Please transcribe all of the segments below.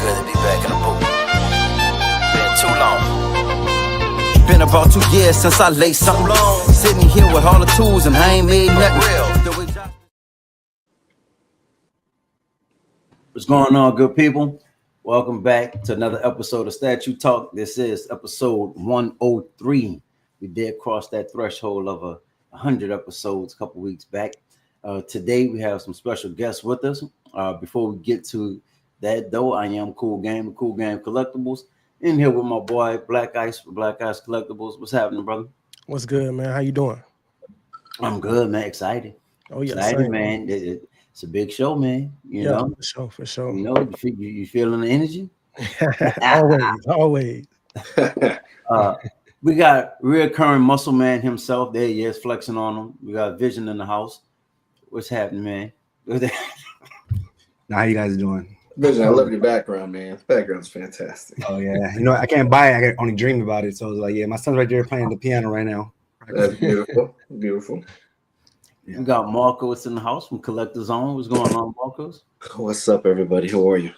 good to be back in the booth. Been too long. Been about 2 years since I laid something long. Sitting here with all the tools and I ain't made nothing real. What's going on, good people? Welcome back to another episode of Statue Talk. This is episode 103. We did cross that threshold of 100 episodes a couple weeks back. Today we have some special guests with us. Before we get to that, though, I am Cool Game Collectibles. In here with my boy Black Ice Collectibles. What's happening, brother? What's good, man? How you doing? I'm good, man. Excited. Oh yeah, excited, same. man. It's a big show, man. You know, for sure. You know, you feeling the energy? always. We got reoccurring muscle man himself. There he is, flexing on him. We got Vision in the house. What's happening, man? Now, how you guys doing? Vision, I love your background, man. The background's fantastic. Oh yeah, you know I can't buy it. I can only dream about it. So I was like, yeah, my son's right there playing the piano right now. That's beautiful, beautiful. We got Marcos in the house from Collectorzown. What's going on, Marcos? What's up, everybody? How are you?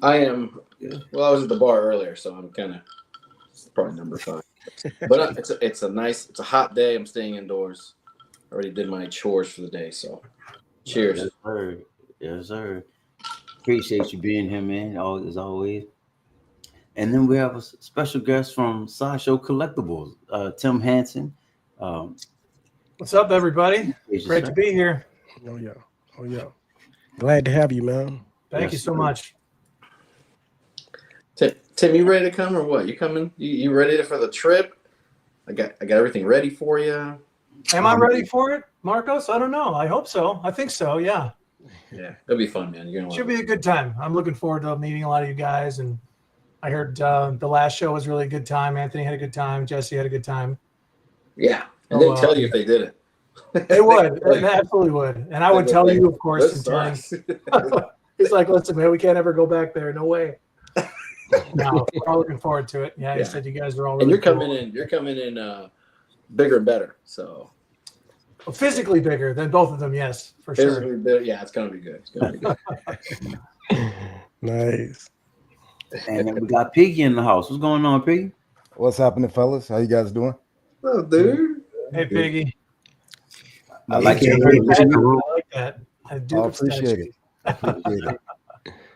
I am. Well, I was at the bar earlier, so I'm kind of probably number 5. But it's a hot day. I'm staying indoors. I already did my chores for the day, so cheers. Yes, sir. Yes, sir. Appreciate you being here, man. As always. And then we have a special guest from Sideshow Collectibles, Tim Hanson. What's up, everybody? Great to be here. Oh yeah. Glad to have you, man. Thank you so much. Tim, you ready to come or what? You coming? You ready for the trip? I got everything ready for you. Am I ready for it, Marcos? I don't know. I hope so. I think so. Yeah. Yeah, it'll be fun, man. You're gonna should be a good time. I'm looking forward to meeting a lot of you guys. And I heard the last show was really a good time. Anthony had a good time. Jesse had a good time. Yeah, and they'd tell you if they did it. They would. They absolutely would. And I would tell you, of course, in turn. He's like, listen, man, we can't ever go back there. No way. No, we're all looking forward to it. Yeah, he said you guys are all really and you're cool. coming in bigger and better. So physically bigger than both of them, yes, for sure. Better, yeah, it's gonna be good. It's gonna be good. Nice. And then we got Piggy in the house. What's going on, Piggy? What's happening, fellas? How you guys doing? Oh, dude. Hey, Piggy. I like that. I do appreciate it.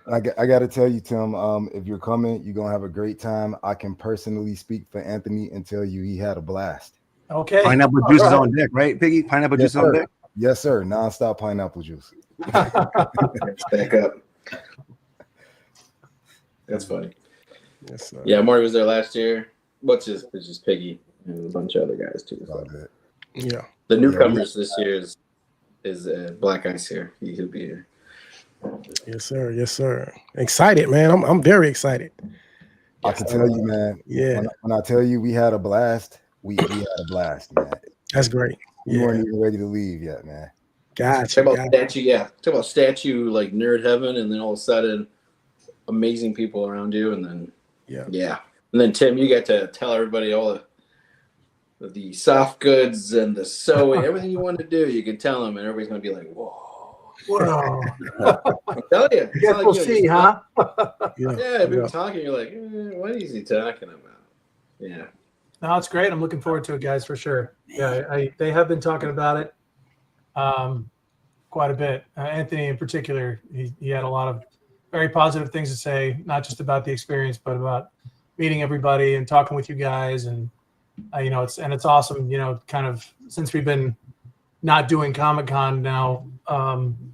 I got to tell you, Tim, if you're coming, you're going to have a great time. I can personally speak for Anthony and tell you he had a blast. Okay. Pineapple juice is on deck, right, Piggy? Pineapple juice on deck? Yes, sir. Non-stop pineapple juice. Back up. That's funny. Yes, sir. Yeah, Marty was there last year. It's just Piggy and a bunch of other guys, too. So. Yeah. The newcomers this year is Black Ice here. He'll be here. Yes, sir. Yes, sir. Excited, man. I'm very excited. I can tell you, man. Yeah. When I tell you we had a blast, we had a blast, man. That's great. We weren't even ready to leave yet, man. Gotcha. Talk about statue like nerd heaven, and then all of a sudden, amazing people around you, and then and then Tim, you get to tell everybody all the soft goods and the sewing, everything you want to do. You can tell them, and everybody's gonna be like, "Whoa." Wow. I tell you. Guess we'll see, huh? Yeah, people talking, you're like, what is he talking about? Yeah. No, it's great. I'm looking forward to it, guys, for sure. Yeah, they have been talking about it quite a bit. Anthony, in particular, he had a lot of very positive things to say, not just about the experience, but about meeting everybody and talking with you guys. And it's awesome. You know, kind of since we've been not doing Comic-Con now.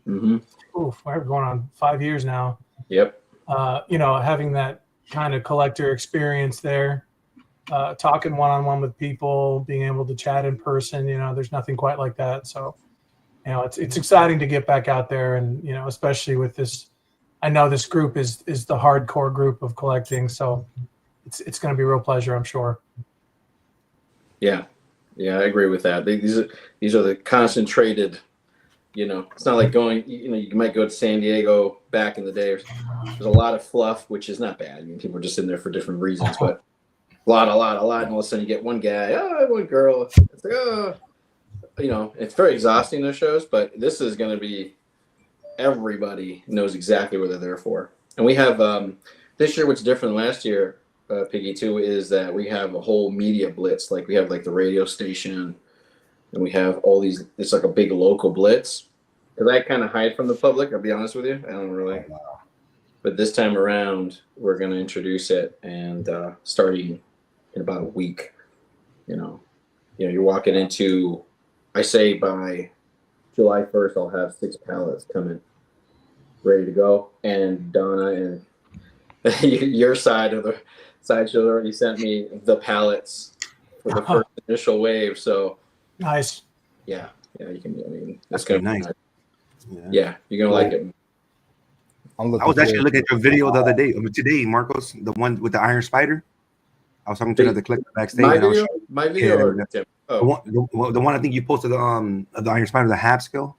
We're going on 5 years now. Yep. Having that kind of collector experience there, talking one-on-one with people, being able to chat in person, there's nothing quite like that. So, it's exciting to get back out there, and especially with this. I know this group is the hardcore group of collecting, so it's going to be a real pleasure, I'm sure. Yeah, I agree with that. These are the concentrated. It's not like going. You might go to San Diego back in the day. There's a lot of fluff, which is not bad. I mean, people are just in there for different reasons, but a lot, and all of a sudden you get one guy, one girl. It's like, it's very exhausting, those shows. But this is going to be, everybody knows exactly what they're there for. And we have this year, what's different than last year, Piggy, too, is that we have a whole media blitz. Like we have like the radio station, and we have all these. It's like a big local blitz. Because I kind of hide from the public. I'll be honest with you. I don't really. But this time around, we're going to introduce it, and starting in about a week, you're walking into. I say by July 1st, I'll have 6 pallets coming, ready to go. And Donna and your side of the Sideshow already sent me the pallets for the first initial wave. So nice. Yeah, you can. I mean, That's gonna nice. Yeah, you're gonna like it. I was actually looking at your video the other day, today, Marcos, the one with the Iron Spider. I was talking to another collector backstage. My video, yeah, the one I think you posted the Iron Spider, the half scale,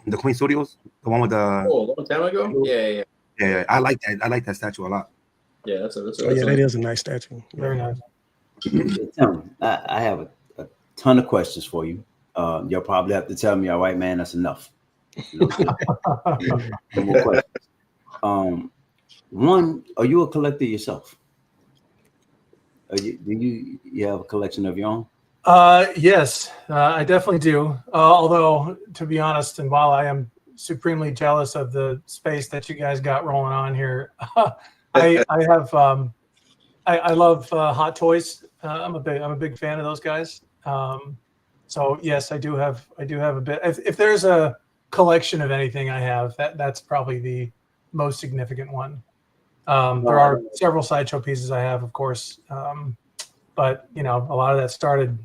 the Queen Studios, the one with the. Oh, a long time ago. Yeah. I like that. I like that statue a lot. Yeah, that's that is a nice statue. Very nice. I have a ton of questions for you. You'll probably have to tell me, all right, man, that's enough. No more questions. One, are you a collector yourself? Do you have a collection of your own? Yes, I definitely do. Although, to be honest, and while I am supremely jealous of the space that you guys got rolling on here, I love Hot Toys. I'm a big fan of those guys. So yes, I do have a bit. If there's a collection of anything I have, that's probably the most significant one. There are several Sideshow pieces I have, of course, but a lot of that started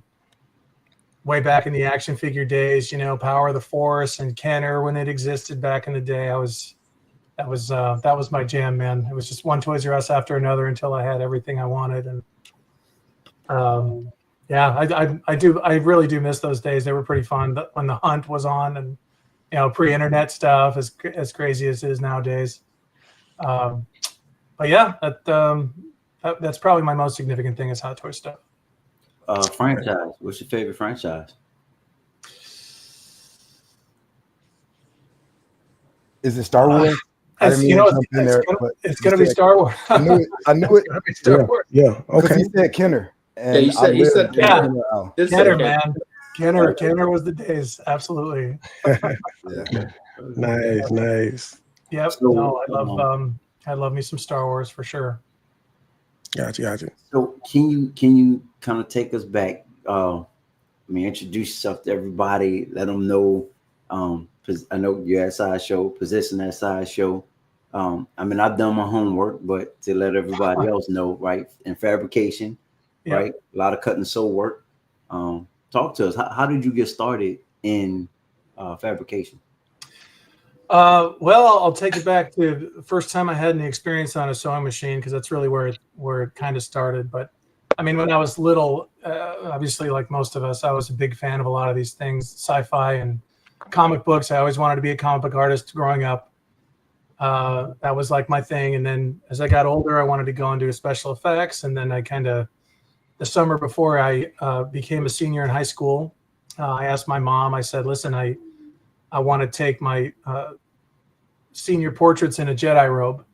way back in the action figure days. Power of the Force and Kenner when it existed back in the day. That was my jam, man. It was just one Toys R Us after another until I had everything I wanted. And I really do miss those days. They were pretty fun when the hunt was on, and pre-internet stuff, as crazy as it is nowadays. But yeah, that's probably my most significant thing is Hot Toy stuff. Franchise. What's your favorite franchise? Is it Star Wars? It's gonna be Star Wars. I knew it. It's gonna be Star Wars. Yeah. Okay. He said Kenner. And you said Kenner, man. Kenner was the days. Absolutely. Nice. Yep. No, I love me some Star Wars for sure. Gotcha. So can you kind of take us back? Introduce yourself to everybody. Let them know. I know you're at Sideshow, position at Sideshow. I've done my homework, but to let everybody else know, right? In fabrication, right? A lot of cut and sew work. Talk to us. How did you get started in fabrication? Well, I'll take it back to the first time I had any experience on a sewing machine, because that's really where it kind of started. But when I was little, obviously, like most of us, I was a big fan of a lot of these things, sci-fi and comic books. I always wanted to be a comic book artist growing up. That was like my thing. And then as I got older, I wanted to go and do special effects. And then the summer before I became a senior in high school, I asked my mom, I said, listen, I want to take my senior portraits in a Jedi robe.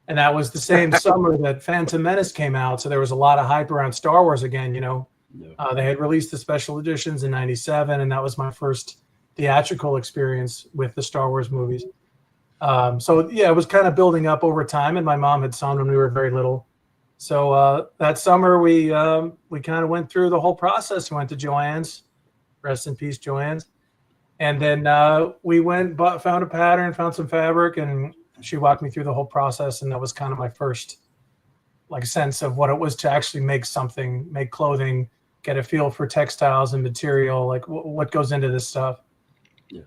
And that was the same summer that Phantom Menace came out. So there was a lot of hype around Star Wars again, They had released the special editions in '97, and that was my first theatrical experience with the Star Wars movies. It was kind of building up over time, and my mom had sewn when we were very little. So that summer we kind of went through the whole process. We went to Joann's, rest in peace, Joann's. And then we found a pattern, found some fabric, and she walked me through the whole process. And that was kind of my first sense of what it was to actually make something, make clothing, get a feel for textiles and material, like what goes into this stuff. Yeah.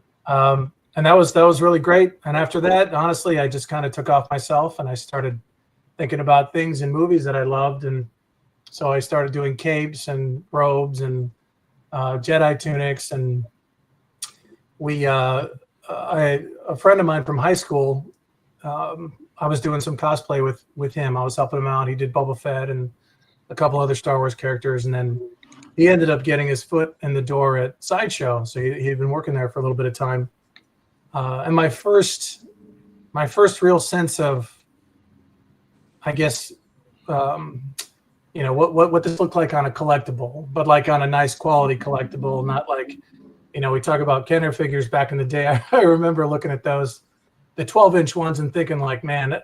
And that was really great. And after that, honestly, I just kind of took off myself and I started thinking about things in movies that I loved. And so I started doing capes and robes and Jedi tunics. And a friend of mine from high school, I was doing some cosplay with him. I was helping him out. He did Boba Fett and a couple other Star Wars characters. And then he ended up getting his foot in the door at Sideshow. So he'd been working there for a little bit of time. And my first real sense of, I guess, what this looked like on a collectible, but like on a nice quality collectible, not like, we talk about Kenner figures back in the day. I remember looking at those, the 12-inch ones, and thinking like, man,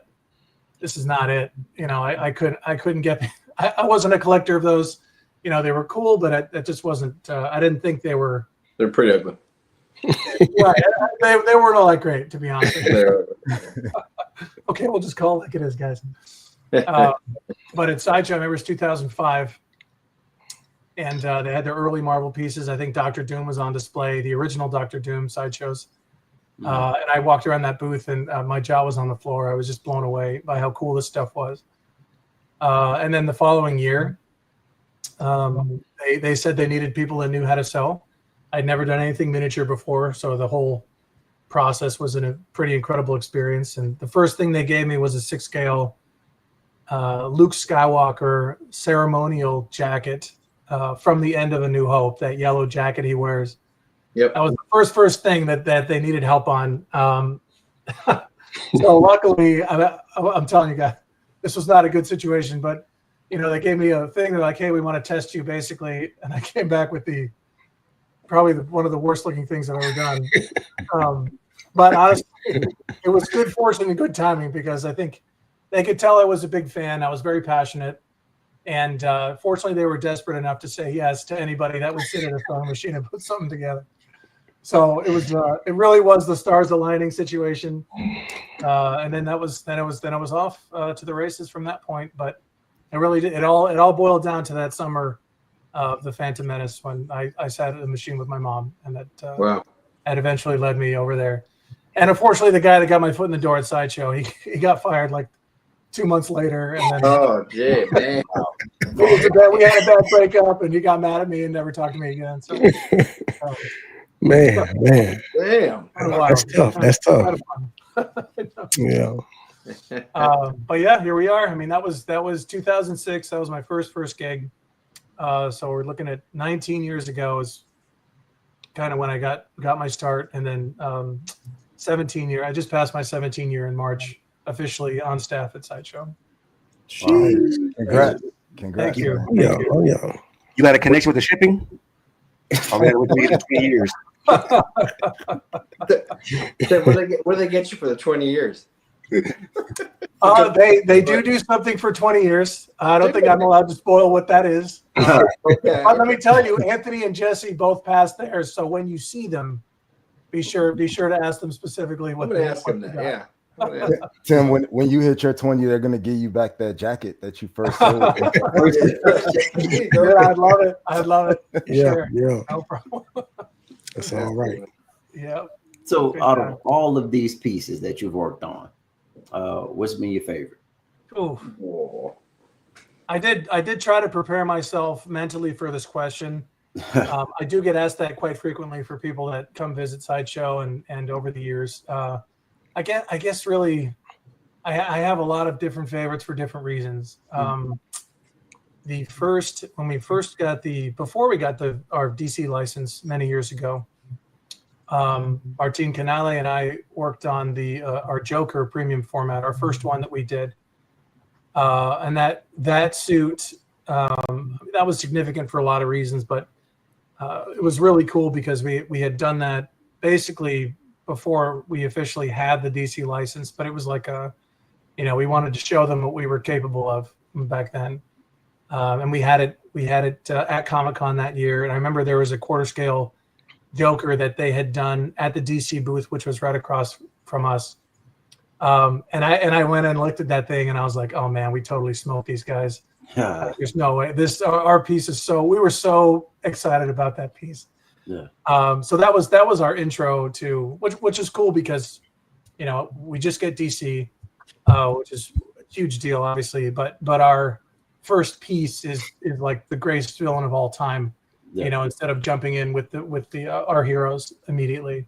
this is not it. I couldn't get. I wasn't a collector of those. They were cool, but it just wasn't. I didn't think they were. They're pretty ugly. Right. They weren't all that great, to be honest. Okay, we'll just call it like it is, guys. But at Sideshow, I remember it was 2005, and they had their early Marvel pieces. I think Dr. Doom was on display, the original Dr. Doom Sideshows. And I walked around that booth, and my jaw was on the floor. I was just blown away by how cool this stuff was. And then the following year, they said they needed people that knew how to sew. I'd never done anything miniature before, so the whole process was a pretty incredible experience. And the first thing they gave me was a 6-scale Luke Skywalker ceremonial jacket from the end of A New Hope, that yellow jacket he wears. Yep. That was the first thing that they needed help on. So luckily, I'm telling you guys, this was not a good situation, but they gave me a thing. They're like, hey, we want to test you, basically. And I came back with probably one of the worst looking things I've ever done. But honestly, it was good fortune and good timing, because I think they could tell I was a big fan. I was very passionate. And fortunately, they were desperate enough to say yes to anybody that would sit at a sewing machine and put something together. So it was, it really was the stars aligning situation. And then it was off to the races from that point. But it really did. It all boiled down to that summer of the Phantom Menace, when I sat at the machine with my mom, and that that eventually led me over there. And unfortunately, the guy that got my foot in the door at Sideshow, he got fired like 2 months later. And then man, we had a bad breakup, and he got mad at me and never talked to me again. So, man, damn, that's tough. Yeah. But yeah, here we are. I mean, that was 2006. That was my first gig. So we're looking at 19 years ago is kind of when I got my start, and then 17 year. I just passed my 17 year in March, officially on staff at Sideshow. Congrats! Thank you. Oh yeah. You got a connection with the shipping? Oh man, we're waiting 20 years. What do they get you for the 20 years? They do something for 20 years. I don't think I'm allowed to spoil what that is. Okay. But let me tell you, Anthony and Jesse both passed theirs. So when you see them, be sure to ask them specifically what they ask them that. Yeah. Tim, when you hit your 20, they're gonna give you back that jacket that you first sold. Yeah, I'd love it. Yeah, No problem. That's all right. Yeah. So out of all of these pieces that you've worked on, what's been your favorite? Oh, I did try to prepare myself mentally for this question. I do get asked that quite frequently for people that come visit Sideshow and over the years. I guess really, I have a lot of different favorites for different reasons. When we first got before we got our DC license many years ago, Martin Canale and I worked on our Joker premium format, our first one that we did, and that suit that was significant for a lot of reasons, but it was really cool because we had done that basically before we officially had the DC license, but it was like we wanted to show them what we were capable of back then, and we had it at Comic-Con that year. And I remember there was a quarter scale Joker that they had done at the DC booth, which was right across from us. And I went and looked at that thing, and I was like, oh man, we totally smoked these guys. There's no way. Our piece is we were so excited about that piece. Yeah. So that was our intro to which is cool because, we just get DC, which is a huge deal, obviously, but our first piece is like the greatest villain of all time. Yeah. Instead of jumping in with our heroes immediately.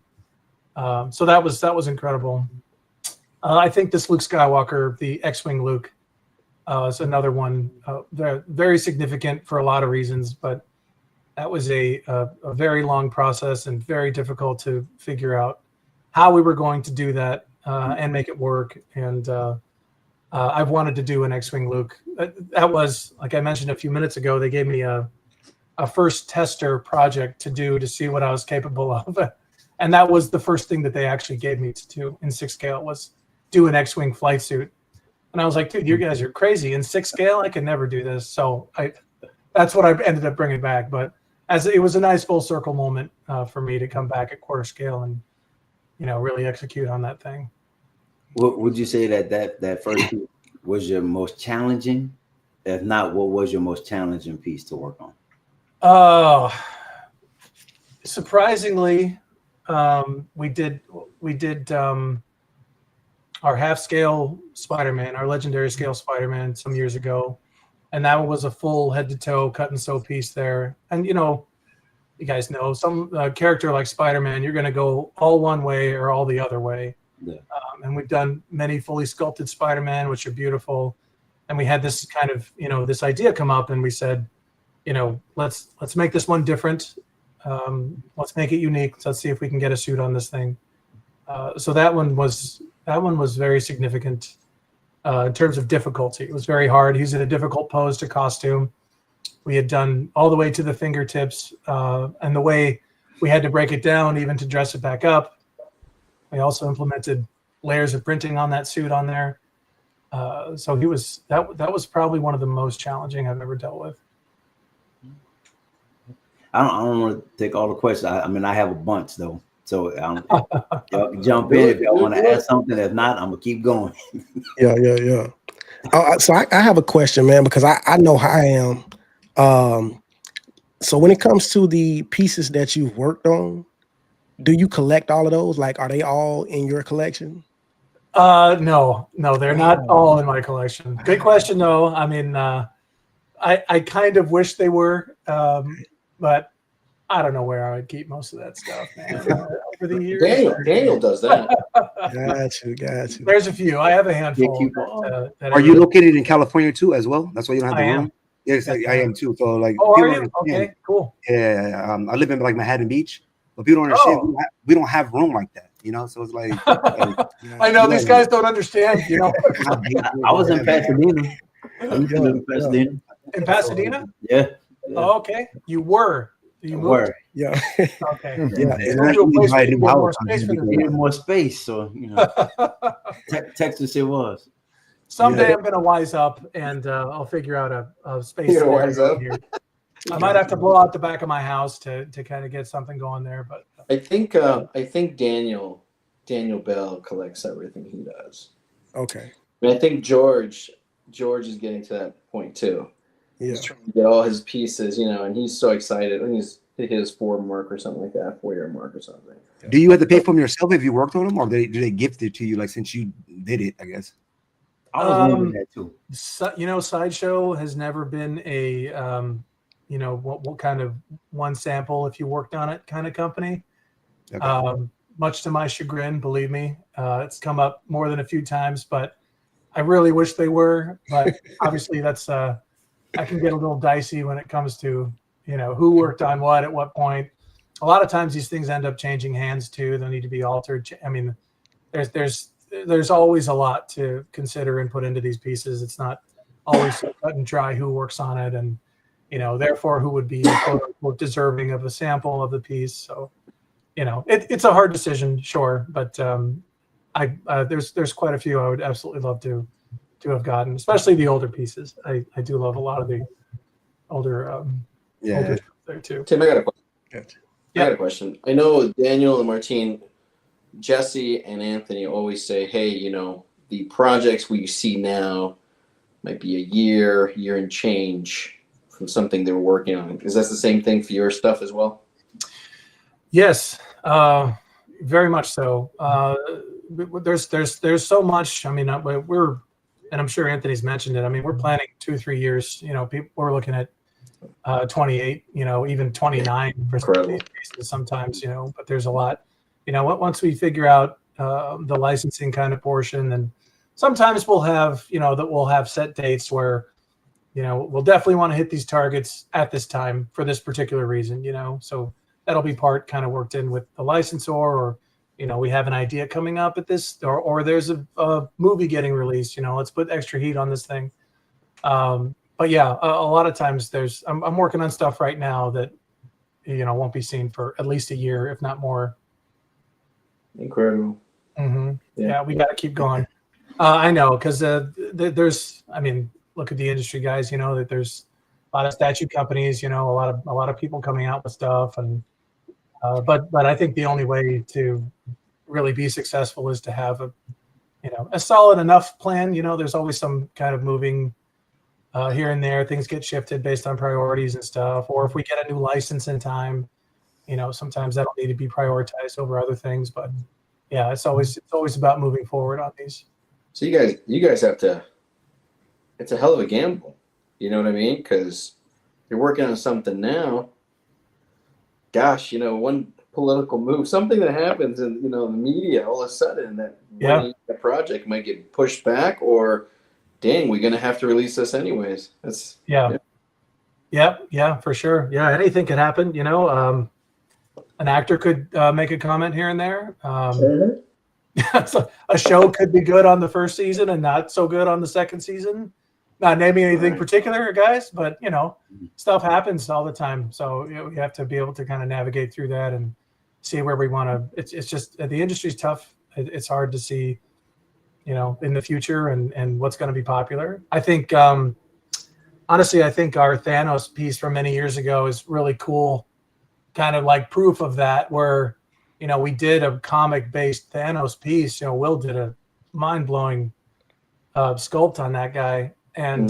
So that was incredible. I think this Luke Skywalker, the X-Wing Luke, is another one. Very significant for a lot of reasons, but that was a very long process and very difficult to figure out how we were going to do that and make it work. And I've wanted to do an X-Wing Luke. That was, like I mentioned a few minutes ago, they gave me a first tester project to do to see what I was capable of. And that was the first thing that they actually gave me to do in 6 scale was do an X-Wing flight suit. And I was like, dude, you guys are crazy. In 6 scale, I could never do this. So that's what I ended up bringing back. But as it was a nice full circle moment for me to come back at quarter scale and, really execute on that thing. What would you say that first piece was your most challenging? If not, what was your most challenging piece to work on? Surprisingly, we did our half scale Spider-Man, our legendary scale Spider-Man some years ago. And that was a full head to toe cut and sew piece there. And, you guys know some character like Spider-Man, you're going to go all one way or all the other way. Yeah. And we've done many fully sculpted Spider-Man, which are beautiful. And we had this kind of, this idea come up and we said, let's make this one different. Let's make it unique. Let's see if we can get a suit on this thing. So that one was very significant in terms of difficulty. It was very hard. He's in a difficult pose to costume. We had done all the way to the fingertips, and the way we had to break it down even to dress it back up. We also implemented layers of printing on that suit on there. So that was probably one of the most challenging I've ever dealt with. I don't want to take all the questions. I have a bunch though. So y'all can jump in if y'all want to add something. If not, I'm gonna keep going. Yeah. So I have a question, man, because I know how I am. So when it comes to the pieces that you've worked on, do you collect all of those? Like, are they all in your collection? No, they're not all in my collection. Good question, though. I mean, I kind of wish they were, but I don't know where I would keep most of that stuff, man. Over the years, Daniel does that. Got you. There's a few. I have a handful. Are you located in California too, as well? That's why you don't have the room. Am. Yes, I am too. So like, oh, are you? Okay, cool. Yeah, I live in like Manhattan Beach, but people don't understand. We don't have room like that, So it's like I know these guys don't understand. I was in Pasadena. In Pasadena? Yeah. Oh, okay. You were. You moved? Yeah. Okay. Yeah. Needed more space, so Texas it was. Someday I'm gonna wise up and I'll figure out a space. Here. I might have to blow out the back of my house to kind of get something going there, but I think Daniel Bell collects everything he does. Okay. I mean, I think George is getting to that point too. Yeah. He's trying to get all his pieces, and he's so excited. I think he's hit his 4 mark or something like that, 4-year mark or something. Do you have to pay for them yourself if you worked on them, or do they gift it to you? Like since you did it, I guess. I was wondering that too. Sideshow has never been a what kind of one sample if you worked on it kind of company. Okay. Much to my chagrin, believe me, it's come up more than a few times, but I really wish they were. But obviously, that's I can get a little dicey when it comes to who worked on what at what point. A lot of times these things end up changing hands too. They need to be altered. I mean, there's always a lot to consider and put into these pieces. It's not always so cut and dry who works on it, and therefore who would be quote unquote deserving of a sample of the piece. So it's a hard decision, sure, but there's quite a few I would absolutely love to have gotten, especially the older pieces. I do love a lot of the older older stuff there too. Tim, I got a question. Gotcha. I got a question. I know Daniel and Martine, Jesse and Anthony always say, hey, the projects we see now might be a year and change from something they were working on. Is that the same thing for your stuff as well? Yes, very much so. There's so much. I mean, we're, and I'm sure Anthony's mentioned it. I mean, we're planning 2-3 years. People we're looking at 28. Even 29 for some of these pieces sometimes. But there's a lot. Once we figure out the licensing kind of portion, then sometimes we'll have that we'll have set dates where we'll definitely want to hit these targets at this time for this particular reason. So that'll be part kind of worked in with the licensor, or we have an idea coming up at this, or there's a movie getting released, let's put extra heat on this thing. But yeah, a lot of times I'm working on stuff right now that, won't be seen for at least a year, if not more. Incredible. Yeah, we got to keep going. I know, because there's, look at the industry, guys. That there's a lot of statue companies. A lot of people coming out with stuff, and but I think the only way to really be successful is to have a solid enough plan. There's always some kind of moving here and there. Things get shifted based on priorities and stuff, or if we get a new license in time, sometimes that'll need to be prioritized over other things. But yeah, it's always about moving forward on these. So you guys have to. It's a hell of a gamble. You know what I mean? Because you're working on something now. Gosh, one political move, something that happens in the media, all of a sudden that project might get pushed back, or dang, we're gonna have to release this anyways. That's yeah, for sure. Yeah, anything could happen. An actor could make a comment here and there. So a show could be good on the first season and not so good on the second season. Not naming anything particular, guys, but stuff happens all the time. So we have to be able to kind of navigate through that and see where we want to. It's just the industry's tough. It's hard to see, in the future and what's going to be popular. I think, honestly, I think our Thanos piece from many years ago is really cool, kind of like proof of that, where we did a comic-based Thanos piece. Will did a mind-blowing sculpt on that guy. And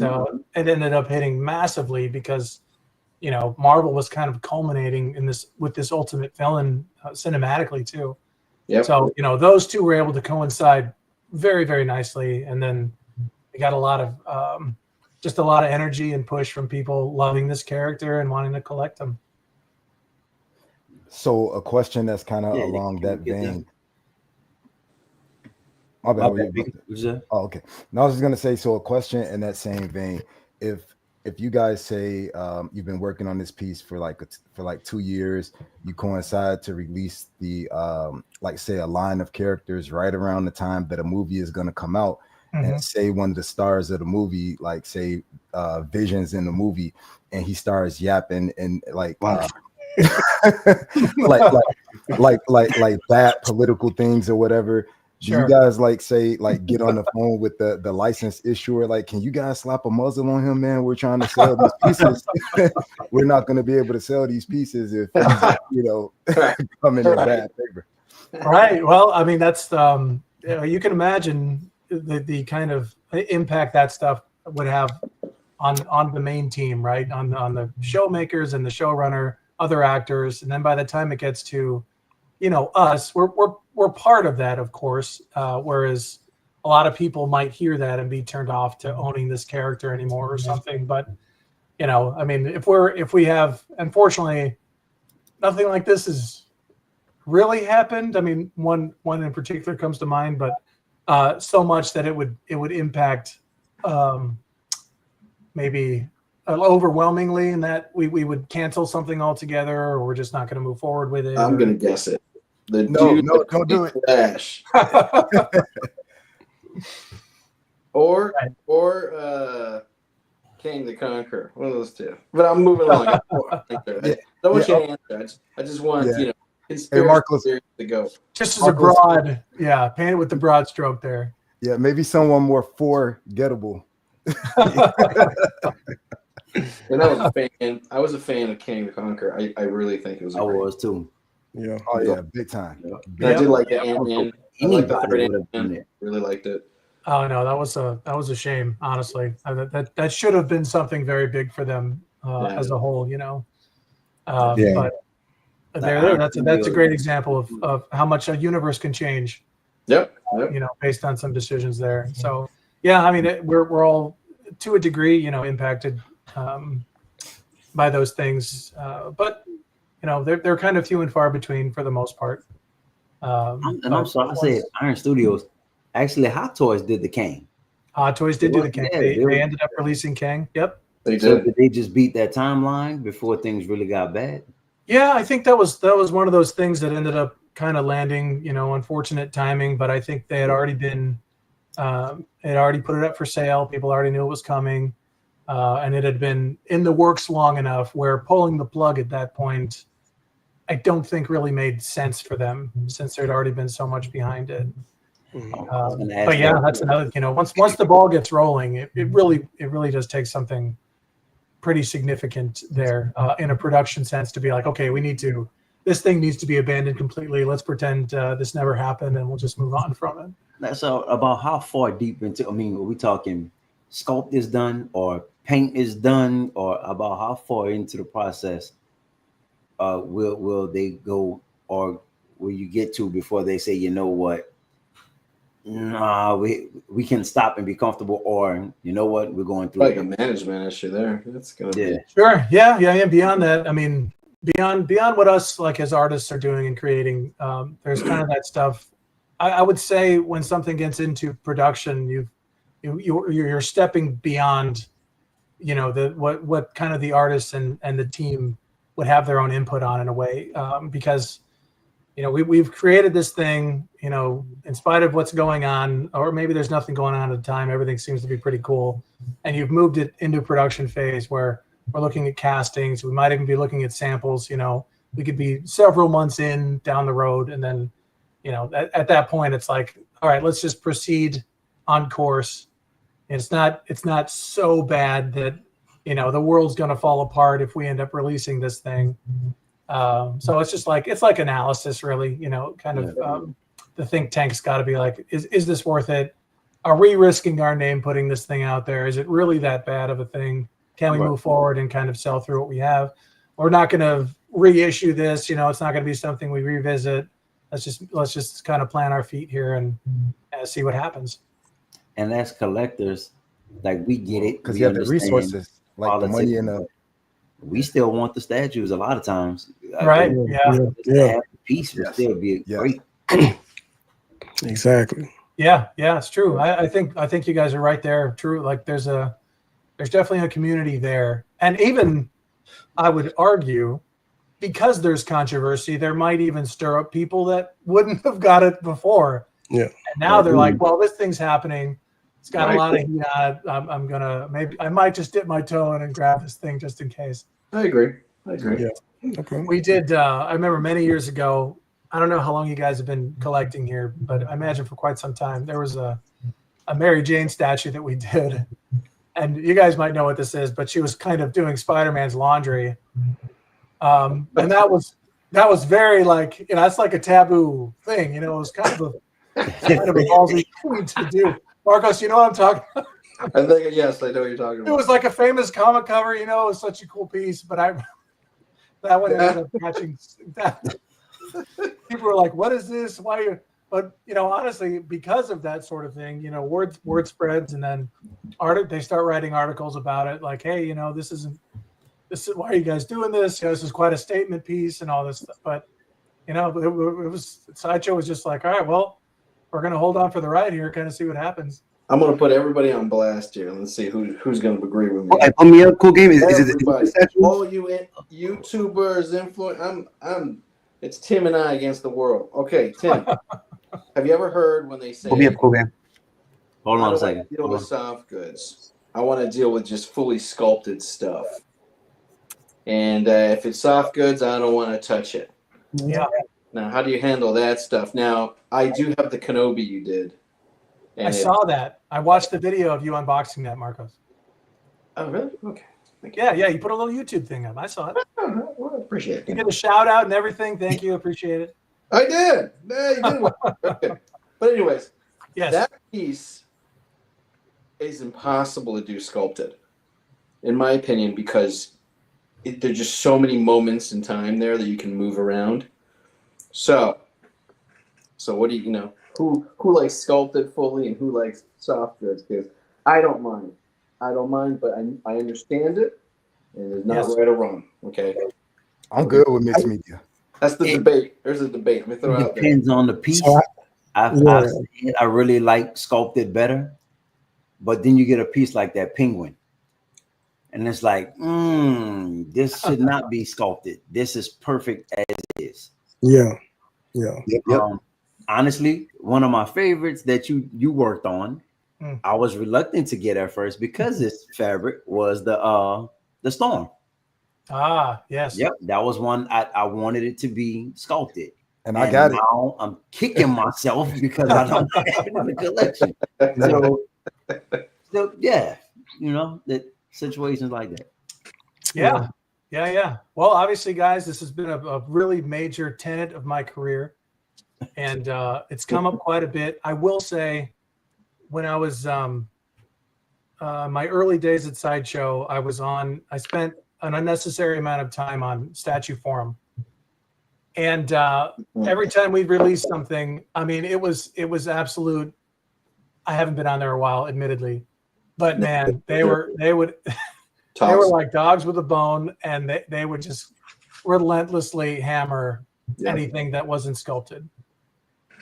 it ended up hitting massively because, Marvel was kind of culminating with this Ultimate Villain cinematically too. Yep. So, those two were able to coincide very, very nicely. And then we got a lot of energy and push from people loving this character and wanting to collect them. So a question that's kind of along that vein. My bad. Oh, okay. No, I was just gonna say, so a question in that same vein. If you guys say you've been working on this piece for like 2 years, you coincide to release the like say a line of characters right around the time that a movie is gonna come out, and say one of the stars of the movie, like say Vision's in the movie, and he starts yapping and like. like bad political things or whatever. Do you guys get on the phone with the licensed issuer? Like, can you guys slap a muzzle on him, man? We're trying to sell these pieces. We're not going to be able to sell these pieces if come in bad favor. Right. Well, that's you can imagine the kind of impact that stuff would have on the main team, right? On the showmakers and the showrunner, other actors, and then by the time it gets to us, we're part of that, of course, whereas a lot of people might hear that and be turned off to owning this character anymore or something. But if we have, unfortunately, nothing like this has really happened. One in particular comes to mind, but so much that it would impact maybe overwhelmingly, in that we would cancel something altogether, or we're just not going to move forward with it. I'm going to guess it. No, don't do it. Flash. or King the Conqueror. One of those two. But I'm moving along. I don't want you to answer. I just want conspiracy to go. Just as a broad, paint it with the broad stroke there. Yeah, maybe someone more forgettable. And I was a fan of King the Conqueror. I really think it was. I was too. Yeah. Oh yeah, big time. Yeah. I did like the Ant-Man. I liked the third Ant-Man. Really liked it. Oh no, that was a shame. Honestly, that should have been something very big for them as a whole. But that's a great example of how much a universe can change. Yep. Based on some decisions there. So yeah, we're all to a degree, impacted by those things, but they're kind of few and far between for the most part. I'm sorry, I said Iron Studios. Actually, Hot Toys did the Kang. Hot Toys did do the Kang. They ended up releasing Kang. Yep. They did. So did they just beat that timeline before things really got bad? Yeah, I think that was one of those things that ended up kind of landing, unfortunate timing, but I think they had already been, had already put it up for sale. People already knew it was coming. And it had been in the works long enough where pulling the plug at that point, I don't think really made sense for them since there'd already been so much behind it. But yeah, that's another, once the ball gets rolling, it really does take something pretty significant there in a production sense to be like, okay, this thing needs to be abandoned completely. Let's pretend this never happened and we'll just move on from it. So about how far deep into, are we talking sculpt is done or paint is done, or about how far into the process will they go, or will you get to before they say, you know what, nah, we can stop and be comfortable, or you know what, we're going through like a management issue there. That's gonna be sure. Yeah. Beyond that, I mean, beyond what us like as artists are doing and creating, there's kind of that stuff. I would say when something gets into production, you're stepping beyond, what kind of the artists and the team would have their own input on in a way, because we've created this thing, in spite of what's going on, or maybe there's nothing going on at the time. Everything seems to be pretty cool, and you've moved it into production phase where we're looking at castings. We might even be looking at samples. We could be several months down the road, and then at that point it's like, all right, let's just proceed on course. And it's not so bad that the world's going to fall apart if we end up releasing this thing. So it's just like, it's like analysis really, the think tank's got to be like, is this worth it? Are we risking our name putting this thing out there? Is it really that bad of a thing? Can we move forward and kind of sell through what we have? We're not going to reissue this. It's not going to be something we revisit. Let's just kind of plant our feet here and see what happens. And as collectors, like, we get it because you have the resources, like the money and we still want the statues a lot of times, right? Yeah. The piece would still be great. Exactly. Yeah, it's true. I think you guys are right there. True. Like there's definitely a community there, and even I would argue, because there's controversy, there might even stir up people that wouldn't have got it before. Yeah. And now they're like, well, this thing's happening. It's got a lot of heat on it. I might just dip my toe in and grab this thing just in case. I agree. Yeah. Okay. We did. I remember many years ago. I don't know how long you guys have been collecting here, but I imagine for quite some time. There was a Mary Jane statue that we did, and you guys might know what this is, but she was kind of doing Spider-Man's laundry, and that was very like, that's like a taboo thing. It was kind of a ballsy thing to do. Marcos, you know what I'm talking about? I think, yes, I know what you're talking about. It was like a famous comic cover, it was such a cool piece, but that one ended up catching that. People were like, what is this? Why you? But, honestly, because of that sort of thing, word spreads, and then they start writing articles about it, like, hey, this is why are you guys doing this? This is quite a statement piece and all this stuff. But, it was, Sideshow was just like, all right, well, we're going to hold on for the ride here, kind of see what happens. I'm going to put everybody on blast here. Let's see who's going to agree with me. Okay, put me up. Cool game. Is it all you YouTubers, influence? It's Tim and I against the world. Okay, Tim. Have you ever heard when they say, put me up, cool game. Hold on a second. I don't deal with soft goods. I want to deal with just fully sculpted stuff. And if it's soft goods, I don't want to touch it. Yeah. Now, how do you handle that stuff? Now, I do have the Kenobi you did. I saw that. I watched the video of you unboxing that, Marcos. Oh, really? Okay. Yeah, you put a little YouTube thing up. I saw it. Well, I appreciate it. You did a shout out and everything. Thank you. Appreciate it. I did. Yeah, you did. Okay. But anyways, yes, that piece is impossible to do sculpted, in my opinion, because there's just so many moments in time there that you can move around. So what do you know? Who likes sculpted fully and who likes soft goods? Because I don't mind. But I understand it, and it's not right or wrong. Okay. I'm good with mixed media. That's the debate. There's a debate. Let me throw it out there. Depends on the piece. I really like sculpted better, but then you get a piece like that penguin, and it's like, this should not be sculpted. This is perfect as it is. Yeah. Yeah. Yep. Honestly, one of my favorites that you worked on, Mm. I was reluctant to get at first because this fabric was the Storm. Ah, yes. Yep, that was one I wanted it to be sculpted. And I got it. Now I'm kicking myself because I don't have it in the collection. So yeah, that situations like that. Yeah. Well, obviously, guys, this has been a really major tenet of my career, and it's come up quite a bit. I will say, when I was my early days at Sideshow, I spent an unnecessary amount of time on Statue Forum, and every time we'd release something, I mean, it was absolute. I haven't been on there a while, admittedly, but man, they would. They were like dogs with a bone, and they would just relentlessly hammer anything that wasn't sculpted.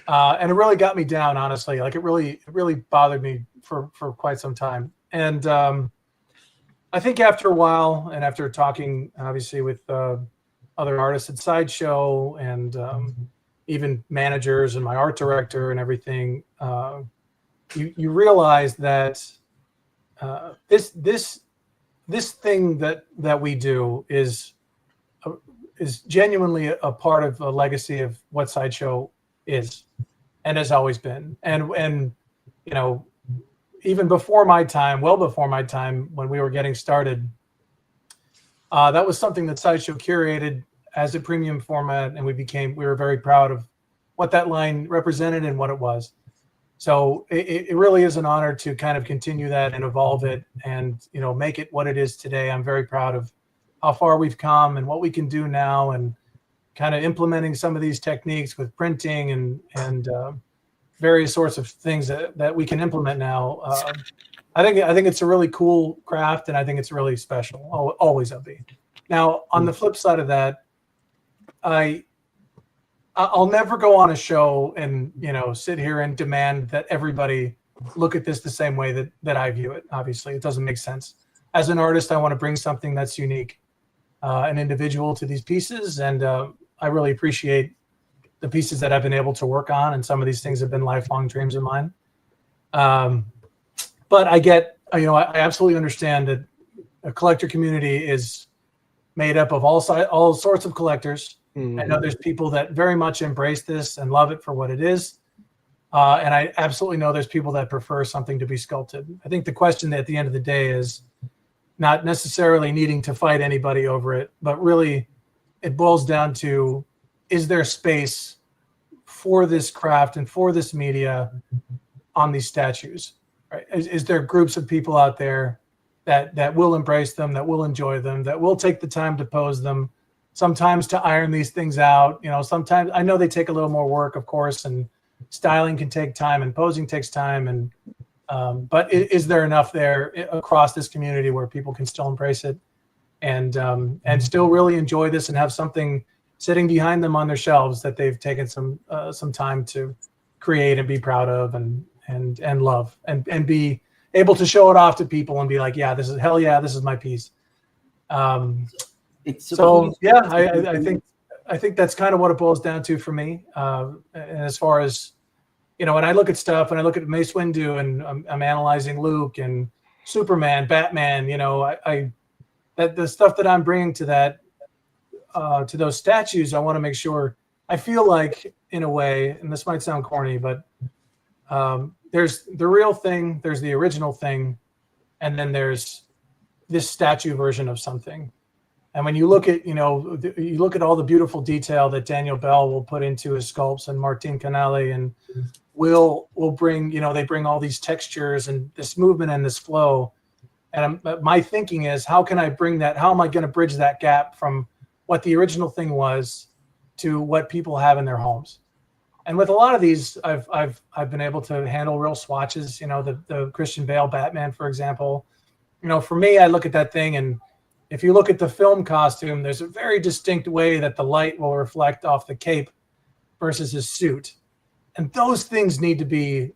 And it really got me down, honestly. Like it really bothered me for quite some time. And I think after a while, and after talking obviously with other artists at Sideshow and even managers and my art director and everything, you realize that this thing that we do is genuinely a part of a legacy of what Sideshow is and has always been. And even before my time, well before my time, when we were getting started, that was something that Sideshow curated as a premium format, and we were very proud of what that line represented and what it was. So it really is an honor to kind of continue that and evolve it and, make it what it is today. I'm very proud of how far we've come and what we can do now, and kind of implementing some of these techniques with printing and various sorts of things that we can implement now. I think it's a really cool craft, and I think it's really special. Always will be. Now, on the flip side of that, I'll never go on a show and, sit here and demand that everybody look at this the same way that I view it. Obviously, it doesn't make sense. As an artist, I want to bring something that's unique and individual to these pieces. And I really appreciate the pieces that I've been able to work on. And some of these things have been lifelong dreams of mine. But I get, I absolutely understand that a collector community is made up of all sorts of collectors. Mm-hmm. I know there's people that very much embrace this and love it for what it is. And I absolutely know there's people that prefer something to be sculpted. I think the question at the end of the day is not necessarily needing to fight anybody over it, but really it boils down to, is there space for this craft and for this media on these statues? Right? Is there groups of people out there that will embrace them, that will enjoy them, that will take the time to pose them, sometimes to iron these things out? Sometimes I know they take a little more work, of course, and styling can take time and posing takes time. And but is there enough there across this community where people can still embrace it and still really enjoy this and have something sitting behind them on their shelves that they've taken some time to create and be proud of and love and be able to show it off to people and be like, yeah, this is my piece. So yeah, I think that's kind of what it boils down to for me. And as far as, when I look at stuff, and I look at Mace Windu, and I'm analyzing Luke and Superman, Batman, that the stuff that I'm bringing to that, to those statues, I want to make sure, I feel like, in a way, and this might sound corny, but there's the real thing, there's the original thing, and then there's this statue version of something. And when you look at, you look at all the beautiful detail that Daniel Bell will put into his sculpts, and Martin Canale and will bring, they bring all these textures and this movement and this flow. And my thinking is, how can I bring that? How am I going to bridge that gap from what the original thing was to what people have in their homes? And with a lot of these, I've been able to handle real swatches. The Christian Bale Batman, for example. For me, I look at that thing, and if you look at the film costume, there's a very distinct way that the light will reflect off the cape versus his suit. And those things need to be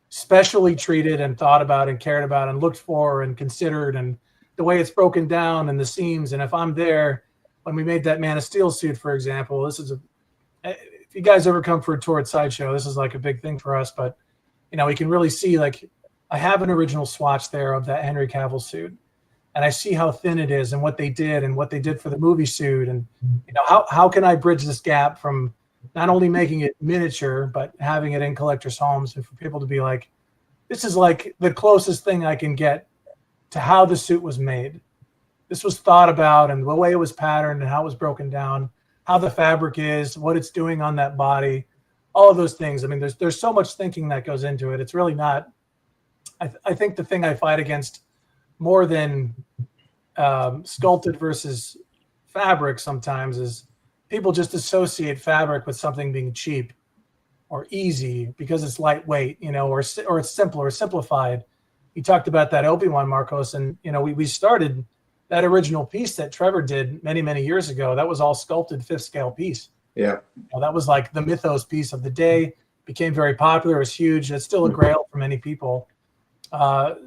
specially treated and thought about and cared about and looked for and considered, and the way it's broken down and the seams. And if I'm there when we made that Man of Steel suit, for example, if you guys ever come for a tour at Sideshow, this is like a big thing for us. But we can really see, like, I have an original swatch there of that Henry Cavill suit, and I see how thin it is and what they did for the movie suit, and how can I bridge this gap from not only making it miniature but having it in collectors' homes, and for people to be like, this is like the closest thing I can get to how the suit was made. This was thought about, and the way it was patterned and how it was broken down, how the fabric is, what it's doing on that body, all of those things. I mean, there's so much thinking that goes into it. It's really not, I think the thing I fight against more than sculpted versus fabric sometimes is people just associate fabric with something being cheap or easy because it's lightweight, or it's simple or simplified. You talked about that Obi-Wan, Marcos, and we started that original piece that Trevor did many, many years ago. That was all sculpted 5th scale piece. Yeah. That was like the mythos piece of the day, became very popular. It was huge. It's still a grail for many people.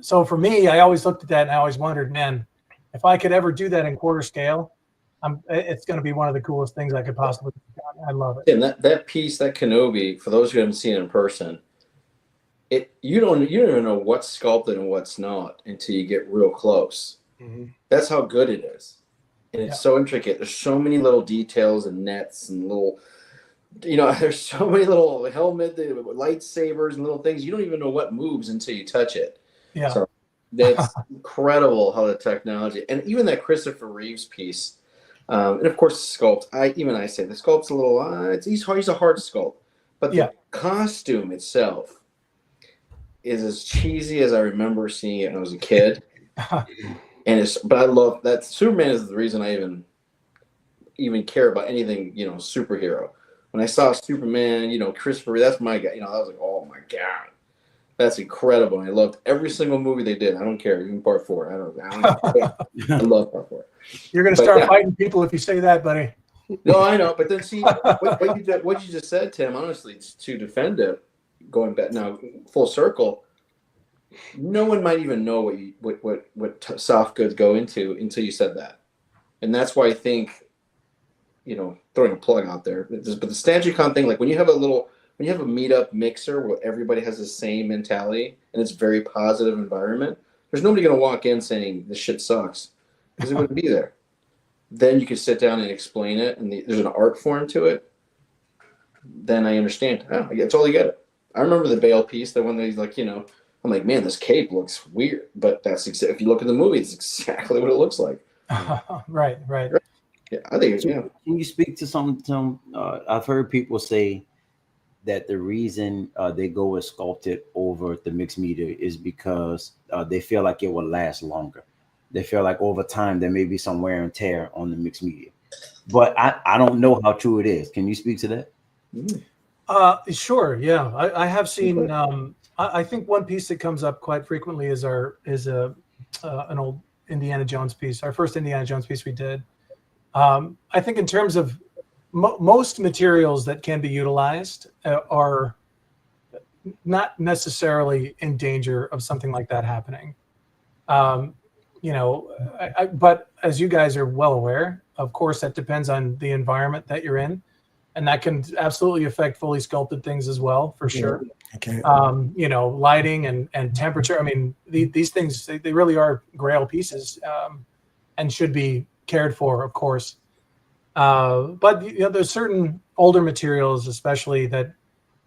So for me, I always looked at that and I always wondered, man, if I could ever do that in quarter scale, it's going to be one of the coolest things I could possibly do. I love it. And that piece, that Kenobi, for those who haven't seen it in person, you don't even know what's sculpted and what's not until you get real close. Mm-hmm. That's how good it is. And it's so intricate. There's so many little details and nets and little, there's so many little helmet, lightsabers and little things. You don't even know what moves until you touch it. Yeah. So that's incredible how the technology, and even that Christopher Reeves piece, and of course the sculpt. I say the sculpt's a little. He's a hard sculpt, but the costume itself is as cheesy as I remember seeing it when I was a kid. But I love that Superman is the reason I even care about anything, superhero. When I saw Superman, Christopher, that's my guy. I was like, oh my God, that's incredible. And I loved every single movie they did. I don't care, even Part 4. I love Part 4. You're gonna start fighting people if you say that, buddy. No, I know, but then see what you just said, Tim. Honestly, to defend it, going back now full circle. No one might even know what soft goods go into until you said that, and that's why I think, throwing a plug out there. But the StantuCon thing, like when you have a meetup mixer where everybody has the same mentality and it's a very positive environment, there's nobody going to walk in saying this shit sucks because it wouldn't be there. Then you can sit down and explain it, and there's an art form to it. Then I understand. I totally get it. I remember the Bale piece, the one that he's like, I'm like, man, this cape looks weird, but if you look at the movie, it's exactly what it looks like. Right. Yeah, I think it's, Can you speak to some? I've heard people say that the reason they go with sculpted over the mixed media is because they feel like it will last longer. They feel like over time there may be some wear and tear on the mixed media, but I don't know how true it is. Can you speak to that? Sure. Yeah, I have seen. I think one piece that comes up quite frequently is an old Indiana Jones piece, our first Indiana Jones piece we did. I think in terms of most materials that can be utilized are not necessarily in danger of something like that happening. But as you guys are well aware, of course, that depends on the environment that you're in. And that can absolutely affect fully sculpted things as well, for sure. Okay. Lighting and temperature. I mean, these things, they really are grail pieces and should be cared for, of course. But there's certain older materials, especially that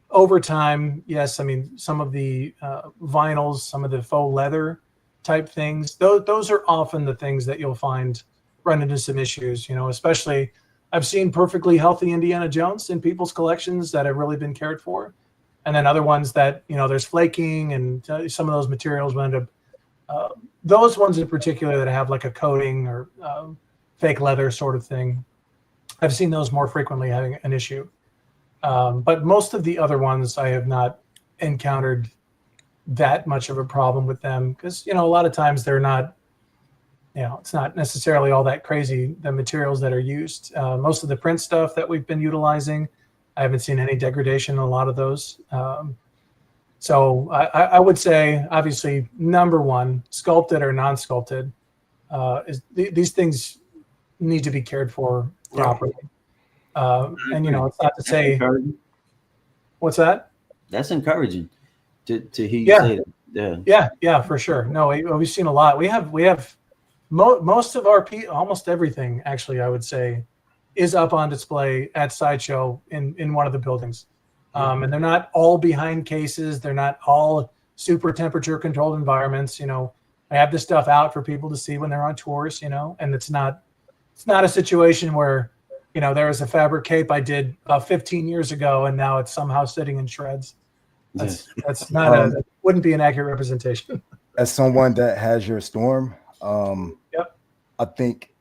over time, yes, I mean, some of the vinyls, some of the faux leather type things, those are often the things that you'll find run into some issues, especially I've seen perfectly healthy Indiana Jones in people's collections that have really been cared for. And then other ones that, there's flaking and some of those materials will end up, those ones in particular that have like a coating or fake leather sort of thing. I've seen those more frequently having an issue. But most of the other ones I have not encountered that much of a problem with them because, a lot of times they're not, it's not necessarily all that crazy, the materials that are used. Most of the print stuff that we've been utilizing, I haven't seen any degradation in a lot of those. So I would say, obviously, number one, sculpted or non-sculpted, these things need to be cared for properly. And it's not to say what's that. That's encouraging to hear you say that. Yeah, for sure. No, we've seen a lot. We have most of our almost everything, actually, I would say, is up on display at Sideshow in one of the buildings. And they're not all behind cases. They're not all super temperature controlled environments. I have this stuff out for people to see when they're on tours, and it's not a situation where, there was a fabric cape I did 15 years ago and now it's somehow sitting in shreds. That's not wouldn't be an accurate representation. As someone that has your storm, I think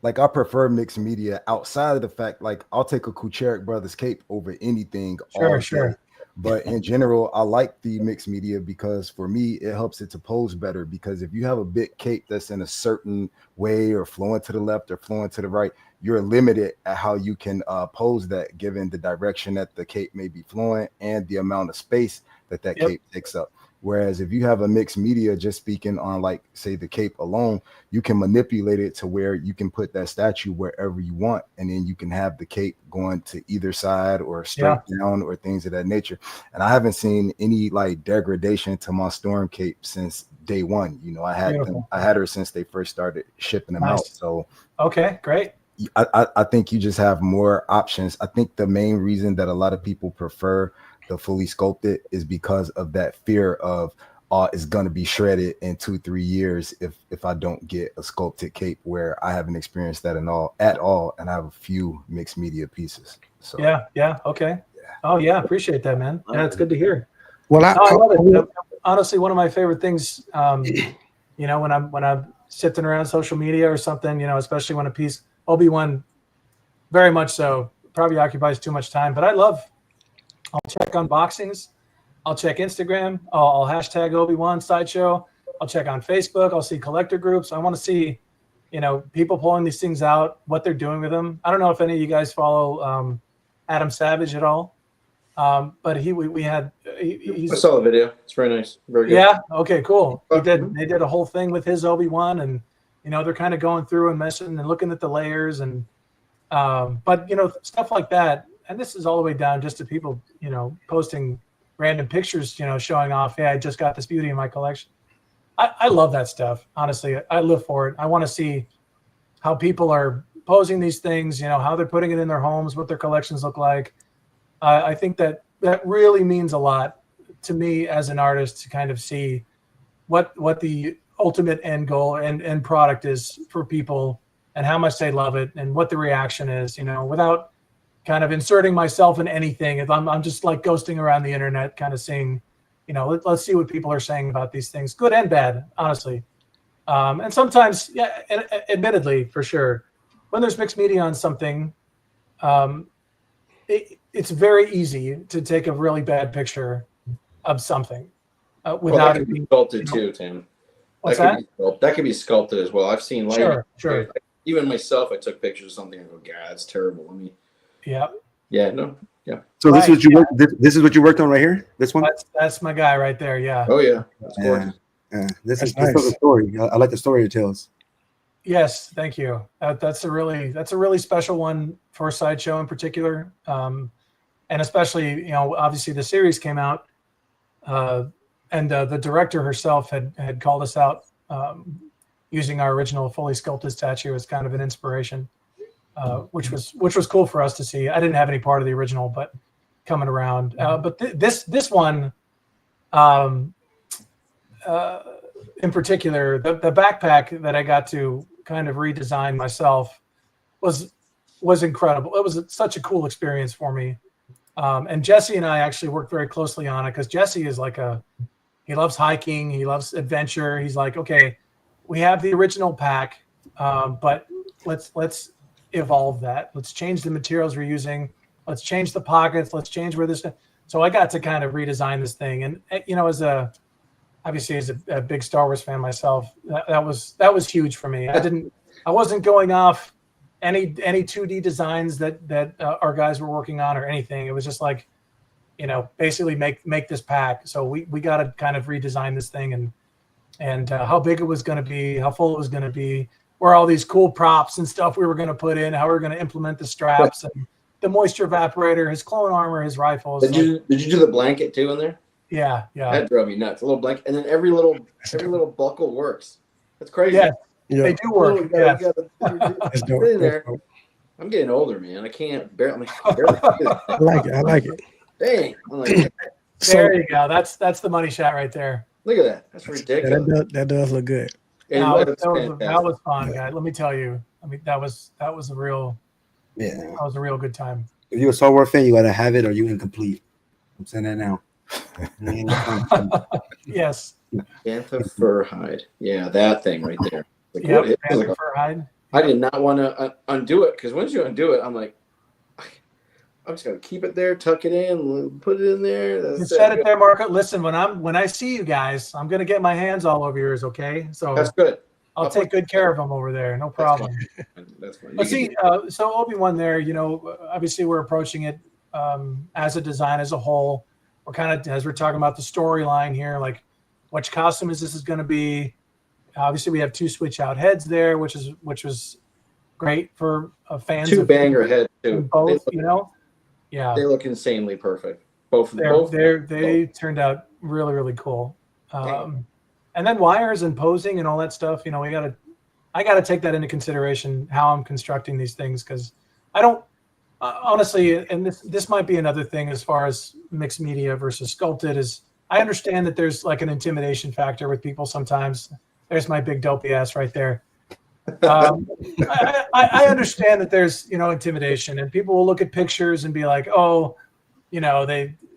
like I prefer mixed media outside of the fact, like I'll take a Kucherik Brothers cape over anything. Sure. But in general, I like the mixed media because for me, it helps it to pose better. Because if you have a big cape that's in a certain way or flowing to the left or flowing to the right, you're limited at how you can pose that given the direction that the cape may be flowing and the amount of space that cape takes up. Whereas if you have a mixed media, just speaking on like, say, the cape alone, you can manipulate it to where you can put that statue wherever you want. And then you can have the cape going to either side or straight down or things of that nature. And I haven't seen any like degradation to my storm cape since day one. I had her since they first started shipping them out. So, okay, great. I think you just have more options. I think the main reason that a lot of people prefer the fully sculpted is because of that fear of it's going to be shredded in 2-3 years if I don't get a sculpted cape, where I haven't experienced that at all, and I have a few mixed media pieces. So okay. Oh yeah, appreciate that, man. Yeah, it's good to hear. Well, I love it. Honestly, one of my favorite things, when I'm sitting around social media or something, especially when a piece, Obi-Wan, very much so, probably occupies too much time, but I'll check unboxings. I'll check Instagram. I'll hashtag Obi-Wan Sideshow. I'll check on Facebook. I'll see collector groups. I want to see, people pulling these things out, what they're doing with them. I don't know if any of you guys follow Adam Savage at all, but I saw the video. It's very nice. Very good. Yeah. Okay. Cool. They did a whole thing with his Obi-Wan, and they're kind of going through and messing and looking at the layers and, but stuff like that. And this is all the way down just to people, posting random pictures, showing off, hey, I just got this beauty in my collection. I love that stuff. Honestly, I live for it. I want to see how people are posing these things, how they're putting it in their homes, what their collections look like. I think that really means a lot to me as an artist to kind of see what the ultimate end goal and end product is for people and how much they love it and what the reaction is, without kind of inserting myself in anything. If I'm just like ghosting around the internet, kind of seeing, let's see what people are saying about these things, good and bad, honestly. And sometimes, admittedly, for sure, when there's mixed media on something, it's very easy to take a really bad picture of something without it being sculpted too, Tim. What's that? That could be sculpted as well. I've seen sure. Even myself, I took pictures of something and go, God, that's terrible. Yeah. So this is what you this is what you worked on right here? This one? That's my guy right there. Yeah. Oh yeah. That's gorgeous. Yeah. This is the story. I like the story it tells. Yes, thank you. That's a really special one for Sideshow in particular, and especially obviously the series came out, and the director herself had called us out using our original fully sculpted statue as kind of an inspiration. Which was cool for us to see. I didn't have any part of the original, but coming around. But this one, in particular, the backpack that I got to kind of redesign myself was incredible. It was such a cool experience for me. And Jesse and I actually worked very closely on it because Jesse is he loves hiking, he loves adventure. He's like, okay, we have the original pack, but let's evolve that. Let's change the materials we're using. Let's change the pockets. Let's change where this. So I got to kind of redesign this thing. And as a big Star Wars fan myself, that was huge for me. I wasn't going off any 2D designs that our guys were working on or anything. It was just like, basically make this pack. So we got to kind of redesign this thing and how big it was going to be, how full it was going to be, where all these cool props and stuff we were going to put in, how we were going to implement the straps and the moisture evaporator, his clone armor, his rifles. Did you do the blanket too in there? Yeah. That drove me nuts. A little blanket, and then every little buckle works. That's crazy. Yeah, Yeah. they do work. Yeah. That's dope. In there. That's dope. I'm getting older, man. I can't barely do it. I like it. I like it. Dang. I'm like, There you go. That's the money shot right there. look at that. That's ridiculous. Yeah, that does look good. And That was fun, guys. Let me tell you. I mean, that was a real good time. If you're a Star Wars fan, you gotta have it or you incomplete. I'm saying that now. Yes. Bantha fur hide. Yeah, that thing right there. Like, Yep. what is- Bantha fur hide. I did not want to undo it because once you undo it, I'm like, I'm just gonna keep it there, tuck it in, put it in there. You said it there, Marco. Listen, when I see you guys, I'm gonna get my hands all over yours. Okay, so That's good. I'll take good care of them over there. No problem. That's fine. But see, so Obi-Wan there, you know, obviously we're approaching it as a design as a whole. We're kind of, as we're talking about the storyline here, like which costume is this going to be? Obviously, we have 2 switch out heads there, which was great for fans. 2 banger heads too. Both, you know, yeah, they look insanely perfect. Both. They turned out really, really cool. And then wires and posing and all that stuff. You know, I gotta take that into consideration how I'm constructing these things, because I don't honestly, and this might be another thing as far as mixed media versus sculpted, is I understand that there's like an intimidation factor with people sometimes. There's my big dopey ass right there. I understand that there's, you know, intimidation, and people will look at pictures and be like, oh, you know,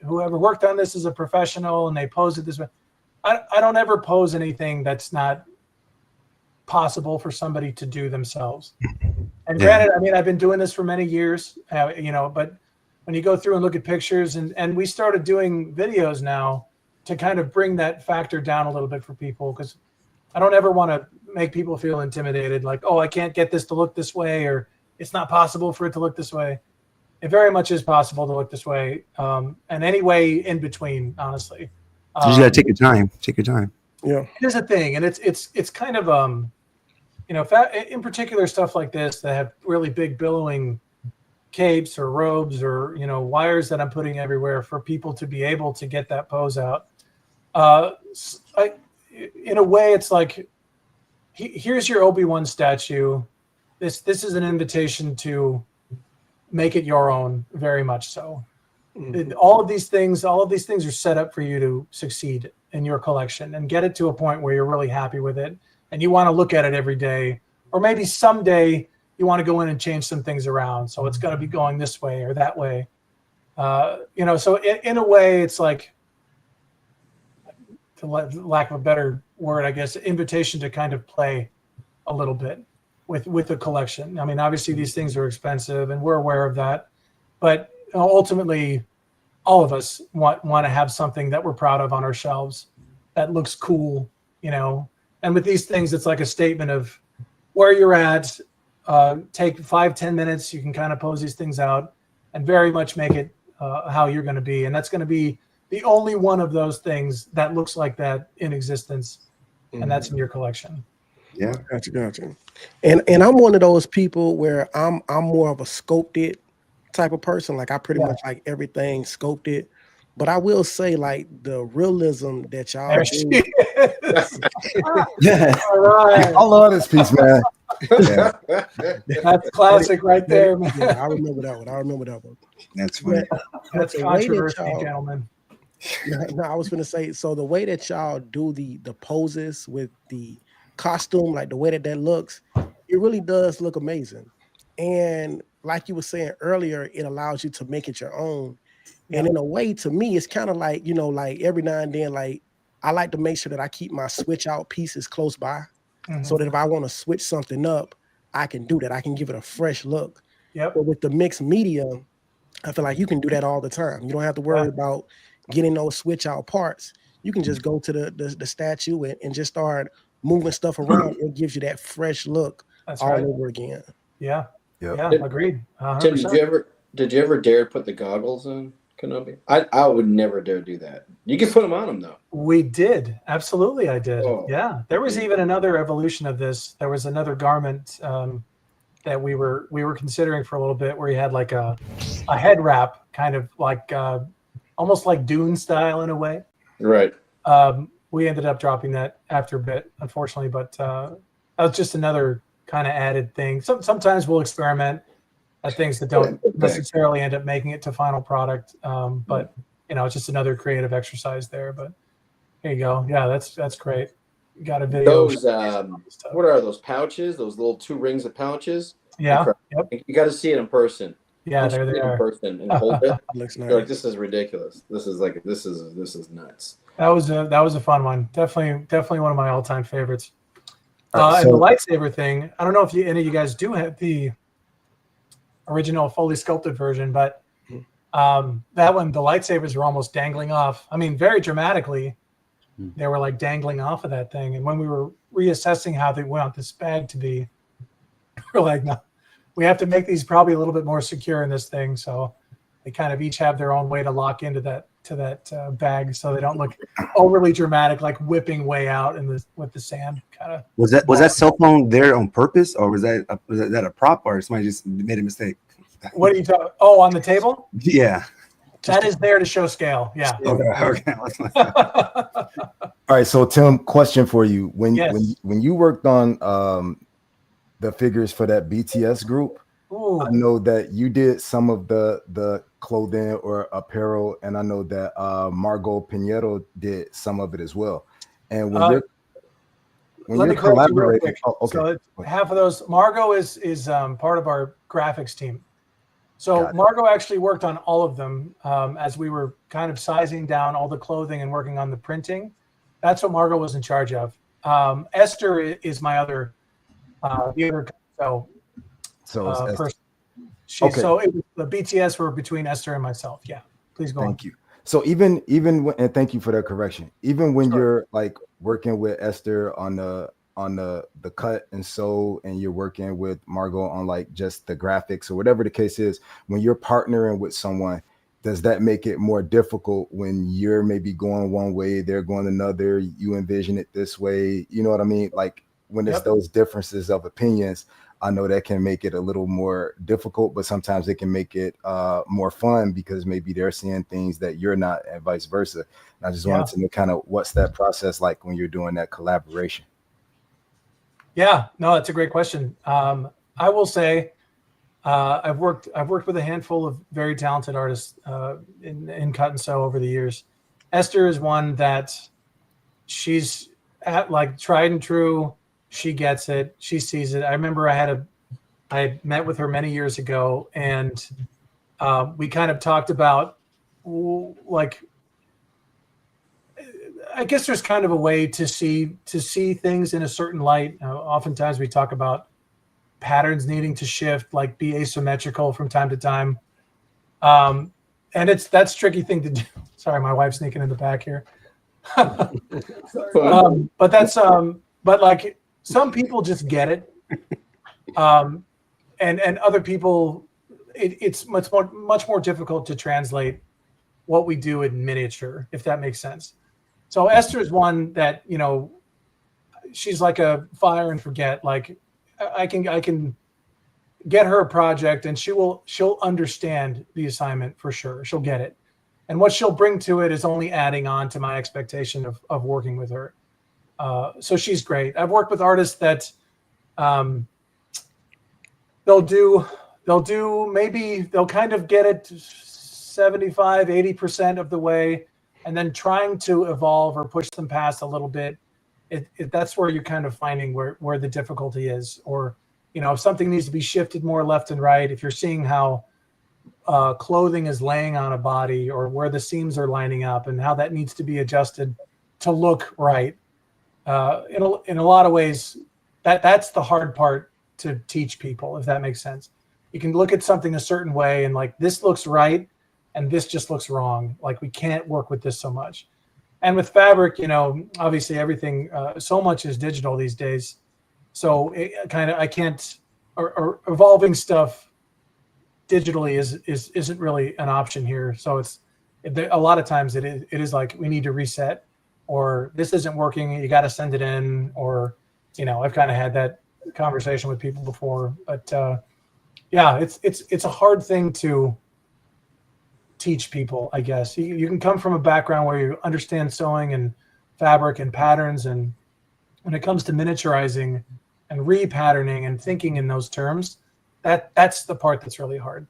whoever worked on this is a professional and they posed it this way. I don't ever pose anything that's not possible for somebody to do themselves. And granted, I mean, I've been doing this for many years, you know, but when you go through and look at pictures, and we started doing videos now to kind of bring that factor down a little bit for people, because I don't ever want to make people feel intimidated, like, oh, I can't get this to look this way, or it's not possible for it to look this way. It very much is possible to look this way, and any way in between, honestly. You just gotta take your time. Take your time. Yeah, here's the thing, and it's kind of you know, in particular stuff like this that have really big billowing capes or robes or, you know, wires that I'm putting everywhere for people to be able to get that pose out. In a way, it's like, here's your Obi-Wan statue. This is an invitation to make it your own, very much so. Mm-hmm. All of these things are set up for you to succeed in your collection and get it to a point where you're really happy with it and you want to look at it every day, or maybe someday you want to go in and change some things around. So it's going to be going this way or that way. You know, so in a way, it's like, for lack of a better word, I guess, invitation to kind of play a little bit with the collection. I mean, obviously these things are expensive and we're aware of that, but ultimately all of us want to have something that we're proud of on our shelves that looks cool, you know. And with these things, it's like a statement of where you're at. Take 5-10 minutes, you can kind of pose these things out and very much make it how you're going to be. And that's going to be the only one of those things that looks like that in existence, and that's in your collection. Yeah, gotcha. And I'm one of those people where I'm more of a sculpted type of person. Like I pretty much like everything sculpted. But I will say, like, the realism that y'all do. Yeah, All right. I love this piece, man. Yeah. That's classic right there, man. Yeah, I remember that one. That's funny. That's controversy, gentlemen. No, I was going to say, so the way that y'all do the poses with the costume, like the way that looks, it really does look amazing. And like you were saying earlier, it allows you to make it your own. And in a way, to me, it's kind of like, you know, like every now and then, like I like to make sure that I keep my switch out pieces close by, so that if I want to switch something up, I can do that. I can give it a fresh look. But with the mixed media, I feel like you can do that all the time. You don't have to worry about getting those switch out parts. You can just go to the statue and just start moving stuff around. It gives you that fresh look over again. Yeah, agreed. 100%. Tim, did you ever dare put the goggles on Kenobi? I would never dare do that. You can put them on him though. We did. Absolutely, I did. Yeah. There was even another evolution of this. There was another garment that we were considering for a little bit, where he had like a head wrap, kind of like almost like Dune style in a way. Right. We ended up dropping that after a bit, unfortunately, but that was just another kind of added thing. Sometimes we'll experiment at things that don't necessarily end up making it to final product, but it's just another creative exercise there. But there you go. Yeah, that's great. You got a video. Those what are those pouches? Those little 2 rings of pouches? Yeah. Yep. You got to see it in person. Yeah, there they are. In person and hold it. Looks You're nice. like, this is ridiculous. This is nuts. That was a fun one. Definitely one of my all-time favorites. Right, and the lightsaber thing, I don't know if any of you guys do have the original fully sculpted version, but that one, the lightsabers were almost dangling off. I mean, very dramatically, they were like dangling off of that thing. And when we were reassessing how they want this bag to be, we're like, no, we have to make these probably a little bit more secure in this thing. So they kind of each have their own way to lock into that bag, so they don't look overly dramatic, like whipping way out with the sand. Kind of. Was that cell phone there on purpose, or was that a prop, or somebody just made a mistake? What are you talking? Oh, on the table? Yeah. That is there to show scale. Yeah. Okay. All right. So Tim, question for you: when you worked on the figures for that BTS group, I know that you did some of the clothing or apparel, and I know that Margot Pinheiro did some of it as well. And when you're collaborating, so half of those, Margot is part of our graphics team. So Margot actually worked on all of them as we were kind of sizing down all the clothing and working on the printing. That's what Margot was in charge of. Esther is my other person. So the BTS were between Esther and myself. Yeah, please go on. Thank you. So even when, and thank you for that correction. Even when you're like working with Esther on the cut and sew, and you're working with Margot on like just the graphics or whatever the case is, when you're partnering with someone, does that make it more difficult when you're maybe going one way, they're going another, you envision it this way? You know what I mean? Like when there's those differences of opinions, I know that can make it a little more difficult, but sometimes it can make it more fun because maybe they're seeing things that you're not, and vice versa. And I just wanted to know kind of what's that process like when you're doing that collaboration? Yeah, no, that's a great question. I will say I've worked with a handful of very talented artists in cut and sew over the years. Esther is one that she's at like tried and true. She gets it. She sees it. I remember I met with her many years ago, and we kind of talked about like, I guess there's kind of a way to see things in a certain light. Oftentimes we talk about patterns needing to shift, like be asymmetrical from time to time. And that's a tricky thing to do. Sorry, my wife's sneaking in the back here. But like some people just get it. And other people, it's much more difficult to translate what we do in miniature, if that makes sense. So Esther is one that, she's like a fire and forget. Like I can get her a project and she'll understand the assignment for sure. She'll get it. And what she'll bring to it is only adding on to my expectation of working with her. So she's great. I've worked with artists that they'll kind of get it 75, 80% of the way, and then trying to evolve or push them past a little bit. That's where you're kind of finding where the difficulty is, or, if something needs to be shifted more left and right, if you're seeing how clothing is laying on a body or where the seams are lining up and how that needs to be adjusted to look right. In a lot of ways, that's the hard part to teach people, if that makes sense. You can look at something a certain way and like, this looks right and this just looks wrong. Like we can't work with this so much. And with fabric, obviously everything, so much is digital these days. So I can't, or evolving stuff digitally isn't really an option here. So a lot of times it is like, we need to reset, or this isn't working, you got to send it in, or, I've kind of had conversation with people before, but yeah, it's a hard thing to teach people, I guess. You can come from a background where you understand sewing and fabric and patterns, and when it comes to miniaturizing and repatterning and thinking in those terms, that's the part that's really hard.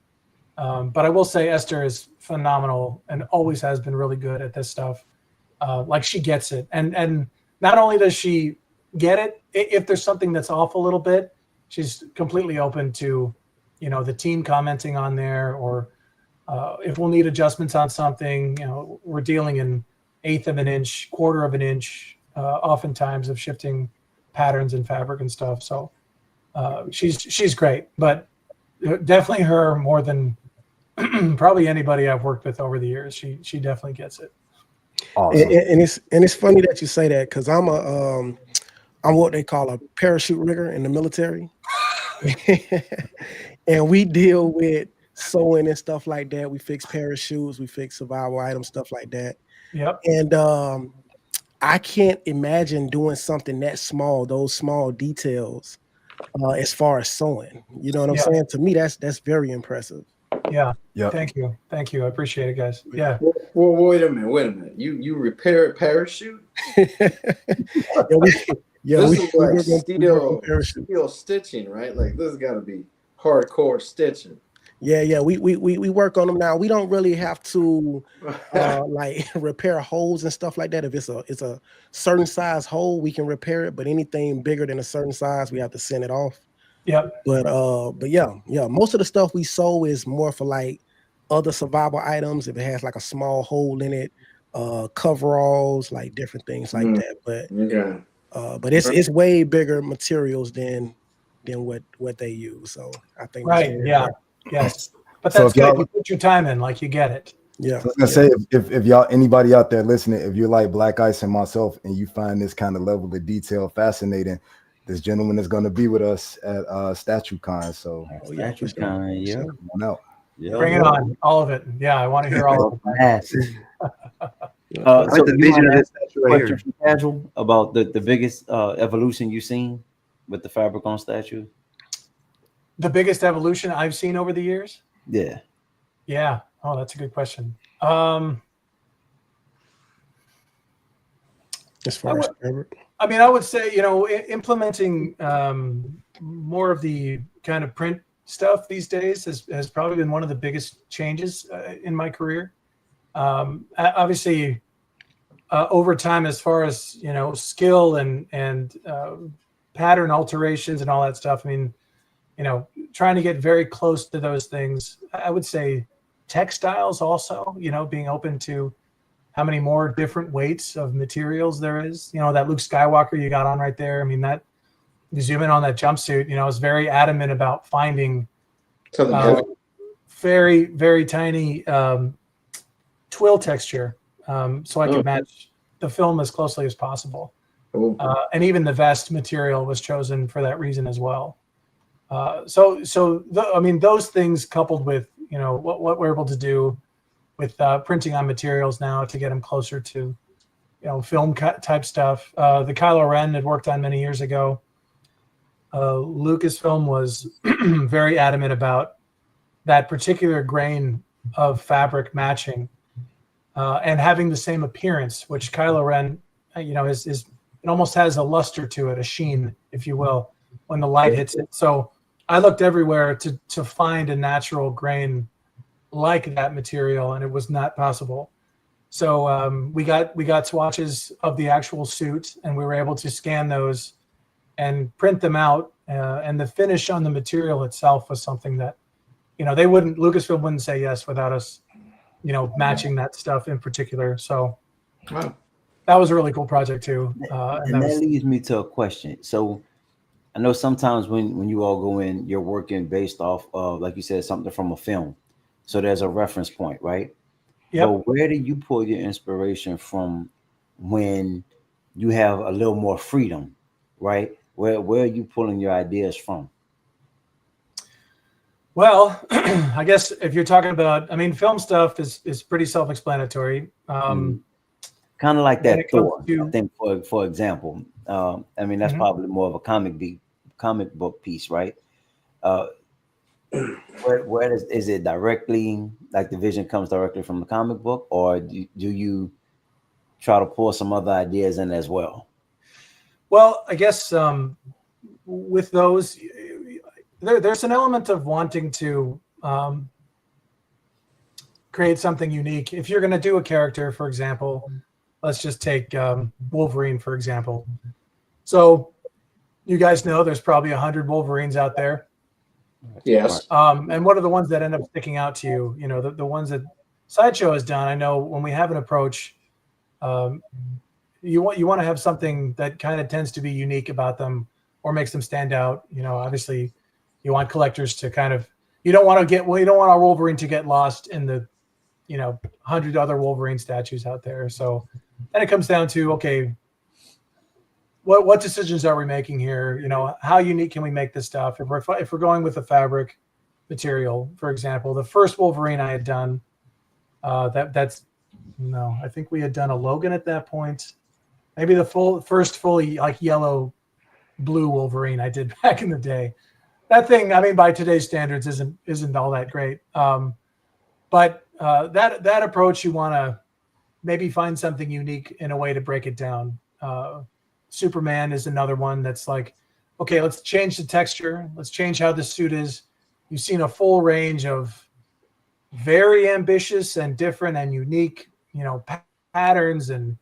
But I will say Esther is phenomenal and always has been really good at this stuff. Like she gets it, and not only does she get it, if there's something that's off a little bit, she's completely open to, you know, the team commenting on there, or if we'll need adjustments on something. You know, we're dealing in 1/8 of an inch, 1/4 of an inch, oftentimes, of shifting patterns and fabric and stuff. So she's great, but definitely her more than probably anybody I've worked with over the years. She definitely gets it. Awesome. And it's funny that you say that, because I'm what they call a parachute rigger in the military. And we deal with sewing and stuff like that. We fix parachutes, we fix survival items, stuff like that. Yep. And I can't imagine doing something that small, those small details, as far as sewing. You know what I'm saying? To me, that's very impressive. Yeah. Thank you. I appreciate it, guys. Yeah. Well, wait a minute. You repair a parachute? This is like steel stitching, right? Like this has got to be hardcore stitching. Yeah. We work on them now. We don't really have to like repair holes and stuff like that. If it's a certain size hole, we can repair it. But anything bigger than a certain size, we have to send it off. Yep. But yeah. Most of the stuff we sew is more for like other survival items. If it has like a small hole in it, coveralls, like different things like that. But it's way bigger materials than what they use. So I think right. Yeah. Yes. But that's good. You put your time in, like you get it. Yeah. So I was gonna say, if y'all, anybody out there listening, if you're like Black Ice and myself, and you find this kind of level of detail fascinating, this gentleman is going to be with us at StatueCon. So StatueCon, yeah. Come on out. Yeah. Bring it on, all of it. Yeah, I want to hear all of it. So the vision of this statue right here. Casual about the biggest evolution you've seen with the fabric on statue. The biggest evolution I've seen over the years? Yeah. Yeah. Oh, that's a good question. As far as fabric, I mean, I would say, you know, implementing more of the kind of print stuff these days has probably been one of the biggest changes in my career. Obviously, over time, as far as, you know, skill and pattern alterations and all that stuff, I mean, you know, trying to get very close to those things. I would say textiles also, you know, being open to how many more different weights of materials there is. You know, that Luke Skywalker you got on right there. I mean, that you zoom in on that jumpsuit, you know, I was very adamant about finding very, very tiny twill texture so I could match the film as closely as possible. And even the vest material was chosen for that reason as well. I mean, those things coupled with, you know, what we're able to do with printing on materials now to get them closer to, you know, film type stuff. The Kylo Ren had worked on many years ago. Lucasfilm was very adamant about that particular grain of fabric matching and having the same appearance, which Kylo Ren, you know, is it almost has a luster to it, a sheen, if you will, when the light hits it. So I looked everywhere to find a natural grain like that material, and it was not possible. So we got swatches of the actual suit, and we were able to scan those and print them out. And the finish on the material itself was something that, you know, Lucasfilm wouldn't say yes without us, you know, matching that stuff in particular. So that was a really cool project too. And that leads me to a question. So I know sometimes when you all go in, you're working based off of, like you said, something from a film. So there's a reference point, right? Yeah. So where do you pull your inspiration from when you have a little more freedom, right? Where are you pulling your ideas from? Well, I guess if you're talking about, I mean, film stuff is pretty self-explanatory. Kind of like that Thor, I think, for example. I mean, that's probably more of a comic comic book piece, right? Where is it directly, like the vision comes directly from the comic book, or do you try to pull some other ideas in as well? Well, I guess with those, there's an element of wanting to create something unique. If you're going to do a character, for example, let's just take Wolverine, for example. So you guys know there's probably 100 Wolverines out there. Yes. And what are the ones that end up sticking out to you? You know, the ones that Sideshow has done. I know when we have an approach, you want to have something that kind of tends to be unique about them or makes them stand out. You know, obviously, you want collectors to kind of you don't want our Wolverine to get lost in the 100 other Wolverine statues out there. So then it comes down to, okay, what decisions are we making here? You know, how unique can we make this stuff? If we're going with a fabric material, for example, the first Wolverine I had done, I think we had done a Logan at that point. Maybe the first fully like yellow blue Wolverine I did back in the day. That thing, I mean, by today's standards, isn't all that great. But that approach, you want to maybe find something unique in a way to break it down. Superman is another one that's like, okay, let's change the texture. Let's change how the suit is. You've seen a full range of very ambitious and different and unique, patterns and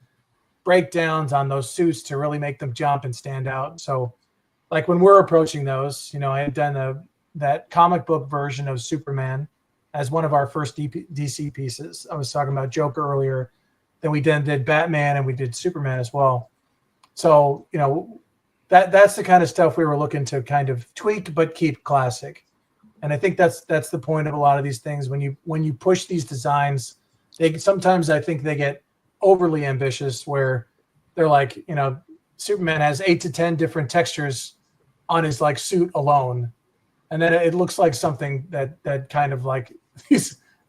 breakdowns on those suits to really make them jump and stand out. So like when we're approaching those, I had done that comic book version of Superman as one of our first DC pieces. I was talking about Joker earlier. Then we did Batman and we did Superman as well. So, that's the kind of stuff we were looking to kind of tweak but keep classic. And I think that's the point of a lot of these things. When you push these designs, sometimes I think they get overly ambitious where they're like, Superman has 8 to 10 different textures on his like suit alone. And then it looks like something that kind of like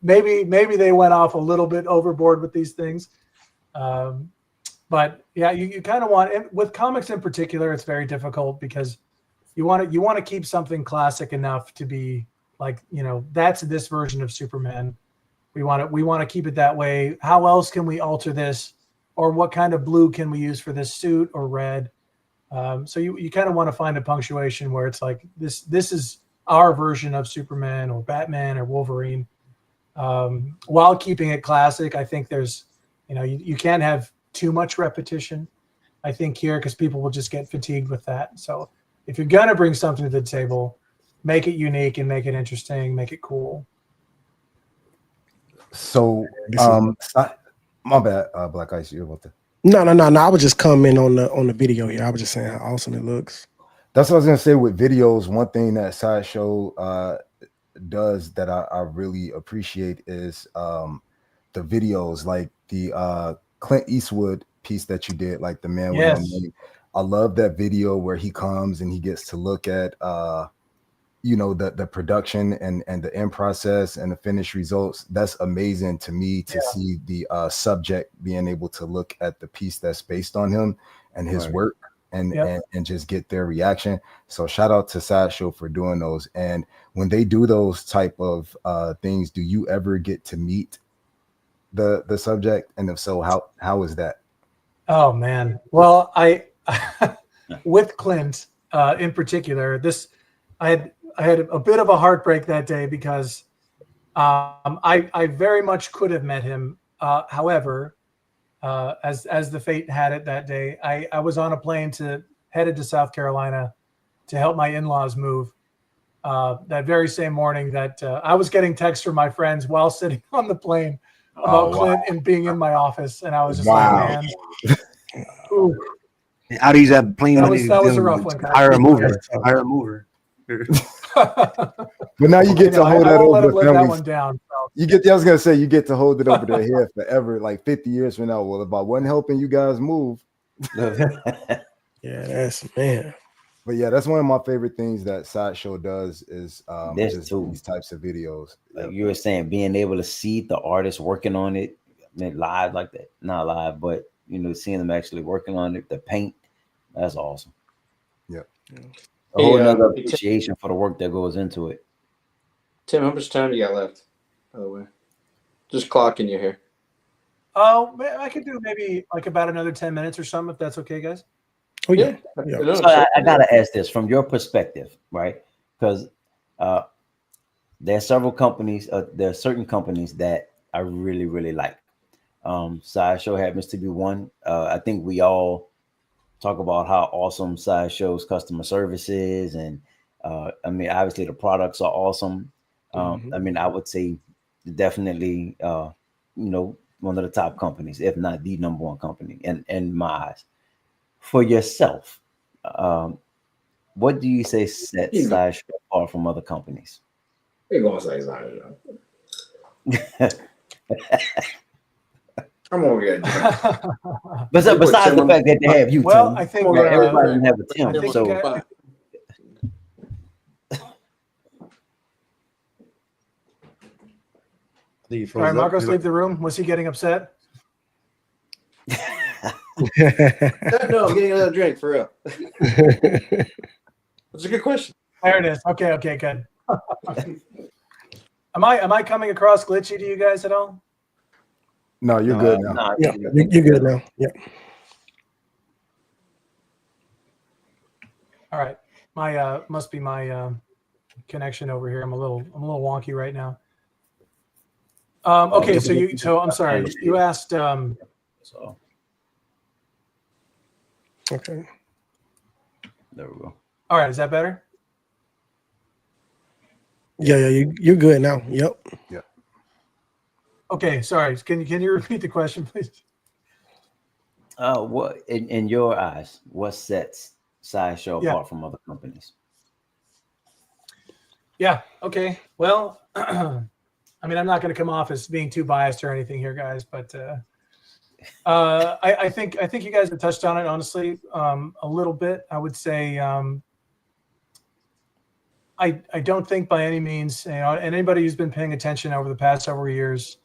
maybe they went off a little bit overboard with these things. But yeah, you kind of want, with comics in particular, it's very difficult because you want to keep something classic enough to be like, that's this version of Superman. We want to keep it that way. How else can we alter this? Or what kind of blue can we use for this suit, or red? So you kind of want to find a punctuation where it's like this is our version of Superman or Batman or Wolverine, while keeping it classic. I think there's, you can't have too much repetition, I think, here, because people will just get fatigued with that. So if you're going to bring something to the table, make it unique and make it interesting, make it cool. So, my bad, Black Ice, you're about to. No. I was just commenting on the video here. I was just saying how awesome it looks. That's what I was gonna say with videos. One thing that Sideshow does that I really appreciate is the videos, like the Clint Eastwood piece that you did, like the Man with No Name. I love that video where he comes and he gets to look at the production and the end process and the finished results. That's amazing to me to see the subject being able to look at the piece that's based on him and his work and just get their reaction. So shout out to Sideshow for doing those. And when they do those type of things, do you ever get to meet the subject? And if so, how is that? Oh man. Well, I with Clint in particular, I had a bit of a heartbreak that day because I very much could have met him. However, as the fate had it that day, I was on a plane headed to South Carolina to help my in-laws move. That very same morning that I was getting texts from my friends while sitting on the plane about Clint and being in my office. And I was just like, man. Ooh. How do you have plane money? That was a rough one. Hire a mover. But now you get to hold that over the that one down. So. I was gonna say you get to hold it over their head forever, like 50 years from now. Well, if I wasn't helping you guys move. Yeah, that's man. But yeah, that's one of my favorite things that Sideshow does is just these types of videos. Like you were saying, being able to see the artist working on it, live like that. Not live, but seeing them actually working on it, the paint, that's awesome. Yeah. a whole nother Hey, appreciation for the work that goes into it. Tim, how much time do you got left? By the way, just clocking you here. Oh, I could do maybe like about another 10 minutes or something, if that's okay, guys. Oh yeah. No, So I gotta ask this from your perspective, right? Because there are several companies. There are certain companies that I really, really like. Sideshow happens to be one. I think we all talk about how awesome Sideshow's customer service is, and I mean, obviously the products are awesome. I mean, I would say definitely, one of the top companies, if not the number one company, in my eyes. For yourself, what do you say sets Sideshow apart from other companies? You're going to say Sideshow. I'm over here. Besides the fact that they have you, well, Tim. I think everybody can have a Tim. So all right, Marcos, leave the room. Was he getting upset? No, I'm getting another drink for real. That's a good question. There it is. Okay, good. Am I coming across glitchy to you guys at all? No, you're good now. No, yeah, you're good now. Yeah. All right. My must be my connection over here. I'm a little wonky right now. Okay, so I'm sorry. You asked so okay. There we go. All right, is that better? Yeah, you're good now. Yep. Yeah. Okay, sorry. Can you repeat the question, please? What in your eyes, what sets Sideshow apart from other companies? Yeah. Okay. Well, I mean, I'm not going to come off as being too biased or anything here, guys, but I think you guys have touched on it honestly a little bit. I would say I don't think by any means, and anybody who's been paying attention over the past several years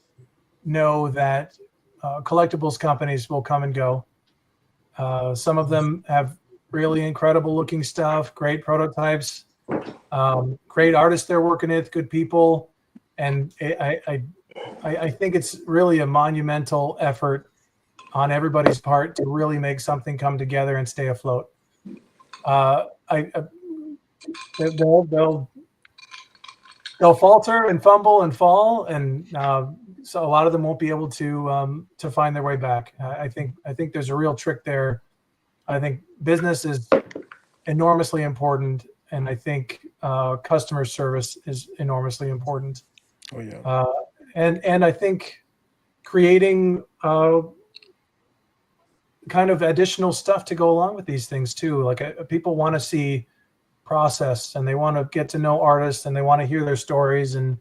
know that collectibles companies will come and go. Some of them have really incredible looking stuff, great prototypes, great artists they're working with, good people. And I think it's really a monumental effort on everybody's part to really make something come together and stay afloat. They'll falter and fumble and fall, and so a lot of them won't be able to find their way back. I think there's a real trick there. I think business is enormously important, and I think customer service is enormously important. Oh yeah. And I think creating kind of additional stuff to go along with these things too. Like people want to see process, and they want to get to know artists, and they want to hear their stories. And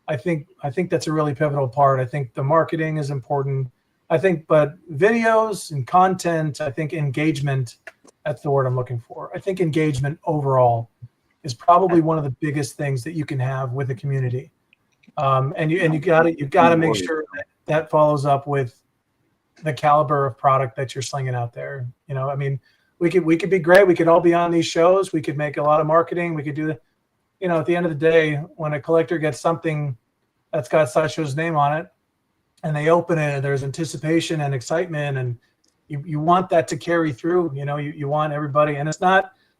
I think that's a really pivotal part. I think the marketing is important. But videos and content, I think engagement, that's the word I'm looking for. I think engagement overall is probably one of the biggest things that you can have with a community. And you got to make sure that follows up with the caliber of product that you're slinging out there. I mean, we could be great. We could all be on these shows. We could make a lot of marketing. We could do at the end of the day, when a collector gets something that's got Sideshow's name on it and they open it, and there's anticipation and excitement, and you want that to carry through. You want everybody, and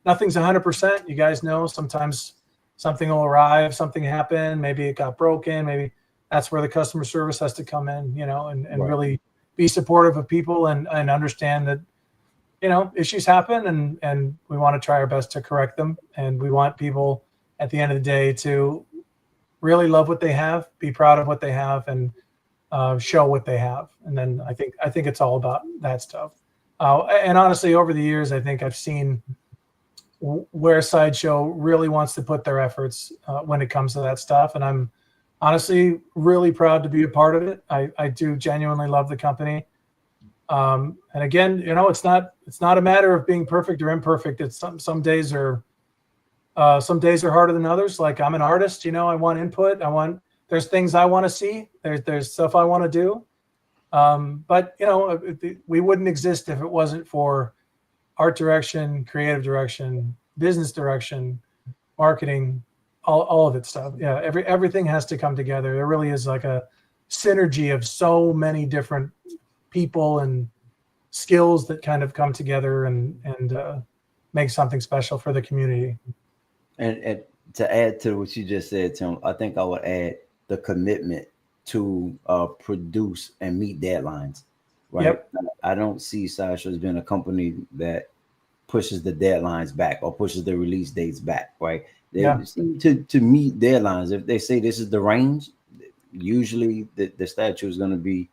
nothing's 100%. You guys know sometimes something will arrive, something happened, maybe it got broken, maybe that's where the customer service has to come in, and really be supportive of people and understand that, issues happen, and we want to try our best to correct them. And we want people at the end of the day to really love what they have, be proud of what they have, and show what they have. And then I think it's all about that stuff. And honestly, over the years, I think I've seen where Sideshow really wants to put their efforts when it comes to that stuff. And I'm honestly really proud to be a part of it. I do genuinely love the company. And again, it's not a matter of being perfect or imperfect. It's some days are harder than others. Like, I'm an artist, I want input. There's things I want to see. There's stuff I want to do. But we wouldn't exist if it wasn't for art direction, creative direction, business direction, marketing, all of it stuff. Yeah, everything has to come together. There really is like a synergy of so many different people and skills that kind of come together and make something special for the community. And to add to what you just said, Tim, I think I would add the commitment to produce and meet deadlines. Right. Yep. I don't see Sideshow as being a company that pushes the deadlines back or pushes the release dates back. Right. They seem to meet deadlines. If they say this is the range, usually the statue is going to be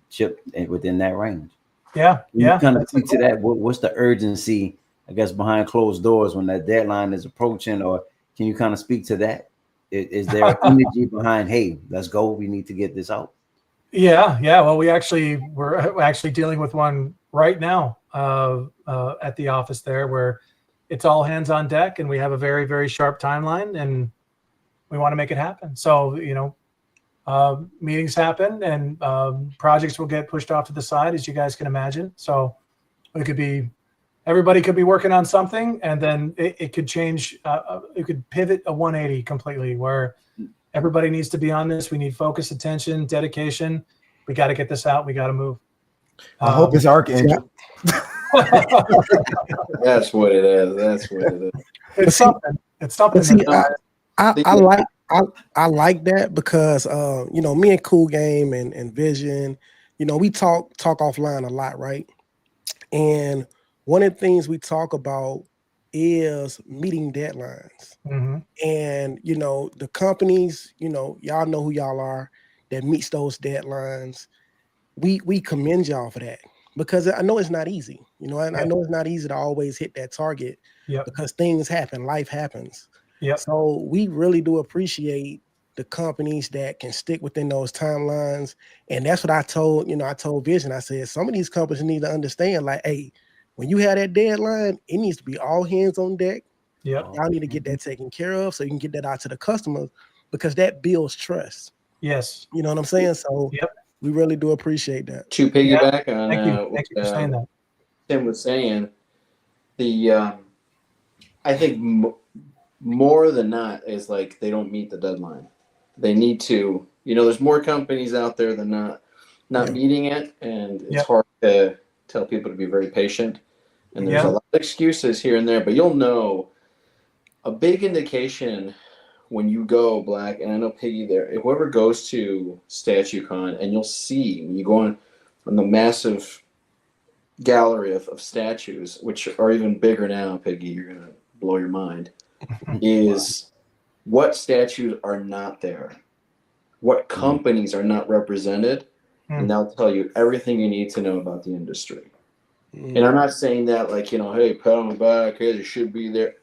shipped within that range. Yeah. You kind of speak to that. What's the urgency, I guess, behind closed doors when that deadline is approaching, or can you kind of speak to that? Is there energy behind, hey, let's go, we need to get this out? Yeah. Well, we're actually dealing with one right now at the office there, where it's all hands on deck, and we have a very, very sharp timeline, and we want to make it happen. So, meetings happen, and projects will get pushed off to the side, as you guys can imagine. So everybody could be working on something, and then it could change. It could pivot a 180 completely, where everybody needs to be on this. We need focus, attention, dedication. We got to get this out. We got to move. I hope it's Archangel. That's what it is. It's something. It's something. See, I like that because me and Cool Game and Vision, we talk offline a lot, right? And one of the things we talk about is meeting deadlines. Mm-hmm. And the companies, y'all know who y'all are, that meets those deadlines. We commend y'all for that, because I know it's not easy. I know it's not easy to always hit that target, because things happen, life happens. Yeah. So we really do appreciate the companies that can stick within those timelines. And that's what I told Vision. I said, some of these companies need to understand, like, hey, when you have that deadline, it needs to be all hands on deck. Yep. Y'all need to get that taken care of so you can get that out to the customers, because that builds trust. Yes. You know what I'm saying? So we really do appreciate that. To piggyback on Thank you for saying that. Tim was saying, I think more than not is like they don't meet the deadline. They need to, there's more companies out there than not meeting it, and it's hard to tell people to be very patient. And there's a lot of excuses here and there, but you'll know a big indication when you go, Black, and I know Piggy there, if whoever goes to StatueCon, and you'll see when you go on the massive gallery of statues, which are even bigger now, Piggy, you're going to blow your mind, is what statues are not there, what companies are not represented, and they'll tell you everything you need to know about the industry. And I'm not saying that like, hey, pat on the back, hey, they should be there.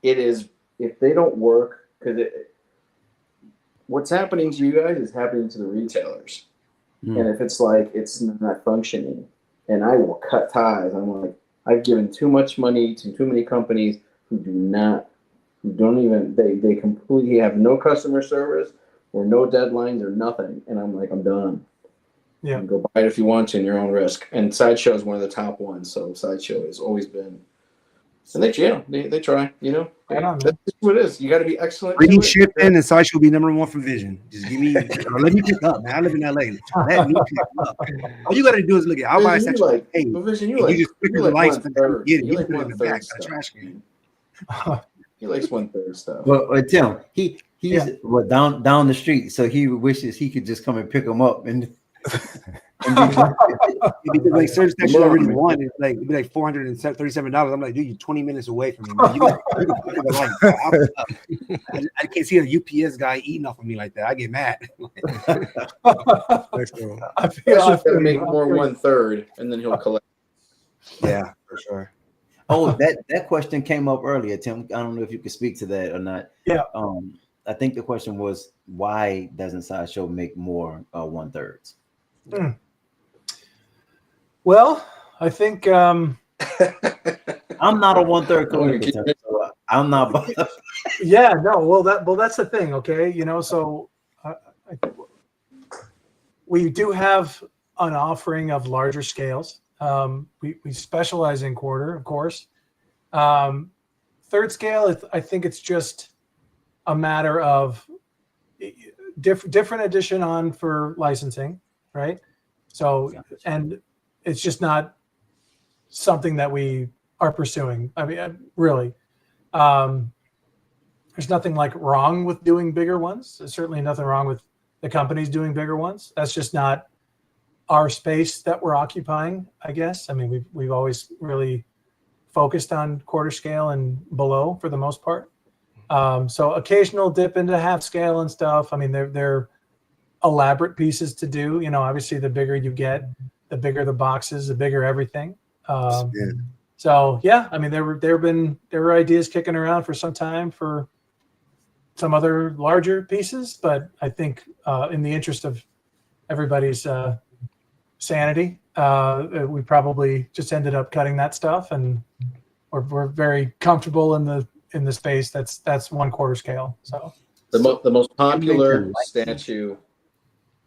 It is, if they don't work, because what's happening to you guys is happening to the retailers. And if it's like it's not functioning, and I will cut ties. I'm like, I've given too much money to too many companies who they completely have no customer service or no deadlines or nothing. And I'm like, I'm done. Yeah. Go buy it if you want to, in your own risk. And Sideshow is one of the top ones. So Sideshow has always been. And they try, That's what it is. You got to be excellent. Free shipping, and Sideshow will be #1 for Vision. Just give me, let me pick up, man. I live in LA. Let me pick up. All you got to do is look at, I'll buy a section. Like, hey, Vision, you just click the lights, get it. You like put it in the back of the 1/3 trash can. He likes 1/3 stuff. Well, Tim, he's down the street, so he wishes he could just come and pick him up and. Because like certain sections I really want, it'd be like $437. I'm like, dude, you're 20 minutes away from me, man. I can't see a UPS guy eating off of me like that. I get mad. I feel make more 1/3, and then he'll collect. Yeah, for sure. Oh, that question came up earlier, Tim. I don't know if you could speak to that or not. Yeah. I think the question was, why doesn't Sideshow make more 1/3s? Well, I think I'm not a 1/3 collector. So I'm not. Yeah, no. Well, that's the thing. Okay, so we do have an offering of larger scales. We specialize in quarter, of course. third scale, I think it's just a matter of different edition on for licensing, right? So, and it's just not something that we are pursuing. I mean, really, there's nothing like wrong with doing bigger ones. There's certainly nothing wrong with the companies doing bigger ones. That's just not our space that we're occupying, I guess. I mean, we've always really focused on quarter scale and below for the most part. So occasional dip into half scale and stuff. I mean, they're elaborate pieces to do. You know, obviously the bigger you get, the bigger the boxes, the bigger everything. So yeah, I mean, there were ideas kicking around for some time for some other larger pieces, but I think in the interest of everybody's sanity, we probably just ended up cutting that stuff, and we're very comfortable in the space that's 1/4 scale. So the most popular statue,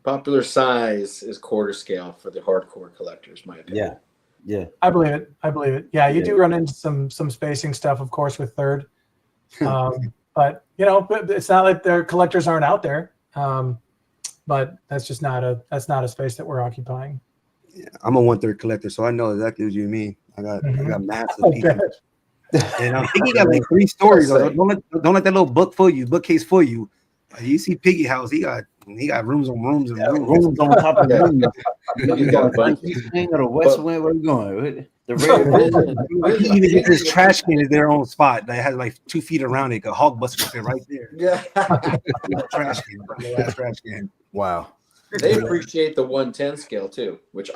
popular size is quarter scale for the hardcore collectors, my opinion. Yeah. I believe it. Yeah, you do run into some spacing stuff, of course, with third. But you know, it's not like their collectors aren't out there. But that's just not a space that we're occupying. Yeah, I'm a 1/3 collector, so I know exactly what you mean. I got massive pieces. And Piggy got like 3 stories. Don't let that little bookcase fool you. You see Piggy house, he got rooms on rooms and rooms on top of rooms. You got the east wing or the west wing? Where are you going? The red. You even get this trash can at their own spot that has like 2 feet around it. A hog buster right there. Yeah. Trash can. Wow. They appreciate the 1/10 scale too, which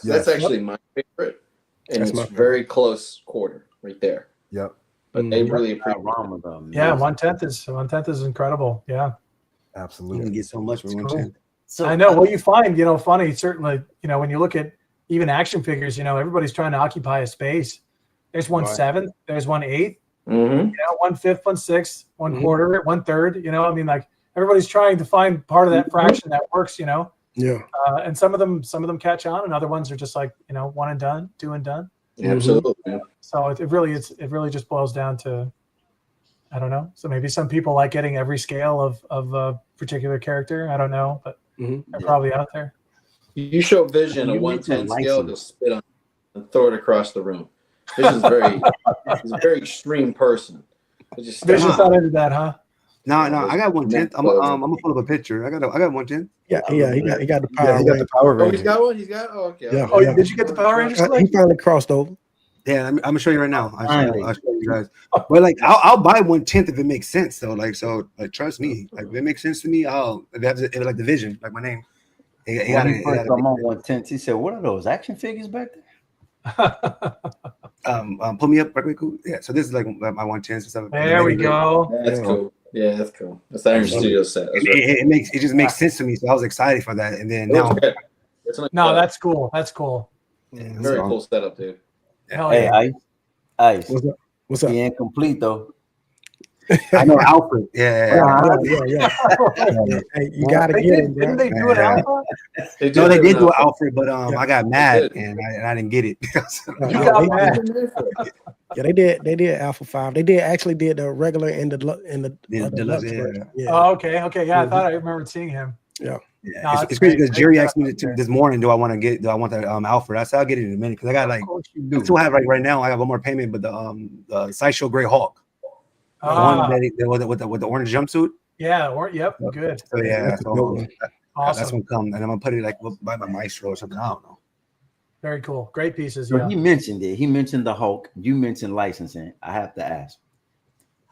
that's actually my favorite, and it's very close quarter right there. Yep. But they really appreciate it. Yeah, 1/10 is incredible. Yeah, absolutely. You can get so much for 1/10. So I know what you find, funny. Certainly, when you look at even action figures, everybody's trying to occupy a space. There's 1/7, there's 1/8, 1/5, 1/6, 1/4, 1/3. I mean, like everybody's trying to find part of that fraction that works. Yeah. And some of them catch on, and other ones are just like 1 and done, 2 and done. Absolutely. So it really just boils down to, I don't know. So maybe some people like getting every scale of a particular character. I don't know, but they're probably out there. You show Vision a 1/10 scale, he'll spit on it and throw it across the room. Vision's he's a very extreme person. Vision's not into that, huh? No, I got 1/10. I'm gonna pull up a picture. I got 1/10. Yeah, he got the Power Ranger. Ranger. Oh, he's got one. Okay. Yeah. Oh, did you get the Power Rangers? He finally crossed over. Yeah, I'm gonna show you right now. I'll show you guys. But like, I'll buy 1/10 if it makes sense, though. Like, so, like, trust me. Like, if it makes sense to me, if it like the Vision, like my name. I'm on 1/10. He said, "What are those action figures back there?" Pull me up right quick. Yeah. So this is like my 1/10 stuff. There we go. That's cool. Yeah, that's cool. That's the Iron Studio set. It just makes sense to me. So I was excited for that, and then now. No, that's cool. That's cool. Yeah, very cool setup, dude. Hell hey, yeah. Ice. What's up? He incomplete though. I know Alfred. Yeah. Hey, you gotta get him. Didn't they do it Alpha? They did do an Alfred, but I got mad and I didn't get it. You got mad. Yeah, they did Alpha 5. They actually did the regular and the deluxe version. Yeah. Oh, okay. Yeah, I thought I remembered seeing him. Yeah. No, it's crazy because Jerry asked me this morning, do I want that Alfred? I said I'll get it in a minute because I got I still have right now. I have one more payment, but the Sideshow Gray Hawk. The one with the orange jumpsuit. Yeah, yep, good. So yeah, awesome. That's one come, and I'm gonna put it like by my Maestro or something. I don't know. Very cool, great pieces. So he mentioned it. He mentioned the Hulk. You mentioned licensing. I have to ask,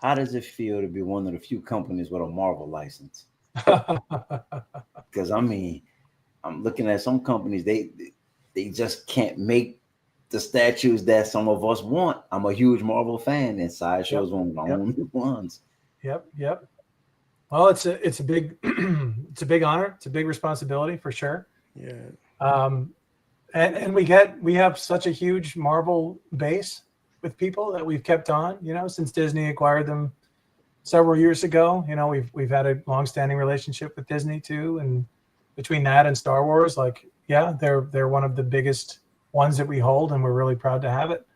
how does it feel to be one of the few companies with a Marvel license? Because I mean, I'm looking at some companies. They just can't make the statues that some of us want. I'm a huge Marvel fan, and Sideshow's one of the only ones. Yep. Well, it's a big it's a big honor. It's a big responsibility for sure. Yeah. And we have such a huge Marvel base with people that we've kept on, since Disney acquired them several years ago. We've had a long-standing relationship with Disney too, and between that and Star Wars, they're one of the biggest ones that we hold, and we're really proud to have it.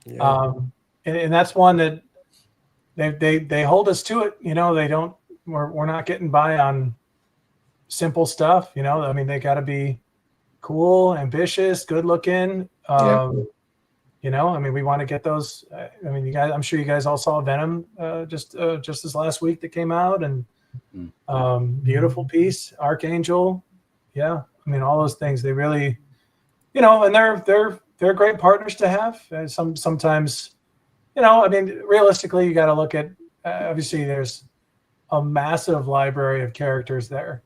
Yeah. and that's one that they hold us to it. They don't. We're not getting by on simple stuff. I mean, they got to be cool, ambitious, good looking. I mean, we want to get those. I mean, you guys. I'm sure you guys all saw Venom just this last week that came out, and beautiful piece, Archangel. Yeah, I mean, all those things. They really, and they're great partners to have. Sometimes, I mean, realistically, you got to look at. Obviously, there's a massive library of characters there,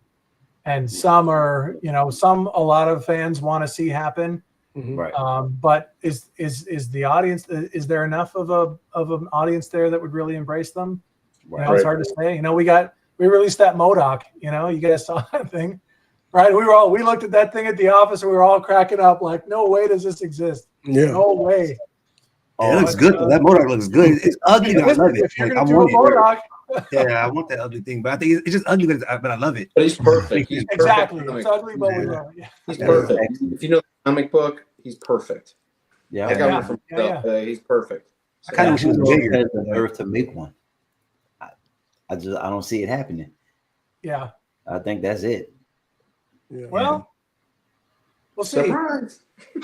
and some are, a lot of fans want to see happen. Right. But is the audience? Is there enough of an audience there that would really embrace them? Right. It's hard to say. We released that MODOK. You guys saw that thing, right? We looked at that thing at the office and we were all cracking up like, no way does this exist. Yeah. No way. It looks good though. That MODOK looks good. It's ugly, but I love it. If you're Like, gonna I do a want it. MODOK, Yeah, I want that ugly thing, but I think it's just ugly, but I love it. But he's perfect. He's exactly. perfect. It's ugly, but we love it. Yeah. He's perfect. If you know the comic book, he's perfect. Yeah. I got one from himself. He's perfect. I kind of wish it was bigger. Has the nerve to make one. I don't see it happening. Yeah. I think that's it. Yeah. Well, we'll see. Surprise.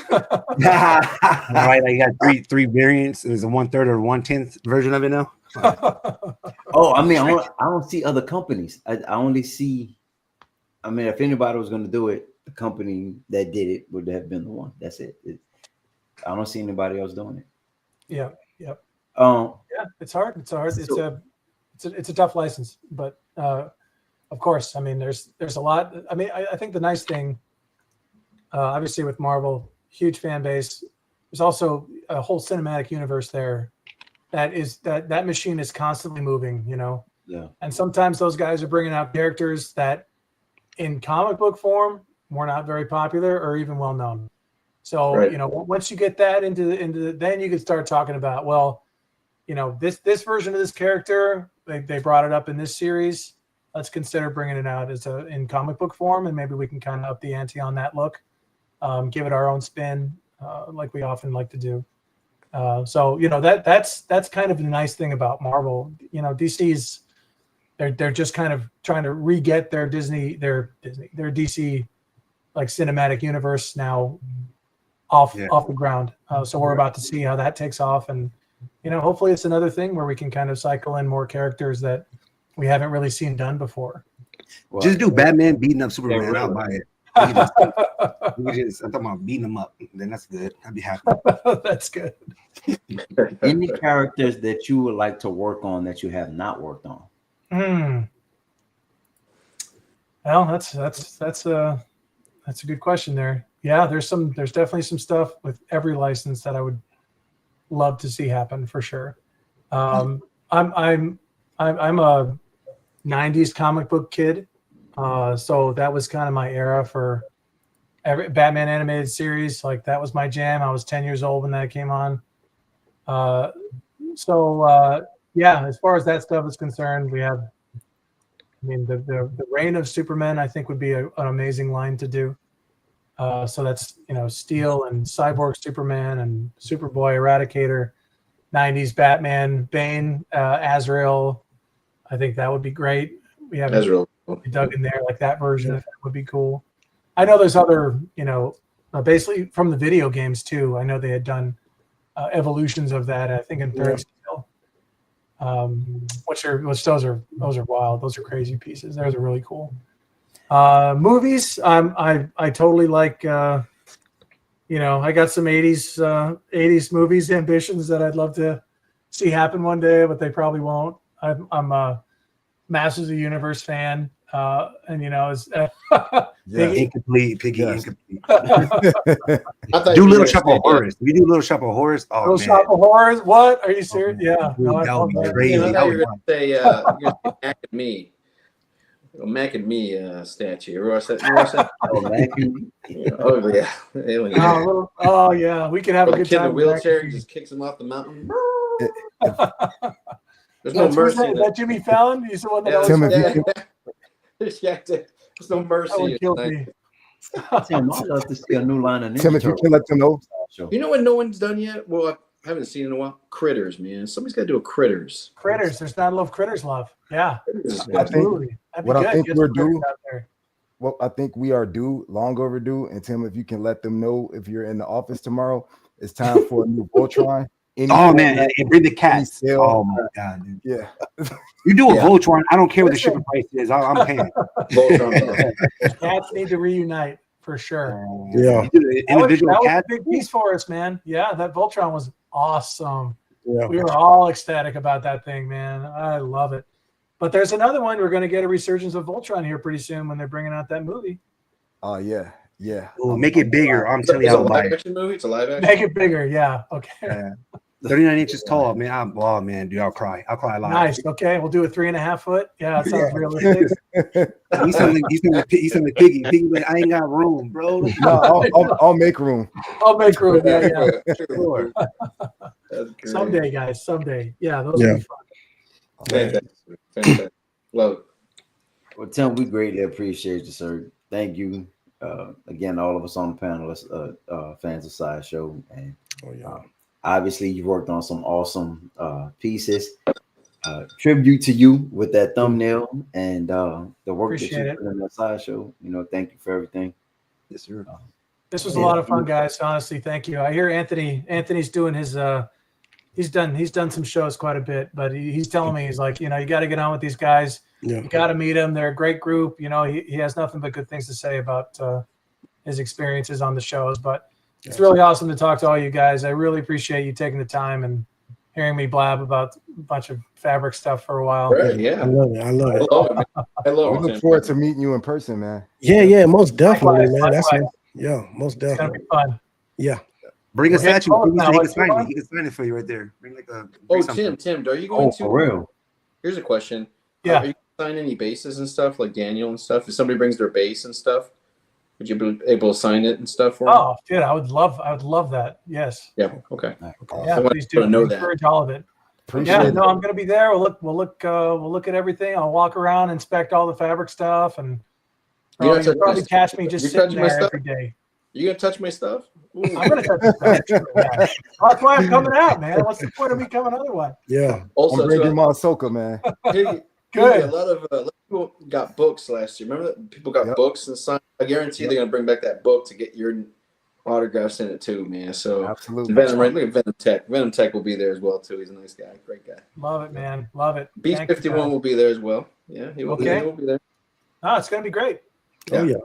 Right, like you got three variants. There's a 1/3 or 1/10 version of it now. Oh, I mean, I don't see other companies. I only see. I mean, if anybody was going to do it, the company that did it would have been the one. That's it. I don't see anybody else doing it. Yeah. Yep. Yeah, It's hard. It's a tough license, but of course, I mean, there's a lot. I mean, I think the nice thing, obviously with Marvel, huge fan base. There's also a whole cinematic universe there. That machine is constantly moving, Yeah. And sometimes those guys are bringing out characters that, in comic book form, were not very popular or even well known. So Right. Once you get that into then you can start talking about, well, this version of this character, they brought it up in this series. Let's consider bringing it out in comic book form, and maybe we can kind of up the ante on that look, give it our own spin, like we often like to do. So that's kind of the nice thing about Marvel. DC's they're just kind of trying to re-get their DC like cinematic universe now off the ground. So we're about to see how that takes off, and hopefully it's another thing where we can kind of cycle in more characters that we haven't really seen done before. Well, Just do Batman beating up Superman. Yeah, really. I'll buy it. I'm talking about beating them up. Then that's good. I'd be happy. That's good. any characters that you would like to work on that you have not worked on? Well, that's a good question there. Yeah, there's definitely some stuff with every license that I would love to see happen for sure. I'm a 90s comic book kid. So that was kind of my era for every Batman animated series. Like that was my jam. I was 10 years old when that came on. Yeah, as far as that stuff is concerned, we have, the reign of Superman, I think would be an amazing line to do. So that's, Steel and Cyborg Superman and Superboy Eradicator, 90s Batman, Bane, Azrael. I think that would be great. We have Azrael. dug in there, like that version of it would be cool. I know there's other, basically from the video games too. I know they had done evolutions of that. I think in third scale, which those are wild. Those are crazy pieces. Those are really cool. Movies, I totally like. I got some 80s movies ambitions that I'd love to see happen one day, but they probably won't. I'm a Masters of the Universe fan. And it's Incomplete, Piggy, Yes. incomplete. Do Little Shop of Horrors. We do Little Shop of Horrors. Oh, Little man. Shop of Horrors. What? Are you serious? Yeah. Dude, No, I that love would be that. crazy. I That thought would you were going to say Mac and Me. A Mac and Me statue. You watch that? Oh, yeah. Alien. Oh, yeah. We can have a The good kid in time. the wheelchair, he just kicks him off the mountain. There's no Who's mercy. that? Is that Jimmy Fallon? He's the one that Yeah, always Timothy. There's no mercy. that would kill me. Tim, I'd love to see a new line of Ninja Tim, if you Turtles can let them know. show. You know what no one's done yet? Well, haven't seen in a while. Critters, man. Somebody's got to do a Critters. Critters. There's not enough Critters love. Yeah, Critters. absolutely. That'd be what I good. think Get we're some Critters due- out there. Well, I think we are due, long overdue. And Tim, if you can let them know if you're in the office tomorrow, it's time for a new Voltron. Oh man, and bring the cat. Sale. Oh my god, dude. Yeah. You do a Yeah. Voltron. I don't care what the Listen. shipping price is. I'm paying. Voltron. Cats need to reunite for sure. Yeah. You do the individual that was cat. a big piece for us, man. Yeah, that Voltron was awesome. Yeah. We were all ecstatic about that thing, man. I love it. But there's another one. We're going to get a resurgence of Voltron here pretty soon when they're bringing out that movie. Oh yeah. Yeah. Ooh, make it bigger. I'm It's telling you, a I'll buy live it. action movie. It's a live action. Make it bigger. Yeah. Okay. Yeah. 39 inches tall, man. Oh man, dude, I'll cry. I'll cry live. Nice. Okay. We'll do a 3.5 foot. Yeah. That sounds realistic. He's something like Piggy. Piggy, like, I ain't got room, bro. No, I'll make room. I'll make room. Yeah. Yeah. Sure. That's great. Someday, guys. Someday. Yeah. Those Yeah. will be fun. Fantastic. Fantastic. Love it. Well, Tim, we greatly appreciate you, sir. Thank you. Again, all of us on the panel are fans of Sideshow. And Oh, yeah. obviously, you worked on some awesome pieces. Tribute to you with that thumbnail and the work Appreciate that you it. put in that Sideshow. You know, thank you for everything. Yes, sir. This was a lot of fun, guys. Honestly, thank you. I hear Anthony's doing his he's done some shows quite a bit, but he's telling me, he's like, you know, you got to get on with these guys. Yeah. You got to meet them. They're a great group. You know, he has nothing but good things to say about his experiences on the shows. But it's really awesome to talk to all you guys. I really appreciate you taking the time and hearing me blab about a bunch of fabric stuff for a while. Right, I yeah. love it. I love I it. love it, man. I We love look it. forward to meeting you in person, man. Yeah, yeah, most definitely, Likewise, man. That's likewise. yeah, most It's gonna definitely. be fun. Yeah. Bring a We're getting statue. close He now. can Let's sign move it. on. He can sign it for you right there. Bring like a. Oh, bring something. Tim, are you going to? For real. Here's a question. Yeah. Are you signing any bases and stuff like Daniel and stuff? If somebody brings their base and stuff, would you be able to sign it and stuff for them? Oh, dude, I would love that. Yes. Yeah. Okay. Yeah, I want please to do. know that. Encourage all of it. Appreciate Yeah, it. no, I'm gonna be there. We'll look at everything. I'll walk around, inspect all the fabric stuff, and You're not you'll touching probably my- catch me just you're sitting touching my there stuff? every day. You gonna touch my stuff? Ooh. I'm gonna touch the stuff. Yeah. That's why I'm coming out, man. What's the point of me coming otherwise? Yeah. Also, I'm bringing too, my Ahsoka, man. Good. a lot of people got books last year. Remember that people got Yep. books and signed. I guarantee they're gonna bring back that book to get your autographs in it too, man. So Absolutely. Venom, right? Look at Venom Tech. Venom Tech will be there as well too. He's a nice guy, great guy. Love it, man. Love it. Beast Thank you, 51 guys. will be there as well. Yeah, he will be Okay. there. He will be there. Oh, it's gonna be great. Oh, yeah.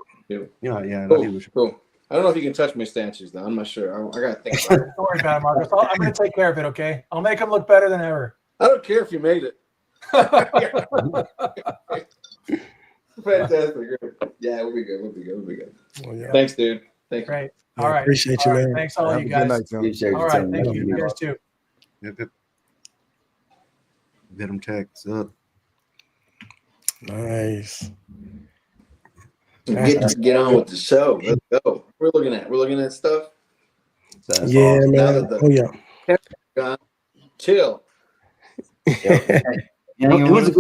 Yeah. Cool. Cool. I don't know if you can touch my statues though. I'm not sure. I gotta think about it. Don't worry about it, Marcus. I'm gonna take care of it. Okay. I'll make them look better than ever. I don't care if you made it. Fantastic. Yeah, we'll be good. We'll be good. We'll be good. Oh, yeah. Thanks, dude. Thank you. Great. Yeah, All right. appreciate you, All right. man. Thanks all Have you a good guys. night, Tim. Appreciate All right. Tim. Thank Love you. You guys too. Venom Tech's up. Nice. Get on with the show. Let's go. We're looking at stuff. That's Yeah, awesome. Now man. that Oh, yeah. Chill. It was a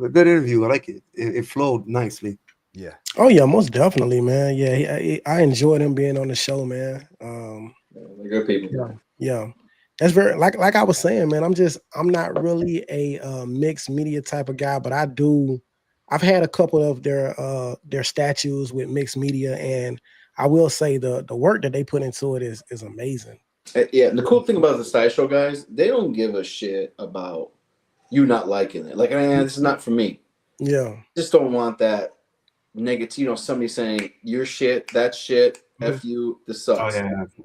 good interview. I like it. It flowed nicely. Yeah. Oh, yeah, most definitely, man. Yeah, I enjoyed him being on the show, man. They're good people. Yeah. That's very like I was saying, man. I'm not really a mixed media type of guy, but I've had a couple of their statues with mixed media, and I will say the work that they put into it is amazing. Yeah, and the cool thing about the Sideshow guys, they don't give a shit about you not liking it. Like, this is not for me. Yeah. Just don't want that negative, somebody saying you're shit, that's shit, F you, this sucks.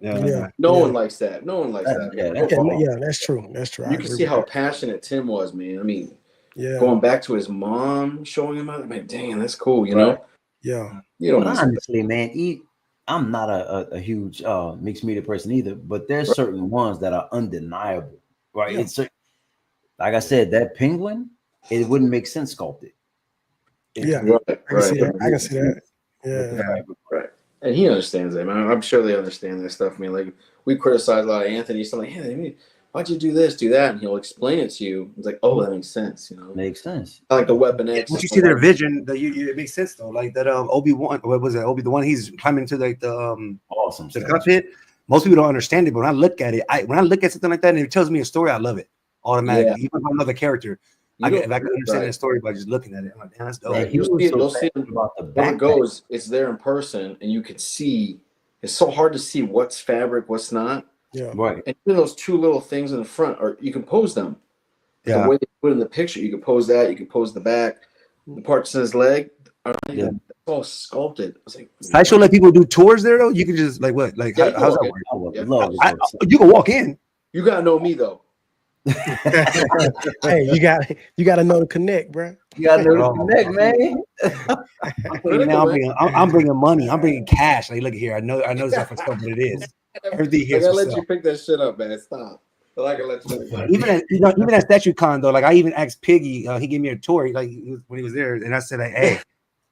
Yeah. No one likes that. No one likes that. Yeah, that's true. That's true. You can see how passionate Tim was, man. I mean, Yeah. going back to his mom showing him out, I mean, dang, that's cool, you know? Yeah. You don't But miss it. honestly, man, I'm not a huge mixed media person either, but there's certain ones that are undeniable, right? Yeah. It's like I said, that penguin, it wouldn't make sense sculpted. Yeah. Right, I can see that. I can see that. Yeah. Right. And he understands that, man. I'm sure they understand that stuff. I mean, like, we criticize a lot of Anthony. He's like, hey, why'd you do this, do that? And he'll explain it to you. It's like, oh, that makes sense, Makes sense. I like the Weapon X. Once you see their vision, it makes sense though. Like that Obi-Wan, what was that? The one he's climbing to like the Awesome. to the stuff. cockpit. Most people don't understand it, but when I look at it, when I look at something like that and it tells me a story, I love it automatically. Yeah. Even if I love the character, if I can understand the story by just looking at it, I'm like, damn, that's dope. Right. You'll see it about the back. When it goes, it's there in person, and you can see. It's so hard to see what's fabric, what's not. Yeah. Right. And even those two little things in the front, or you can pose them. Yeah. The way they put in the picture, you can pose that. You can pose the back. The part that says leg. Yeah. It's all sculpted. I was like, Sideshow let people do tours there though. You can just like what? Like yeah, how's that okay. work? I would Yeah. love You can walk in. You gotta know me though. Hey, you gotta know the connect, bro. You gotta know the connect, man. Now I'm bringing money. I'm bringing cash. Like, look here. I know it's not for stuff, but it is. Everything here. I gotta let you pick that shit up, man. Stop. But I can let you know. Even at Statue Con though, like I even asked Piggy. He gave me a tour. Like when he was there, and I said, like, "Hey,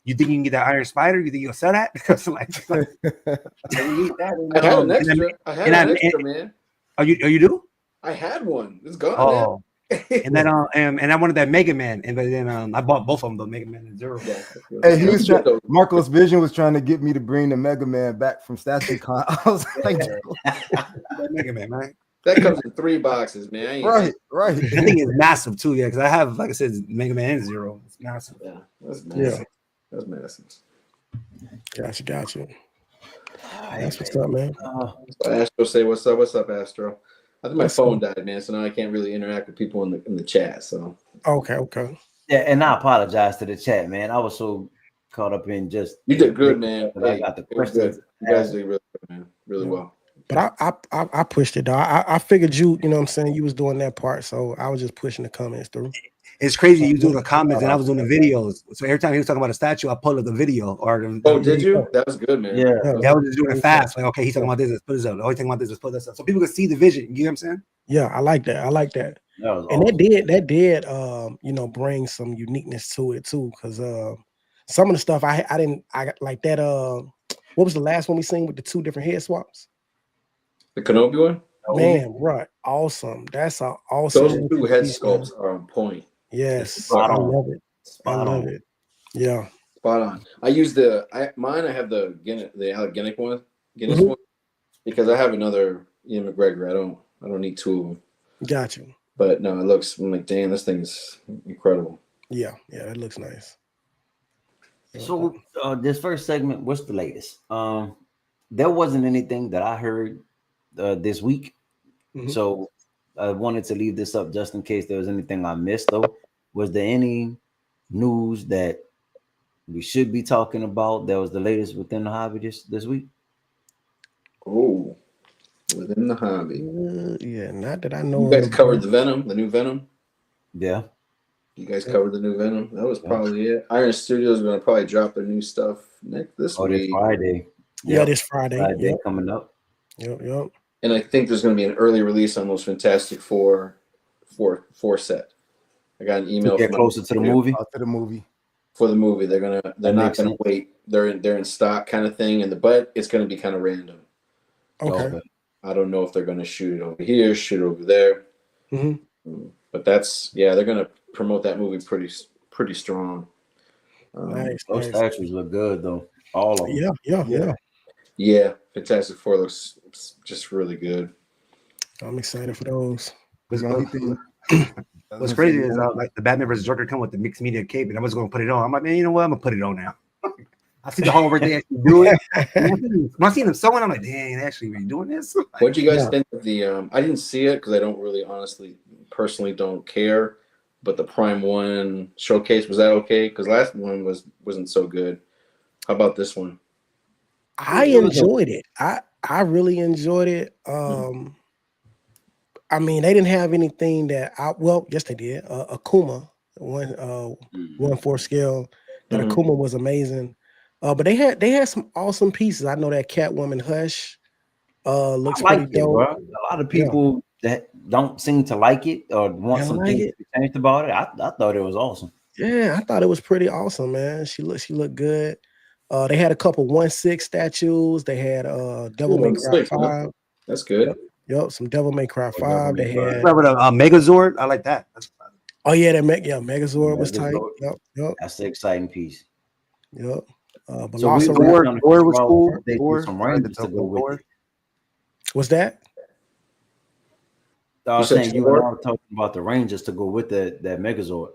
you think you can get that Iron Spider? You think you'll sell that?" Because like, I had an extra, man. Oh, you do? I had one. It's gone. Oh. And then and I wanted that Mega Man, and then I bought both of them, the Mega Man and Zero. Hey, he was Marcos Vision was trying to get me to bring the Mega Man back from Statue Con. I was like, Mega Man, man. That comes in 3 boxes, man. Right. That thing is massive too, yeah. Because I have, like I said, Mega Man and Zero. It's massive. Yeah, that's massive. Yeah. That's massive. Gotcha. That's what's up, man. Astro say, "What's up? What's up, Astro?" I think my phone died, man, so now I can't really interact with people in the chat. So Okay. Yeah, and I apologize to the chat, man. I was so caught up in just you did good, man. I got the questions. You guys did really good, man. Really well. But I pushed it, dog. I figured you know what I'm saying, you was doing that part, so I was just pushing the comments through. It's crazy you doing the comments and I was doing the videos. So every time he was talking about a statue, I pulled up the video. Did you? That was good, man. Yeah, I was just doing it fast. Like, okay, he's talking about this. Let's put this up. Oh, he's talking about this. Let's put this up. So people can see the vision. You know what I'm saying? Yeah, I like that. That was And awesome. that did bring some uniqueness to it too, because some of the stuff I like that. What was the last one we seen with the 2 different head swaps? The Kenobi one? Man, right. Awesome. That's an awesome. Those 2 head sculpts are on point. Yes. Spot I on. love it. Spot on. it. Yeah. Spot on. I use I have the Guinness one, one, because I have another Ian McGregor. I don't need 2 of them. Got you. But no, I'm like, damn, this thing is incredible. Yeah, that looks nice. So this first segment, what's the latest? There wasn't anything that I heard this week. So I wanted to leave this up just in case there was anything I missed though. Was there any news that we should be talking about that was the latest within the hobby this week? Oh, within the hobby. Yeah, not that I know. You guys covered the new Venom. Yeah. You guys covered the new Venom. That was probably it. Iron Studios are going to probably drop their new stuff this week. This Friday. Yeah, this Friday. Friday coming up. Yep. And I think there's going to be an early release on those Fantastic Four set. I got an email. Get closer to the movie. For the movie, they're not going to wait. They're in stock kind of thing, but it's going to be kind of random. Okay. I don't know if they're going to shoot it over here, shoot it over there. But they're going to promote that movie pretty strong. Nice. Those statues look good though. All of them. Yeah. Yeah, Fantastic Four looks just really good. I'm excited for those. What's crazy is like the Batman vs. Joker come with the mixed media cape, and I was going to put it on. I'm like, man, you know what? I'm gonna put it on now. I see the whole they actually do it. When I seen them sewing, I'm like, dang, they actually be doing this. What do you guys think of the? I didn't see it because I don't really, personally don't care. But the Prime 1 showcase, was that okay? Because last one wasn't so good. How about this one? I enjoyed it. I really enjoyed it. I mean, they didn't have anything that yes, they did. Akuma, 1/4 scale. That Akuma was amazing. But they had some awesome pieces. I know that Catwoman Hush looks pretty dope. Bro. A lot of people that don't seem to like it or want something to be changed about it. I thought it was awesome. Yeah, I thought it was pretty awesome, man. She looked good. They had a couple 1/6 statues. They had Devil May Cry 5. That's good. Yep, some Devil May Cry 5. They had Megazord. I like that. Oh yeah, Megazord was tight. Yep. That's the exciting piece. Yep. Thor was cool. They put some ranges to go with it. What's that? I was said saying two you and I more? were talking about the Rangers to go with that Megazord.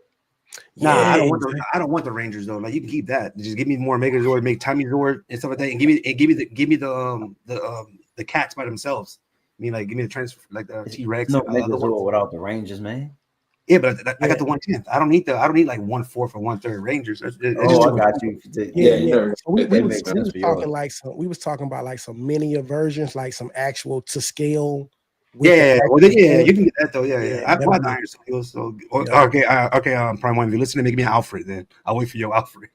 Nah, Yeah, I don't want exactly. I don't want the Rangers though. Like you can keep that. Just give me more Megazord, make Tommy Zord and stuff like that, and give me the cats by themselves. I mean, like give me the transfer like the T-Rex No and the other ones. Megazord without the Rangers, man. Yeah, but I got Yeah. the 1/10. I don't need like 1/4 or 1/3 Rangers. That's Oh, just I got you. Yeah, you yeah. never. So we That was, makes we sense was for talking yours. like we was talking about like some miniature versions, like some actual to scale. yeah. Well, then, yeah, actual you can get that though. Yeah, Yeah, I that'll bought be- the Iron Studios. So Yeah. okay. Prime One. If you're listening, make me an Alfred. Then I'll wait for your Alfred.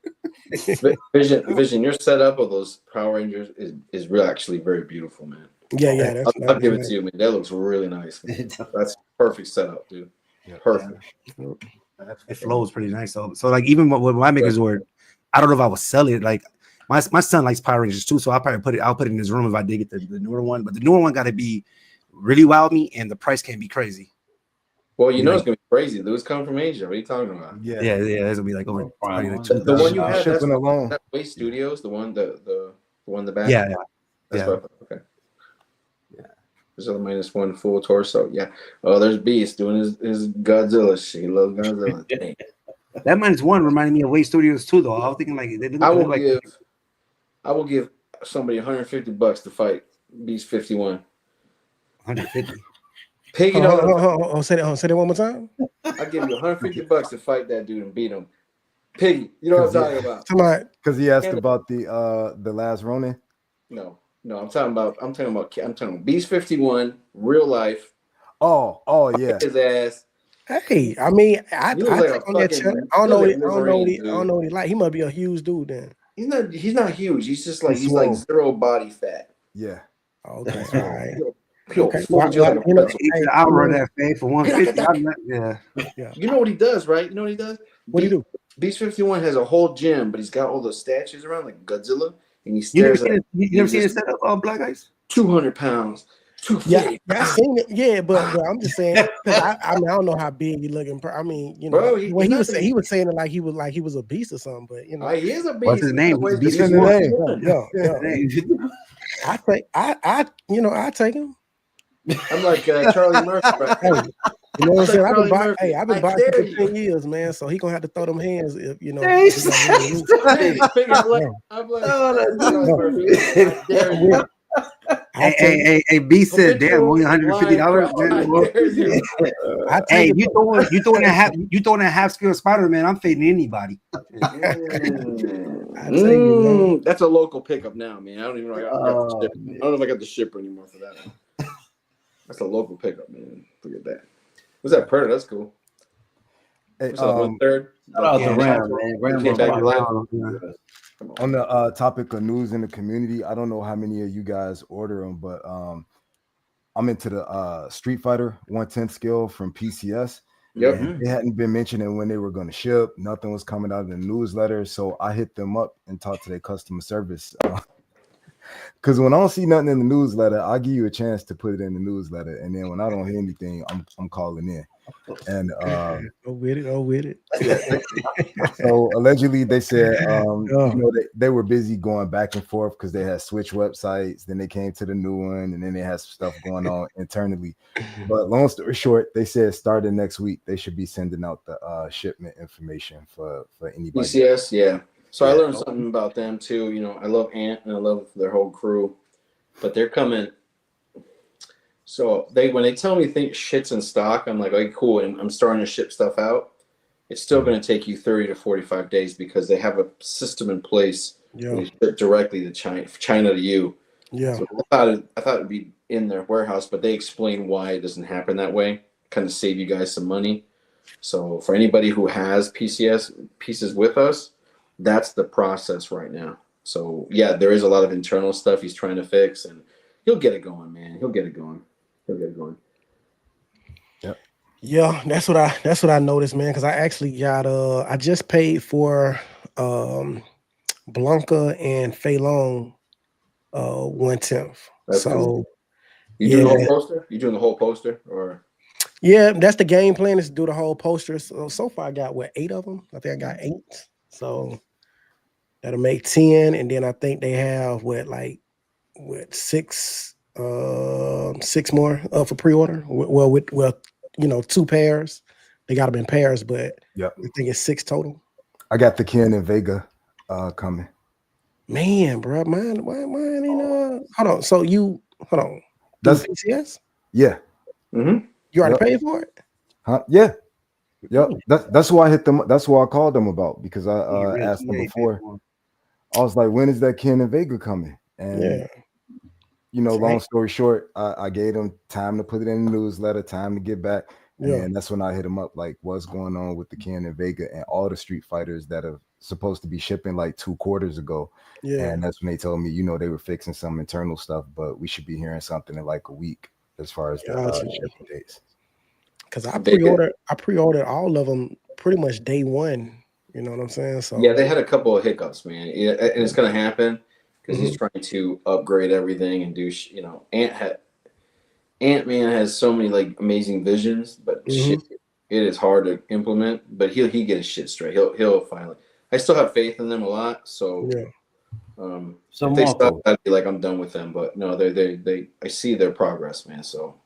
Vision, your setup of those Power Rangers is real, actually very beautiful, man. yeah. That's I'll give it to you, man. That looks really nice. That's perfect setup, dude. Yeah. Perfect. It flows pretty nice. So like even with my Megazord, I don't know if I would sell it. Like my son likes Power Rangers too, so I'll put it in his room if I did get the newer one. But the newer one got to be really wild me, and the price can't be crazy. Well, you know it's gonna be crazy. Those come from Asia. What are you talking about? Yeah. Yeah, it's gonna be like over Prime like One. The one you The had, that's shipping alone. that Way Studios, the one the one in the back. Yeah. That's what I thought. Okay. Yeah. There's a -1 full torso. Yeah. Oh, there's Beast doing his Godzilla shit. He loves Godzilla. Dang. That -1 reminded me of Way Studios too, though. I was thinking like they look like I will give somebody $150 to fight Beast 51. 150. Piggy, you know, say that one more time. I'll give you $150 to fight that dude and beat him. Piggy, you know what I'm talking about? Somebody, Because he asked about the last Ronin. No, I'm talking about Beast 51, real life. Oh yeah. His ass. hey, I mean, I You look like take a on that fucking- channel. I don't know you what look like I don't know what he like. He must be a huge dude then. He's not huge. He's just like He's he's like swole. zero body fat. Yeah. Okay, all right. He'll Okay, fold you like a you know, pretzel. hey, I'll you run know- that fade for 150. Yeah. You know what he does, right? You know what he does? What do you do? Beast 51 has a whole gym, but he's got all those statues around like Godzilla, and he You never stares at seen it set up on Black Ice? 200 pounds. Yeah, I seen it. Yeah, but I'm just saying because I mean I don't know how big he looking. I mean, you know, Bro, he was saying it like he was a beast or something. But you know, He is a beast. What's his name? That's why Beast he's in the name. yeah. I take him. I'm like Charlie Murphy. Right? Hey, you know what I'm saying? Charlie Murphy. I've been I boxing dare for you. 10 years, man. So he gonna have to throw them hands if you know. I'm like Charlie Murphy. I dare you. Hey, B said, damn, only $150. I dare you. Hey, you throwing that half scale Spider-Man, I'm fading anybody. That's a local pickup now, man. I don't even know if I got the shipper. I don't know if I got the shipper anymore for that one. That's a local pickup, man. Look at that. What's that Predator? That's cool. Hey, What's up, 1/3? Shout out to Ram, man. Ram Came was back like, to life. Come on. on the topic of news in the community, I don't know how many of you guys order them, but I'm into the Street Fighter 1/10 scale from PCS. Yep. And they hadn't been mentioning when they were going to ship. Nothing was coming out of the newsletter, so I hit them up and talked to their customer service. Because when I don't see nothing in the newsletter, I'll give you a chance to put it in the newsletter, and then when I don't hear anything, I'm calling in. And Go with it. so allegedly they said you know they were busy going back and forth because they had switched websites, then they came to the new one, and then they had some stuff going on internally. But long story short, they said starting next week they should be sending out the shipment information for anybody. PCS, yeah. So I learned something about them too. You know, I love Ant and I love their whole crew, but they're coming. So when they tell me shit's in stock, I'm like, okay, cool. And I'm starting to ship stuff out. It's still going to take you 30 to 45 days because they have a system in place. Yeah. They ship directly to China to you. Yeah. So I thought it'd be in their warehouse, but they explain why it doesn't happen that way. Kind of save you guys some money. So for anybody who has PCS pieces with us, that's the process right now. So yeah, there is a lot of internal stuff he's trying to fix, and he'll get it going, man. He'll get it going. Yep. Yeah, that's what I noticed, man. Because I actually got I just paid for Blanca and Fei Long 1/10. That's so cool. You doing the whole poster? You doing the whole poster, or? Yeah, that's the game plan, is to do the whole poster. So far I got 8 of them. I think I got 8. So that'll make 10, and then I think they have 6 6 more for pre-order. Well, with 2 pairs. They got them in pairs, but Yep. I think it's 6 total. I got the Ken and Vega coming. Man, bro, mine ain't hold on. So hold on. That's PCS? Yeah. Mm-hmm. You already paid for it? Huh? Yeah. Yep. That's why I hit them. That's why I called them about, because I asked them before. I was like, when is that Ken and Vega coming? And long story short, I gave them time to put it in the newsletter, time to get back. And that's when I hit them up, like, what's going on with the Ken and Vega and all the Street Fighters that are supposed to be shipping like 2 quarters ago. Yeah. And that's when they told me, they were fixing some internal stuff, but we should be hearing something in like a week as far as the shipping dates. Because I pre-ordered all of them pretty much day one. You know what I'm saying? So yeah, they had a couple of hiccups, man, and it's gonna happen because he's trying to upgrade everything and do. Ant-Man has so many like amazing visions, but shit, it is hard to implement. But he'll get his shit straight. He'll finally. I still have faith in them a lot. So so if they stop, I'd be like, I'm done with them. But no, they I see their progress, man. So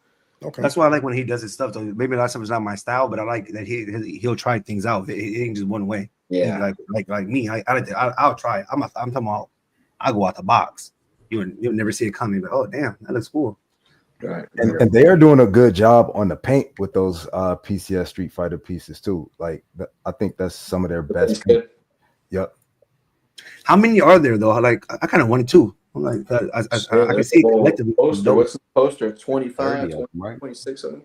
that's why I like when he does his stuff. Though maybe a lot of stuff is not my style, but I like that he'll try things out. It ain't just one way. Yeah, like me, I'll try it. I'm talking about. I go out the box. You'll never see it coming. But oh damn, that looks cool. Right. And they are doing a good job on the paint with those PCS Street Fighter pieces too. Like I think that's some of their best. Yep. How many are there though? Like I kind of wanted 2. I'm like I can see collectively. Poster. What's the poster? 25, 26 of them.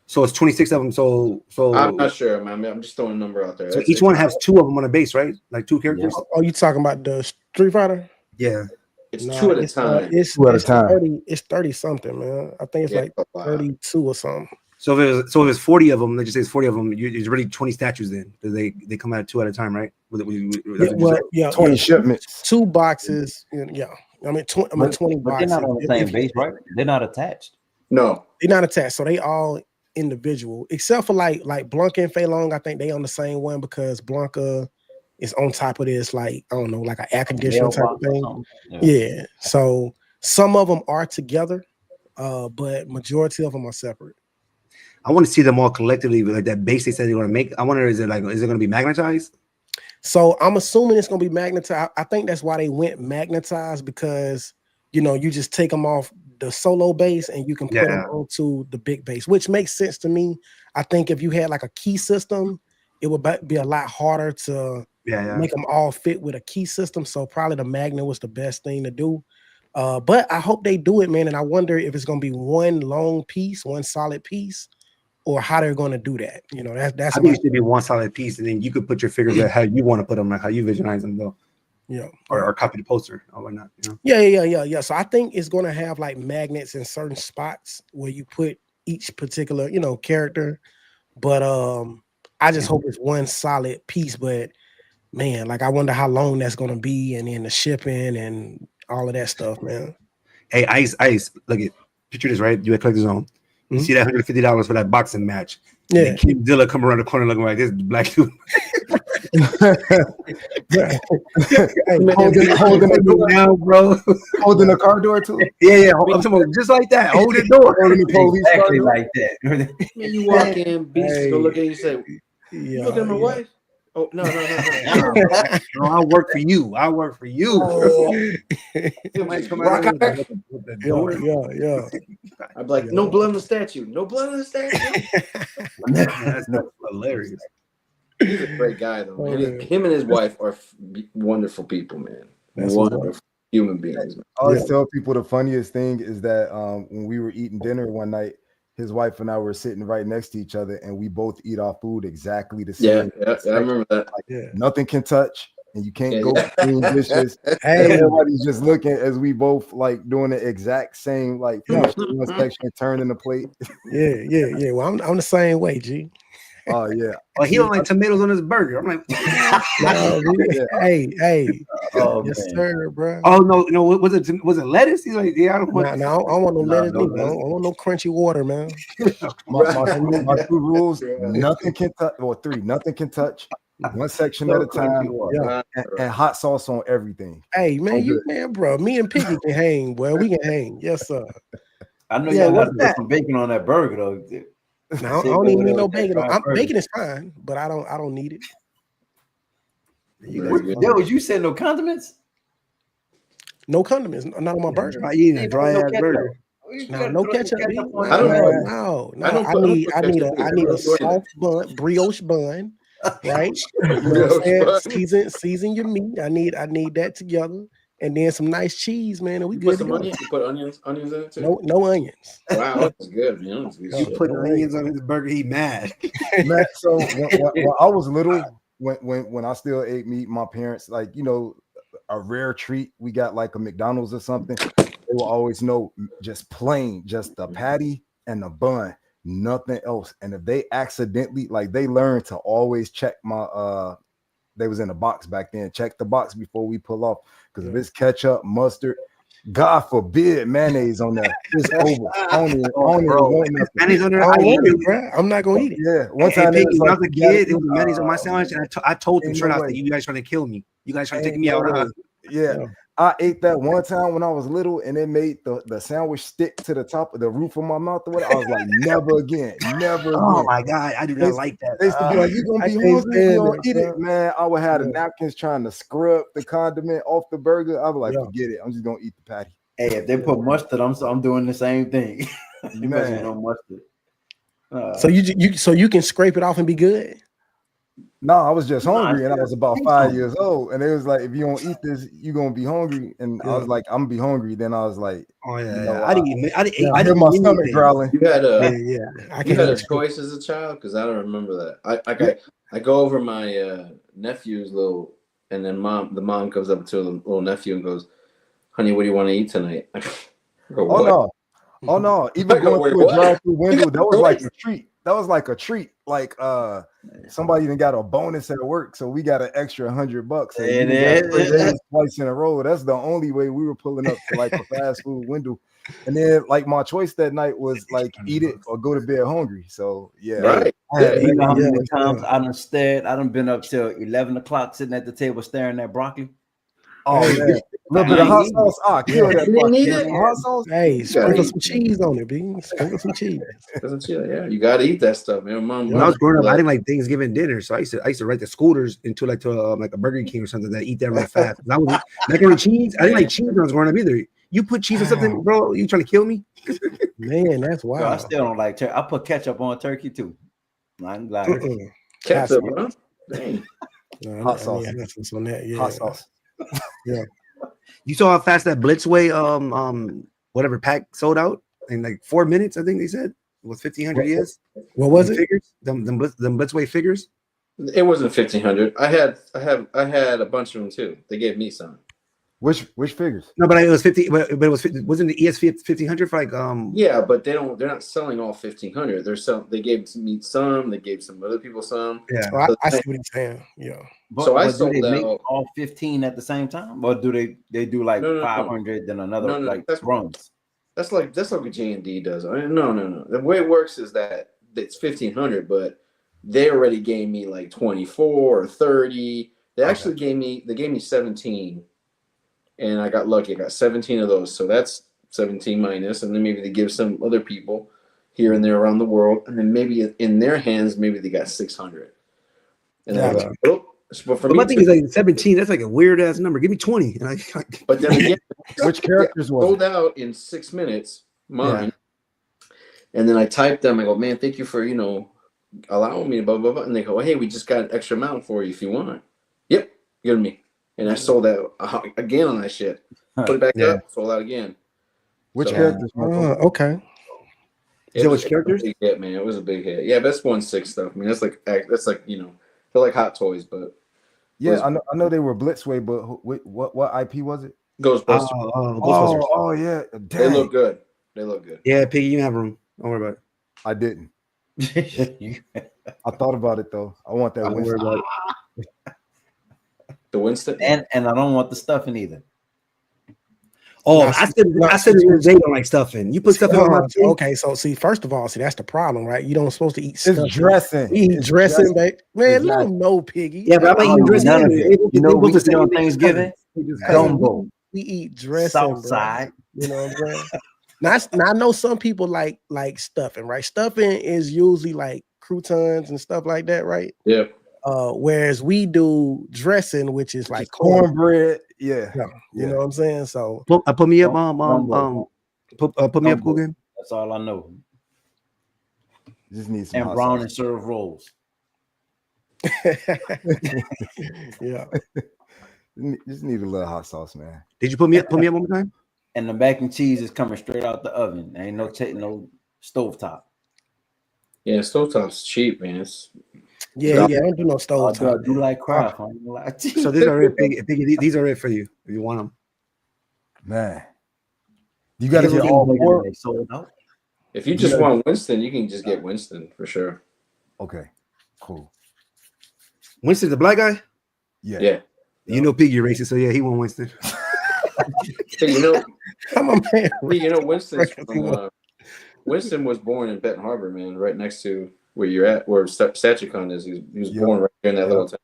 So it's 26 of them. So I'm not sure, man. I'm just throwing a number out there. So each one has 2 of them on the base, right? Like 2 characters. Yeah. Oh, you talking about the Street Fighter? Yeah. It's 2 at a time. It's 2 at a time. It's 30 something, man. I think it's like 32 or something. So if there's 40 of them, let's just say it's 40 of them. It's really 20 statues. Then they come out 2 at a time, right? 20 shipments, 2 boxes. Yeah, I mean 20 boxes. But they're not on the same base, right? They're not attached. No, they're not attached. So they all individual, except for like Blanca and Fei Long. I think they on the same one because Blanca is on top of this, like, I don't know, like an air conditioner type of thing. Yeah. So some of them are together, but majority of them are separate. I want to see them all collectively, like that base they said they're going to make. I wonder, is it going to be magnetized? So I'm assuming it's going to be magnetized. I think that's why they went magnetized, because, you just take them off the solo base and you can put them onto the big base, which makes sense to me. I think if you had like a key system, it would be a lot harder to make them all fit with a key system. So probably the magnet was the best thing to do. But I hope they do it, man. And I wonder if it's going to be one long piece, one solid piece, or how they're going to do that. That's. I think it should be one solid piece, and then you could put your figures at how you want to put them, like how you visualize them, though. Yeah. Or copy the poster or whatnot. Yeah. So I think it's going to have like magnets in certain spots where you put each particular, character. But I just hope it's one solid piece. But man, like I wonder how long that's going to be, and then the shipping and all of that stuff, man. Hey, Ice, look at picture this, right? You at Collectorzown. You see that $150 for that boxing match. Yeah. And King Dilla come around the corner looking like this black dude. holding it down, bro. Holding the car door too. Yeah. I'm talking about just like that. Hold the door. Holding the police exactly like that. You walk in, beast go look at you, say, "You look at my wife." Oh no. No, I work for you. Yeah. I'd be like, no blood on the statue. No blood on the statue. That's hilarious. He's a great guy, though. Him and his wife are wonderful people, man. Wonderful human beings. Man. I always tell people the funniest thing is that when we were eating dinner one night, his wife and I were sitting right next to each other, and we both eat our food exactly the same. Yeah, I remember that. Like, nothing can touch, and you can't go between dishes. Hey, everybody's just looking as we both like doing the exact same, like finishing one section, turning the plate. Yeah. Well, I'm the same way, G. Oh yeah. Well, he don't like tomatoes on his burger. I'm like, hey. Yes, sir, bro. Oh no. Was it lettuce? He's like, yeah, I don't want. No, I don't want no lettuce. No, I don't want no crunchy water, man. my 2 rules: nothing can touch. Or 3, nothing can touch. one section So at a quick time, you are. Yeah. and hot sauce on everything. Hey man, I'm good. bro, me and Piggy can hang. Well, we can hang. Yes, sir. I know Yeah, y'all what's have to put some bacon on that burger though. No, I Sit don't even over need there no with that bacon. fried burger. Bacon is fine, but I don't need it. You Very guys, good. Yo, you said no condiments? No condiments, not on my burger. try eating a Ain't dry no ass ketchup. burger. You No, gotta no throw some ketchup. B. on I don't your put- burger. No. I don't I put need ketchup a either. soft bun, brioche bun, right? You know what I'm Brioche saying? bun. Season your meat. I need that together, and then some nice cheese, man. And we You good put to some go. onions. You put onions in it too. No onions. Wow, that's good, man. That's good No. You shit. put no onions on his burger, he mad. Man, so when I was little, when I still ate meat, my parents, like, you know, a rare treat, we got like a McDonald's or something. They will always know just plain, just the patty and the bun, nothing else. And if they accidentally, like, they learned to always check my they was in a box back then, check the box before we pull off, because if it's ketchup, mustard, God forbid mayonnaise on there, it's over. I don't even want nothing. Mayonnaise on there, I I don't eat want it, it. bro. I'm not gonna eat it. Yeah, one Hey, time they Piggy, was when I like, was a "You gotta kid, it was eat, mayonnaise on my sandwich, and I told them ain't straight no off way. that you guys trying to kill me. You guys trying to take Ain't me no out. way. Yeah, Yeah. I ate that one time when I was little, and it made the sandwich stick to the top of the roof of my mouth or whatever. I was like, never again, never Oh again. my god, I do They not used- like that. They used to be like, "You gonna I be can't hungry if you stand don't it, eat it, bro. man." I would have the Yeah. napkins trying to scrub the condiment off the burger. I was like, Yeah. "Forget it, I'm just gonna eat the patty." Hey, if they put mustard, I'm doing the same thing. You mess with Man, no mustard. So you can scrape it off and be good. no, I was just No, hungry, and I it's was about good. 5 years old, and it was like, "If you don't eat this, you gonna be hungry." And I Yeah. was like, "I'm gonna be hungry." Then I was like, Oh yeah, you know, yeah. I didn't eat. I didn't eat. Yeah. I I hear didn't my eat stomach anything. growling. You had Yeah, a yeah. I you can't had a eat choice as a child, because I don't remember that. I go over my nephew's little, and then the mom comes up to the little nephew and goes, "Honey, what do you want to eat tonight?" I go, Oh "What?" no. Oh no, even I go, going "Wait, through a what?" drive-through You window, got that was like choice? a treat. That was like a treat. Like somebody even got a bonus at work, so we got an extra $100. And you It got 3 is. days twice in a row. That's the only way we were pulling up to like a fast food window. And then like my choice that night was like eat it or go to bed hungry. So yeah, Right. I had to Yeah. You know how make many a times choice. I done stared? I done been up till 11 o'clock sitting at the table staring at broccoli. Oh Hey, man, a little bit I of ain't hot eating sauce. I kill Yeah. that You didn't broccoli. eat Man. it? Some hot sauce. Hey, You gotta sprinkle eat. some cheese on it, B. Sprinkle some cheese. Doesn't she? Yeah, you got to eat that stuff, man. When I was growing up, I didn't like Thanksgiving dinner, so I used to ride the scooters into like a Burger King or something that eat that real fast. I was macaroni and cheese. I didn't like cheese when I was growing up either. You put cheese on something, bro? You trying to kill me? Man, that's Yo, I wild. still don't like turkey. I put ketchup on turkey too. I'm like, ketchup, Hot huh? Dang. No, Hot I sauce. mean, hot sauce on that. Yeah. Hot sauce. You saw how fast that Blitzway whatever pack sold out in like 4 minutes? I think they said it was 1,500 years. What was it? Figures? Them Blitzway figures. It wasn't 1,500. I had a bunch of them too. They gave me some. Which figures? No, but it was 50. But it was wasn't the ES 1,500 for like Yeah, but they're not selling all 1,500. They gave me some. They gave some other people some. yeah. Oh, I see what he's saying. Yeah. So I do sold they make out. all 15 at the same time, or do they do like No. 500 then another No, like that's runs? That's like what J&D does. No. The way it works is that it's 1,500, but they already gave me like 24 or 30. They actually gave me 17, and I got lucky. I got 17 of those, so that's 17 minus, and then maybe they give some other people here and there around the world, and then maybe in their hands, maybe they got 600. And then I Gotcha. go, oh, but for But me, my thing is like 17. That's like a weird ass number. Give me 20. And but then again, Which characters was sold it? out in 6 minutes. Mine. And then I typed them. I go, man, thank you for allowing me to blah blah blah. And they go, hey, we just got an extra amount for you if you want. Yep, give me. And I sold out again on that shit. Put it back up, sold out again. Which So- characters? Marco? Okay. Is it which characters? A big hit, man. It was a big hit. Yeah, that's 1/6 stuff. I mean, that's like they're like hot toys, but Yeah, I know they were Blitzway, but what IP was it? Ghostbusters. Ghostbusters. Oh yeah, They dang. look good. They look good. Yeah, Piggy, you have room. Don't worry about it. I didn't. I thought about it though. I want that Don't worry Winston. about it. The Winston. And I don't want the stuffing either. Oh, Now, I said they don't like stuffing. You put stuffing on my face. okay, so see, first of all, that's the problem, right? You don't supposed to eat It's stuff. dressing. We eat It's dressing, babe. Man, Exactly. let them know, Piggy. Yeah, but I'm not eating dressing. None of Either. it. You know, we just eat on Thanksgiving. Gumbo, We eat dressing, bro. Southside. You know what I'm saying? Now I know some people like stuffing, right? Stuffing is usually like croutons and stuff like that, right? Yeah. Whereas we do dressing, which is like cornbread. Yeah. You know what I'm saying? So put me up, put me up, Gumbo. Coogan. That's all I know. Just need some And hot brown sauce. and serve rolls. yeah. Just need a little hot sauce, man. Did you put me up one more time? And the mac and cheese is coming straight out the oven. Ain't no stovetop. Yeah, stovetop's cheap, man. Yeah, don't do no stove top. I do like craft. I ain't gonna lie to you. So these are it, Piggy. These are it for you if you want them. Man, you got to get all four. Sold out. If you just want Winston, you can just get Winston for sure. Okay, cool. Winston, the black guy. Yeah. You know Piggy racist, so yeah, he won Winston. Hey, you know, I'm a man. you know, Winston was born in Benton Harbor, man, right next to where you're at, where StatueCon is. He was born right there in that little town.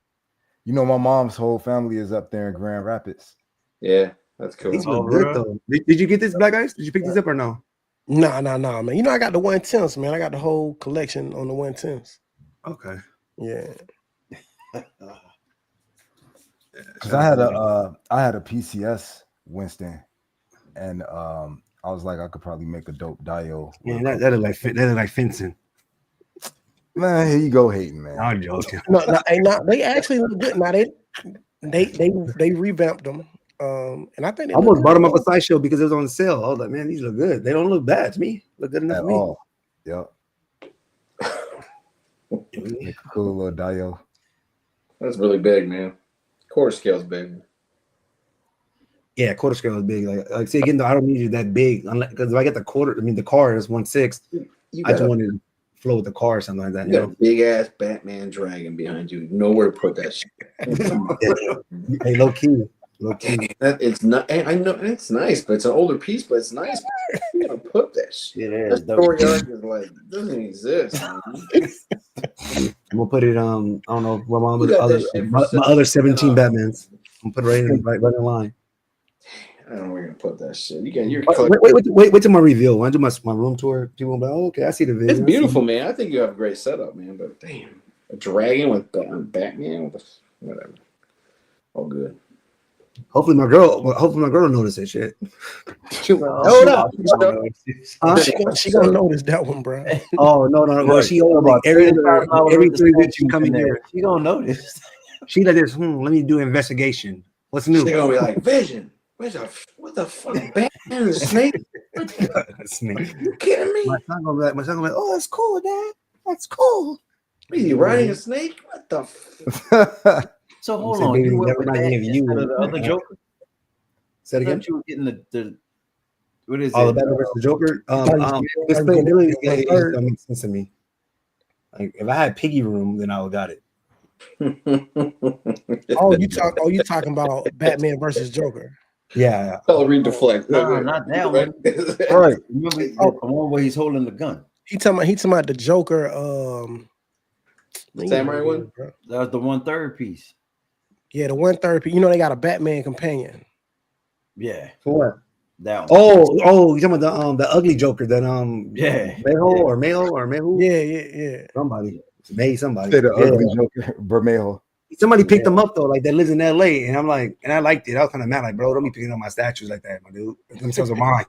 You know, my mom's whole family is up there in Grand Rapids. Yeah, that's cool. These look good though. Did you get this, black guys? Did you pick these up or no? No, man. You know, I got the 110s, man. I got the whole collection on the 110s. Okay. Yeah. Because I had a PCS Winston, and I was like, I could probably make a dope dio. Yeah, that look like fencing. Man, here you go hating, man. I'm joking. No, they actually look good. Now they revamped them. And I think I almost bought them up a Sideshow because it was on sale. I was like, man, these look good. They don't look bad to me. Look good enough At to me. all. Yep. Make a cool little dio. That's really big, man. Quarter scale's big. Yeah, quarter scale is big. Like say again, though, I don't need it that big because if I get the car is 1/6. I just wanted to flow with the car or something like that. You got a big ass Batman dragon behind you. Nowhere to put that shit. Hey, low key. It's not. I know it's nice, but it's an older piece. But it's nice. You gotta put that shit. It That story arc is like doesn't exist. Man. I'm gonna put it. I don't know what my You got other that shit for 17 Batmans. I'm gonna put it right in line. I don't know where you're gonna put that shit. You got your Wait till my reveal. When I do my room tour, people will be like, oh, okay, I see the video. It's beautiful, man. I think you have a great setup, man. But damn, a dragon with Batman, whatever. All good. Hopefully my girl will notice that shit. Hold up. She gonna notice that one, bro. Oh no. Well, she over every 3 weeks you come in here. She gonna notice. She like this. Let me do an investigation. What's new? She gonna be like, Vision. What the fuck? Batman, snake? Snake. You kidding me? My son gonna be like, oh, that's cool, Dad. That's cool. Are you riding a snake? What the? So hold on, you went with that instead of the other Yeah. Joker? Say it again. You were getting the what is Oh, it? the Batman versus the Joker. This thing really don't make sense to me. Like if I had Piggy Room, then I would got it. You talking about Batman versus Joker? Yeah. Read deflect. No, not that one. Right. Remember the one where he's holding the gun. He talking about the Joker. Samurai one? That was the 1/3 piece. Yeah, the 1/3. You know they got a Batman companion. Yeah. For what? That one. Oh, you talking about the ugly Joker that Yeah. Mayo or Mehu? Yeah. Somebody. Say the ugly Joker, Bermejo. Somebody picked them up though, like that lives in LA, and I'm like, and I liked it. I was kind of mad, like, bro, don't be picking up my statues like that, my dude. Themselves are mine.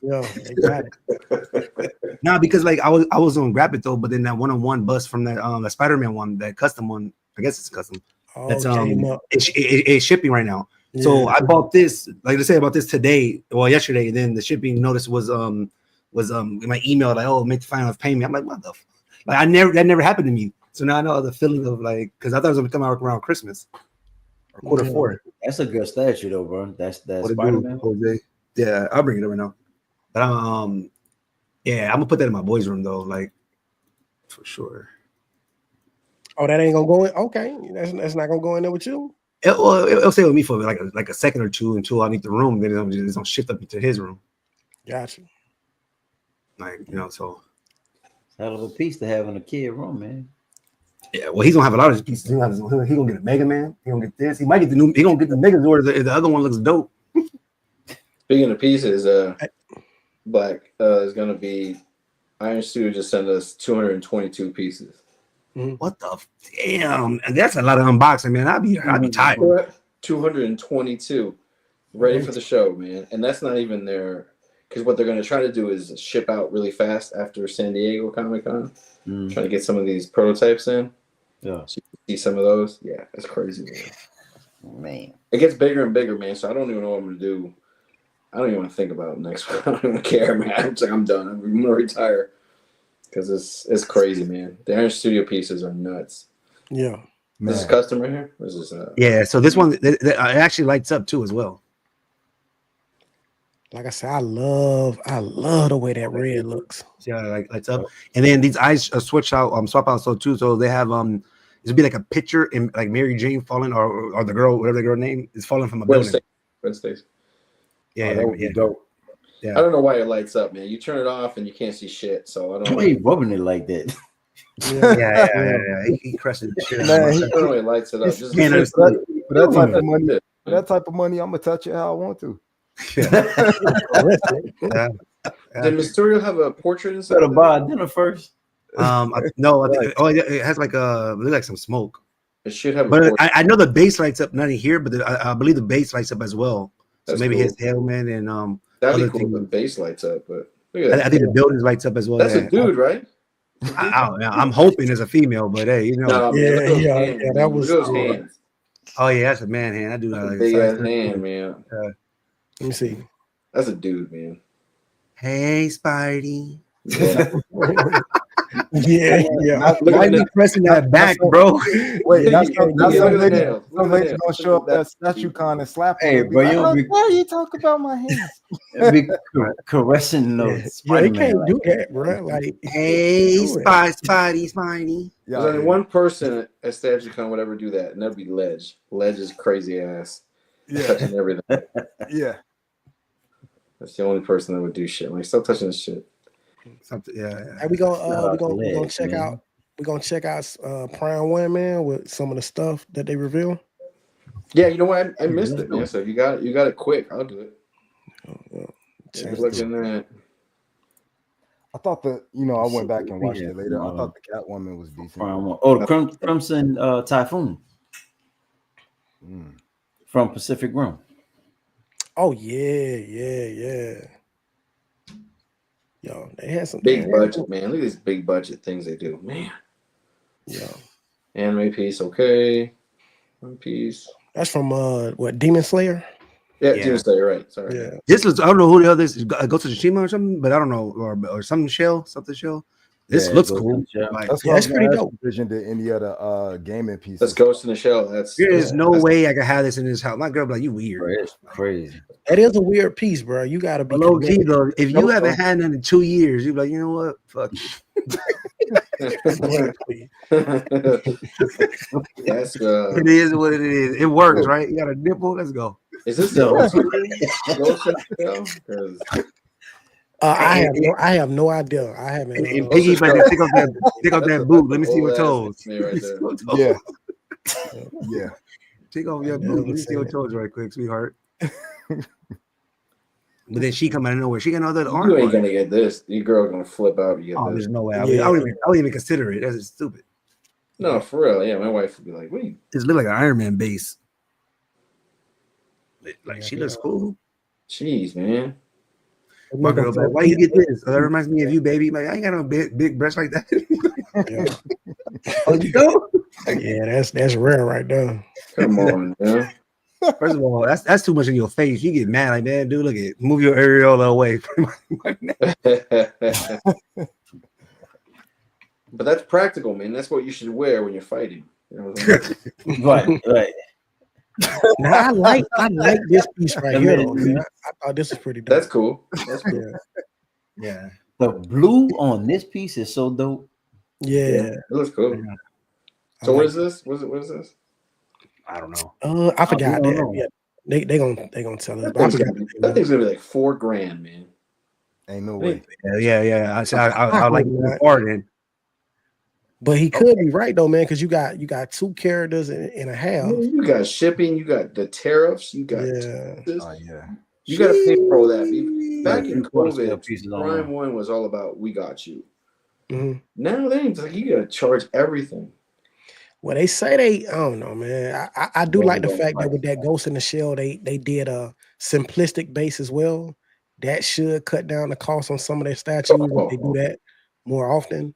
Yeah, they got it. Nah, because like I was on Grab It though, but then that one-on-one bus from that the Spider-Man one, that custom one, I guess it's custom. Oh, That's came up. it's shipping right now. Yeah. So I bought this, like let's say I bought this today, well yesterday, and then the shipping notice was in my email, like, oh, make the final payment. I'm like, what the like that never happened to me. So now I know the feeling of like, because I thought it was gonna come out around Christmas or Q4. That's a good statue though, bro. That's What it Spider-Man. do, Jose? Yeah, I'll bring it up right now. But yeah, I'm gonna put that in my boys' room though, like for sure. Oh, that ain't gonna go in. Okay, that's not gonna go in there with you. It'll stay with me for like a second or two until I need the room. Then it's gonna shift up into his room. Gotcha. Like so. Hell of a piece to have in a kid room, man. Yeah, well, he's gonna have a lot of his pieces. He's gonna get a Mega Man. He gonna get this. He might get the new. He gonna get the Megazord. The other one looks dope. Speaking of pieces, Black is gonna be. Iron Studio just sent us 222 pieces. What the damn? That's a lot of unboxing, man. I'd be tired. 222, ready for the show, man. And that's not even their. Because what they're going to try to do is ship out really fast after San Diego Comic-Con. Trying to get some of these prototypes in. Yeah. So you can see some of those. Yeah, it's crazy, man. Man. It gets bigger and bigger, man. So I don't even know what I'm going to do. I don't even want to think about it next one. I don't even care, man. I'm like, I'm done. I'm going to retire. Because it's crazy, man. The Iron Studio pieces are nuts. Yeah. This is custom right here? Or is this, Yeah, so this one it actually lights up too as well. Like I said, I love the way that red looks. Yeah, like lights up. And then these eyes switch out, swap out so too. So they have it'd be like a picture in like Mary Jane falling or the girl, whatever the girl name is falling from a building. Wednesday. Yeah, that would be dope. Yeah. I don't know why it lights up, man. You turn it off and you can't see shit. So I don't know. Why you rubbing it like that? Yeah. He crushes the shit. Man, I don't know why it lights it up. Just For that type of money, I'm gonna touch it how I want to. Did Mysterio have a portrait inside? Better buy dinner first. No, I think it has like some smoke. It should have. But I know the base lights up, not in here, but I believe the base lights up as well. So maybe cool. his helmet and that'd be cool. The base lights up, but look at that. I think the buildings lights up as well. That's a dude, right? I'm hoping it's a female, but hey, that was those hands. Oh yeah, that's a man hand. I do that. Like big ass hand, man. Let me see. That's a dude, man. Hey, Spidey. Yeah. Why are you pressing that back, bro? Wait, now some nails. niggas gonna show up at StatueCon and slap him. Hey, bro, why you talk about my hands? be caressing those. Yeah, they can't do that, bro. Like, hey, Spidey. There's only one person at StatueCon would ever do that, and that'd be Ledge. Ledge is crazy ass. Touching everything. Yeah. That's the only person that would do shit. Like, stop touching this shit. Something, yeah. we gonna check out. We're gonna check out Prime 1, man, with some of the stuff that they reveal. Yeah, you know what? I missed it, man. So if you got it quick, I'll do it. Looking at. I thought I went back and watched it later. I thought the Catwoman was decent. The Crimson Typhoon from Pacific Rim. Oh yeah. Yo, they had some big budget, man. Look at these big budget things they do, man. Yeah. Anime piece, okay. One piece. That's from Demon Slayer? Yeah, Demon Slayer, right. Sorry. Yeah. This was, I don't know who the hell this is. Ghost of Tsushima or something, but I don't know. Or something shell. This looks cool. Like, that's pretty dope. Vision to any other gaming pieces. That's Ghost in the Shell. There's no way I could have this in this house. My girl be like, you weird. Bro, it's crazy. That is a weird piece, bro. You gotta be low key though. If you haven't had none in 2 years, you be like, you know what? Fuck That's it is what it is. It works, right? You got a nipple. Let's go. Is this the Ghost in the Shell? I have no idea. I haven't. And Piggy, pick up that boot. Let me see your toes. Yeah. Yeah. Take off your boot. Let me see your toes right quick, sweetheart. But then she come out of nowhere. She got another arm. You ain't gonna get this. Your girl gonna flip out. You get this. There's no way. I wouldn't even consider it. That's stupid. No, for real. Yeah, my wife would be like, "What are you?" It look like an Iron Man base. Like she looks cool. Jeez, man. My girl, like, why you get this? That reminds me of you, baby. Like I ain't got no big breasts like that. Oh, you go? Yeah, that's rare right there. Come on, man. First of all, that's too much in your face. You get mad like that, dude. Look at move your areola away. But that's practical, man. That's what you should wear when you're fighting. You know what I'm right. Now I like this piece right here. Though, man. I thought this is pretty dope. That's cool. That's cool. Yeah. The blue on this piece is so dope. Yeah. It looks cool. So what is this? What is this? I don't know. I forgot don't that. know. Yeah, they gonna tell us. That But I thing's forgot. gonna be like $4,000, man. Ain't no I mean, way. Yeah. I like hope the not. part in. But he could be right though, man, because you got 2 characters and a half. you got shipping, you got the tariffs, you got Yeah. taxes. Oh yeah. You got to pay for all that. Back Like in 3/4 scale COVID, pieces on Prime there. One was all about we got you. Mhm. Now they ain't like you got to charge everything. Well, they say I don't know, man. I do Well, like the well, fact that right. with that Ghost in the Shell, they did a simplistic base as well. That should cut down the cost on some of their statues if they do that more often.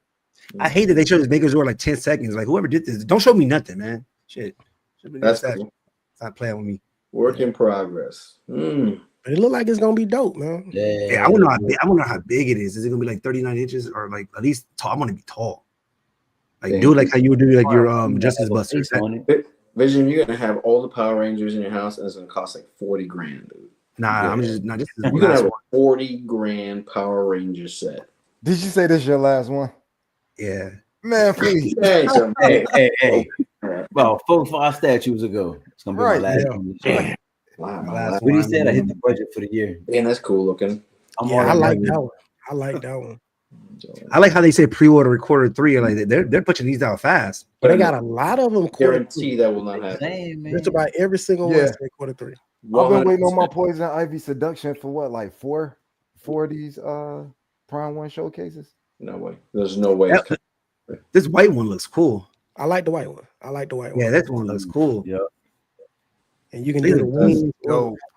I hate that they show this Maker's War like 10 seconds. Like whoever did this, don't show me nothing, man. Shit. That's cool. Stop playing with me. Work in progress. But it look like it's gonna be dope, man. Yeah, I wonder how big it is. Is it gonna be like 39 inches or like at least tall? I want to be tall. Like Yeah. do it like how you would do like your Justice Buster. Vision, you're gonna have all the Power Rangers in your house, and it's gonna cost like $40,000, dude. Nah, I'm just not. This is You're gonna have a $40,000 Power Ranger set. Did you say this is your last one? Yeah. Man, please. Hey. About 4 or 5 statues ago. It's gonna be my last one. Wow. What he said, I hit the budget for the year. Man, that's cool looking. I like that one. I like that one. I like how they say pre-order recorder 3. Like they're pushing these out fast. But they got a lot of them. Guarantee that will not happen. Just about every single one say quarter 3. I've been waiting on my Poison Ivy Seduction for what, like four of these Prime 1 showcases? No way. There's no way. This white one looks cool. I like the white one. Yeah, this one looks cool. Yeah. And you can do the wings.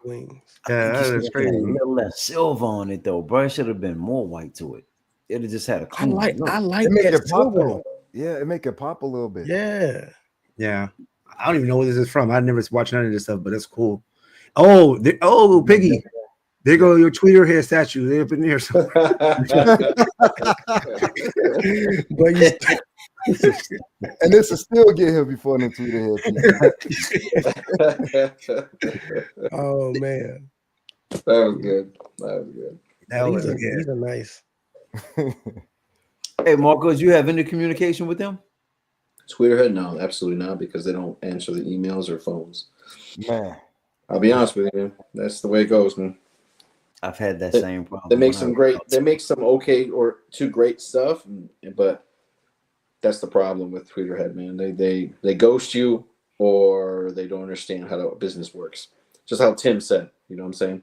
Wings. Yeah, that's crazy. A little less silver on it though, bro. It should have been more white to it. It'd have just had a clean. I like it make that it pop silver. Yeah, it make it pop a little bit. Yeah. I don't even know where this is from. I never watched none of this stuff, but it's cool. Oh, Piggy. There go your Tweeter hair statue. They're up in there somewhere. But and this will still get here before the Tweeter head. Oh man. That was good. These are nice. Hey Marcos, you have any communication with them? Twitterhead? No, absolutely not, because they don't answer the emails or phones. Man. I'll be honest with you, man. That's the way it goes, man. I've had that same problem. They make some okay or too great stuff, but that's the problem with Twitterhead, man. They ghost you, or they don't understand how the business works. Just how Tim said, you know what I'm saying?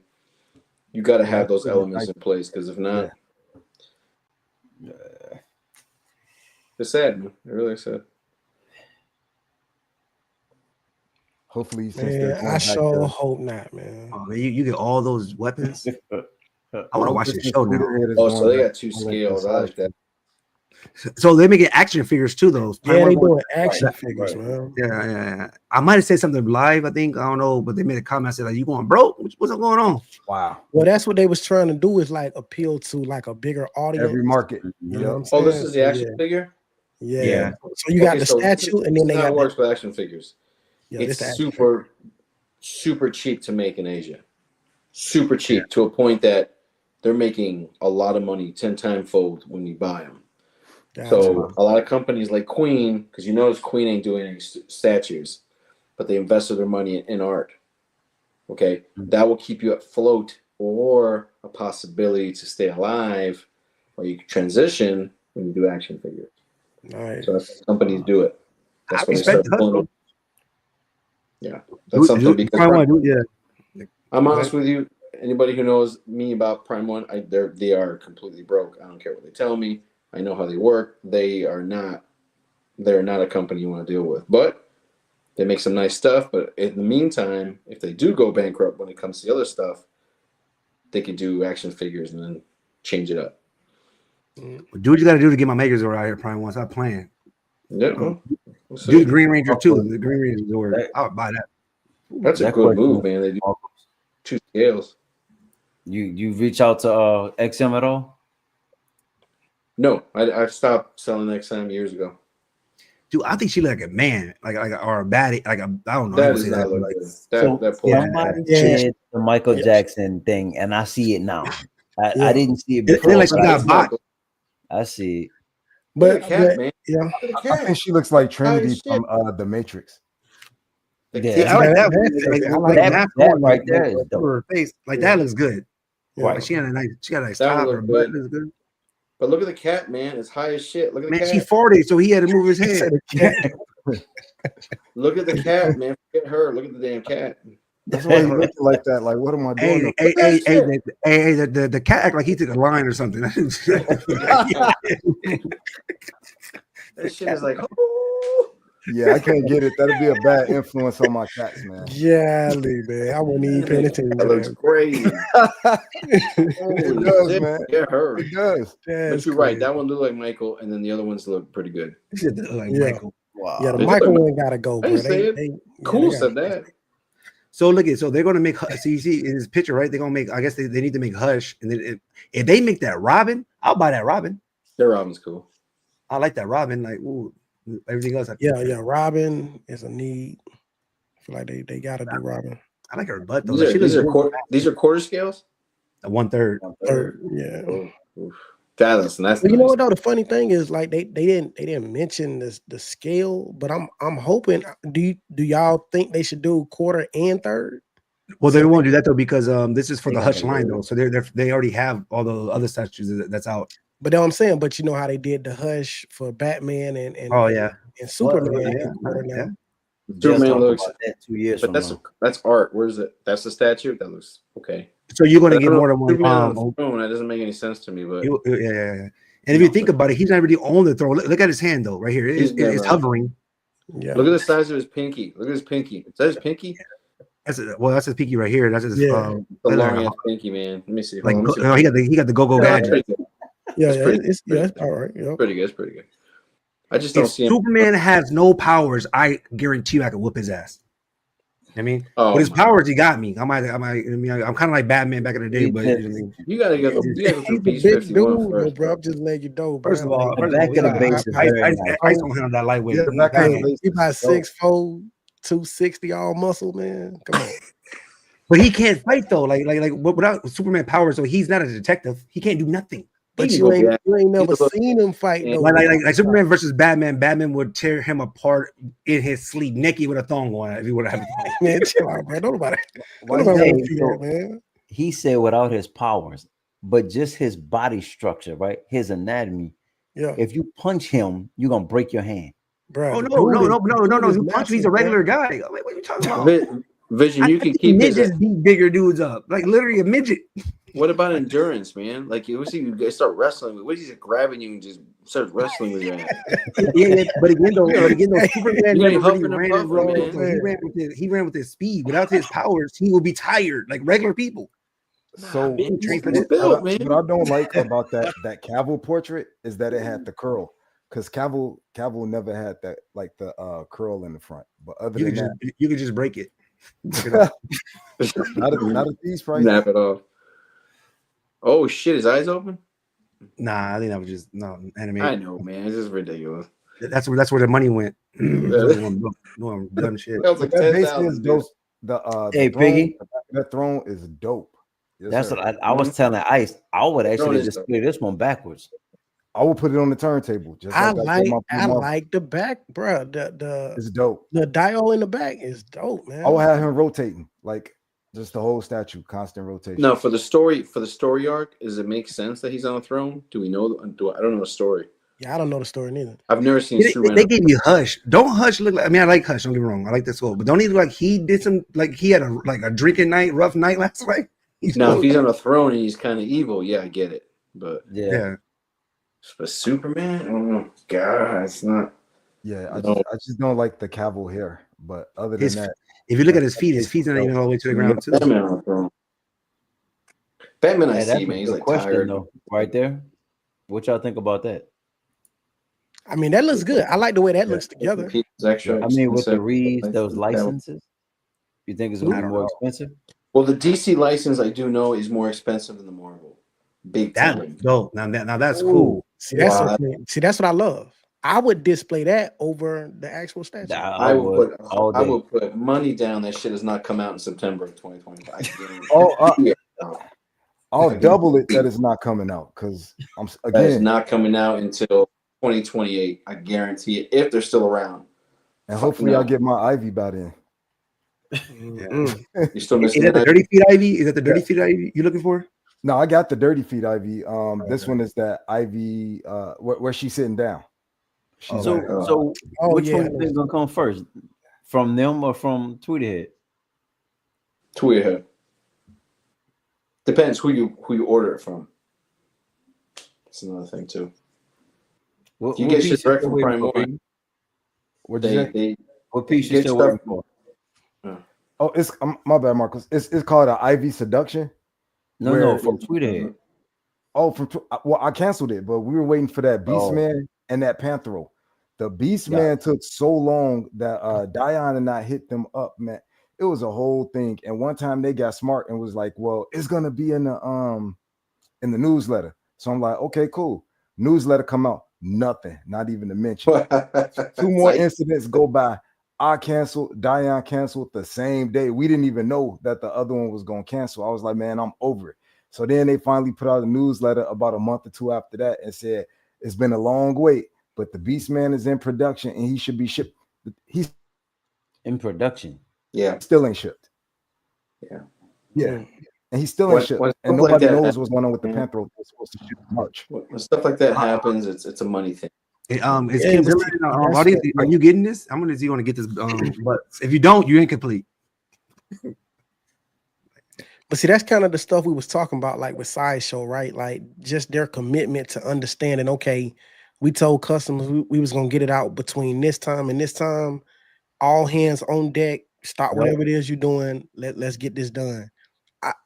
You got to have those elements in place, because if not, it's sad, man. It really is sad. Hopefully, I sure hope not, man. Oh, man, you get all those weapons. I want to watch the show now. Oh, so they got 2 scales. I like that. So they make it action figures too, though. Yeah, they doing action figures, man. Yeah. I might have said something live. I think I don't know, but they made a comment said like, "You going broke? What's going on?" Wow. Well, that's what they was trying to do, is like appeal to like a bigger audience. Every market. You know what I'm saying? Oh, this is the action figure. Yeah. So you got the statue, and then they got works with action figures. Yeah, it's super cheap to make in Asia. Super cheap to a point that they're making a lot of money, 10 times fold when you buy them. Gotcha. So a lot of companies like Queen, because you notice Queen ain't doing any statues, but they invested their money in art. Okay, that will keep you afloat, or a possibility to stay alive, or you can transition when you do action figures. Nice. So that's companies do it. That's when they start pulling. Yeah, that's something to be concerned. I'm honest with you. Anybody who knows me about Prime One, they are completely broke. I don't care what they tell me. I know how they work. They're not a company you want to deal with. But they make some nice stuff. But in the meantime, if they do go bankrupt when it comes to the other stuff, they can do action figures and then change it up. Do what you got to do to get my makers out here, Prime One. Stop playing. Yeah. Do the Green Ranger too. The Green Ranger, I would buy that. That's a good move, man. They do 2 scales. You reach out to XM at all? No, I stopped selling XM years ago. Dude, I think she like a man, or a baddie, I don't know. That is not look good. Somebody said the Michael Jackson thing, and I see it now. I didn't see it before. Like she got bought. I see it. But I think she looks like Trinity from The Matrix. Yeah, I like that one. That's- I Like like that right there is dope. her face. Like that looks good. Yeah. Like she got a nice That one top. Her look butt good. looks good. But look at the cat, man. It's high as shit. Look at the Man, cat. she 40, so he had to move his He head. said a cat. Look at the cat, man. Forget her. Look at the damn cat. That's why he's looking like that. Like, what am I doing? The cat act like he took a line or something. That shit is like, oh. Yeah, I can't get it. That'd be a bad influence on my cats, man. Golly, man. I wasn't even paying attention. That looks crazy. It Holy does, shit. man. Get her. It does. But you're right. That one looked like Michael, and then the other ones look pretty good. Like Yeah. Michael. Wow. Yeah, the They Michael look- one gotta go, I bro. didn't say it. They Cool gotta- said that. So look at so they're gonna make. So you see in his picture, right? They're gonna make. I guess they need to make Hush, and then if they make that Robin, I'll buy that Robin. Their Robin's cool. I like that Robin. Like, ooh, everything else. Yeah. Robin is a need. I feel like they gotta do Robin. I like her butt though. These are quarter scales. 1/3. Yeah. Oh, oof. That's But you know nice. what though? The funny thing is, like they didn't mention the scale, but I'm hoping. Do y'all think they should do quarter and third? Well, they won't do that though because this is for the Hush line though. So they already have all the other statues that's out. But that's what I'm saying. But you know how they did the Hush for Batman and Oh yeah, and Superman. yeah, quarter now. yeah. Just Superman talked looks, about that 2 years but from that's now. art. Where's it? That's the statue. That looks okay. So you're gonna I get don't know, more than one. Superman on the throne, that doesn't make any sense to me. But Yeah. And if you think about it, he's not really on the throne. Look at his hand though, right here. It's never- hovering. Yeah. look at the size of his pinky. Look at his pinky. Is that his pinky? That's his pinky right here. That's his Yeah. The long ass pinky, man. Let me see. like Hold on, let me see. he got the go-go Yeah, that's gadget. pretty good. Yeah, It's pretty- it's all right. Yeah. Pretty good. It's pretty good. I just don't If see him. Superman has no powers, I guarantee you I could whoop his ass. I mean, Oh, with his my- powers, he got me. I'm kind of like Batman back in the day, but Yeah. You gotta go. You gotta go He's through a Beast big 51 dude, first, bro. I'm just letting you know, bro. first of all, The back of the base is very nice. I don't handle that lightweight. Yeah, the back of the Hey, base he is about dope. 6'4", 260 all muscle, man. Come on. But he can't fight though. Like without Superman powers, so he's not a detective. He can't do nothing. But He you go ain't back. you ain't never He's a- seen him fight Yeah. though. Like Superman versus Batman. Batman would tear him apart in his sleep, naked with a thong on if he would have. Man, chill out, man. Don't nobody Why wanna he see say- that, man. He said without his powers, but just his body structure, right? His anatomy. Yeah, If you punch him, you're gonna break your hand. bro. Oh the no! dude is You punch me, he's massive, a bro. regular guy. Like, what are you talking about? Vision, you I can think keep his. midgets beat bigger dudes up, like literally a midget. What about endurance, man? Like you see, you guys start wrestling with. What is he grabbing you and just start wrestling with your ass? Yeah, but again, though, Superman You ain't never really huffing and ran puffing, raw. man. So he ran with his speed. Without his powers, he would be tired, like regular people. So man, train for he's this. built, man. what I don't like about that Cavill portrait is that it had the curl, because Cavill never had that, like the curl in the front. But other than that, You could just break it. not at these prices. Snap it off. Oh shit! His eyes open. Nah, I think that was just anime. I know, man. This is ridiculous. That's where the money went. Dumb shit. That was like That basically 10,000. is dope. The Hey, throne, Piggy. that throne is dope. Yes, That's sir. what I was telling Ice. I would actually is display this one backwards. I will put it on the turntable. Just I told like my mother. like the back, bro. It's dope. The dial in the back is dope, man. I will have him rotating, like just the whole statue, constant rotation. No, for the story arc, does it make sense that he's on the throne? Do we know? I don't know the story. Yeah, I don't know the story neither. I've never seen Superman. They gave you Hush. Don't Hush look like? I mean, I like Hush. Don't get me wrong. I like this old, but don't he look like he did some like he had a drinking night, rough night last night? Now, if he's on a throne and he's kind of evil, yeah, I get it. But Yeah. for Superman, oh God, it's not. Yeah, No. I just don't like the Cavill hair. But other than His- that, If you look at his feet's not even all the way to the ground too. Batman on the throne. Batman, I Hey, that's see, a man. He's good like question, tired. though, right there. What y'all think about that? I mean, that looks good. I like the way that looks together. He's extra I mean, with the expensive. reads, those licenses, you think it's gonna I be don't more know. expensive? Well, the DC license I do know is more expensive than the Marvel. Big That time. looks dope. Now that's Ooh. cool. See, that's Wow. that's what I love. I would display that over the actual statue. I would all I day. would put money down that shit does not come out in September of 2025. Oh, Yeah. I'll double it that it's not coming out because I'm That is again, not coming out until 2028. I guarantee it. If they're still around. and hopefully no. I'll get my Ivy bat in. You still missing Is that the that? dirty feet Ivy? Is that the dirty feet Ivy you looking for? No, I got the dirty feet Ivy. This one is that Ivy where she's sitting down. She's So which one you think gonna come first? From them or from Tweeterhead? Tweeterhead. Depends who you order it from. That's another thing too. What, you get shit direct from Prime What piece you still waiting for? Oh, it's my bad, Marcus. It's called an Ivy Seduction. No, from Tweeterhead. Oh, well, I canceled it, but we were waiting for that Beastman and that Panthero. The Beastman took so long that Dion and I hit them up, man. It was a whole thing. And one time they got smart and was like, well, it's gonna be in the newsletter. So I'm like, okay, cool. Newsletter come out. Nothing, not even to mention. 2 more incidents go by. I canceled, Dion canceled the same day. We didn't even know that the other one was gonna cancel. I was like, man, I'm over it. So then they finally put out a newsletter about a month or 2 after that and said it's been a long wait, but the Beastman is in production and he should be shipped. He's in production. Yeah, still ain't shipped. Yeah, and he still ain't shipped. And nobody knows what's going on with the Panther. It's supposed to ship in March. When stuff like that happens, it's a money thing. Are you getting this? I'm gonna see you want to get this. But if you don't, you incomplete. But see, that's kind of the stuff we was talking about, like with Sideshow, right? Like just their commitment to understanding. Okay, we told customers we was gonna get it out between this time and this time. All hands on deck. Stop whatever it is you're doing. Let's get this done.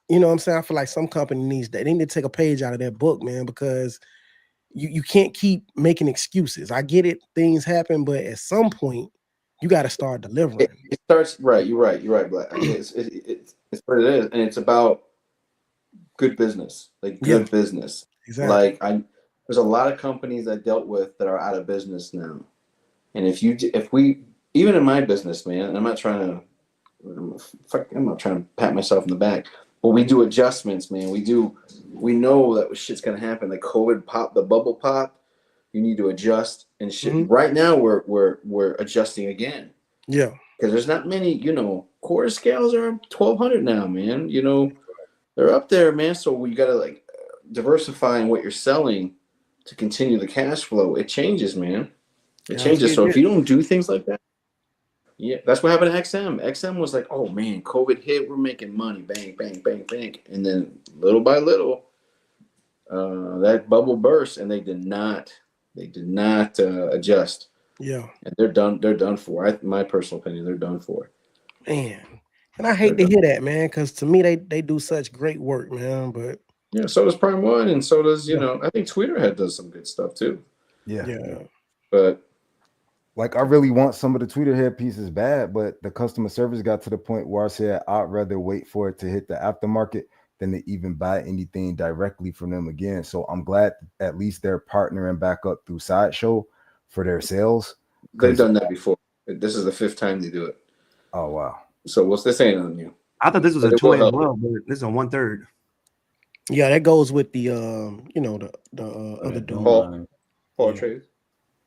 You know what I'm saying? I feel like some company needs that. They need to take a page out of their book, man, because you can't keep making excuses. I get it, things happen, but at some point you got to start delivering. It starts right. You're right, Black. It's what it is, and it's about good business, like good business. Exactly. Like there's a lot of companies I dealt with that are out of business now, and if we even in my business, man, and I'm not trying to pat myself in the back, but we do adjustments, man. We know that shit's gonna happen. Like COVID pop, the bubble pop. You need to adjust and shit. Mm-hmm. Right now, we're adjusting again. Yeah, because there's not many. Quarter scales are 1,200 now, man. They're up there, man. So you gotta like diversify in what you're selling to continue the cash flow. It changes, man. It changes. So if you don't do things like that. Yeah, that's what happened to XM. XM was like, oh man, COVID hit, we're making money, bang, bang, bang, bang, and then little by little, that bubble burst, and they did not adjust. Yeah, and they're done. They're done for. My personal opinion, they're done for. Man, and I hate to hear that, man, because to me they do such great work, man. But yeah, so does Prime One, and so does I think Tweeterhead does some good stuff too. Yeah, but. Like, I really want some of the Tweeterhead pieces bad, but the customer service got to the point where I said I'd rather wait for it to hit the aftermarket than to even buy anything directly from them again. So I'm glad at least they're partnering back up through Sideshow for their sales. They've done that before. This is the 5th time they do it. Oh, wow. So what's this saying on you? I thought this was a toy as well, but this is a 1/3. Yeah, that goes with the the other dude. Paul Trade.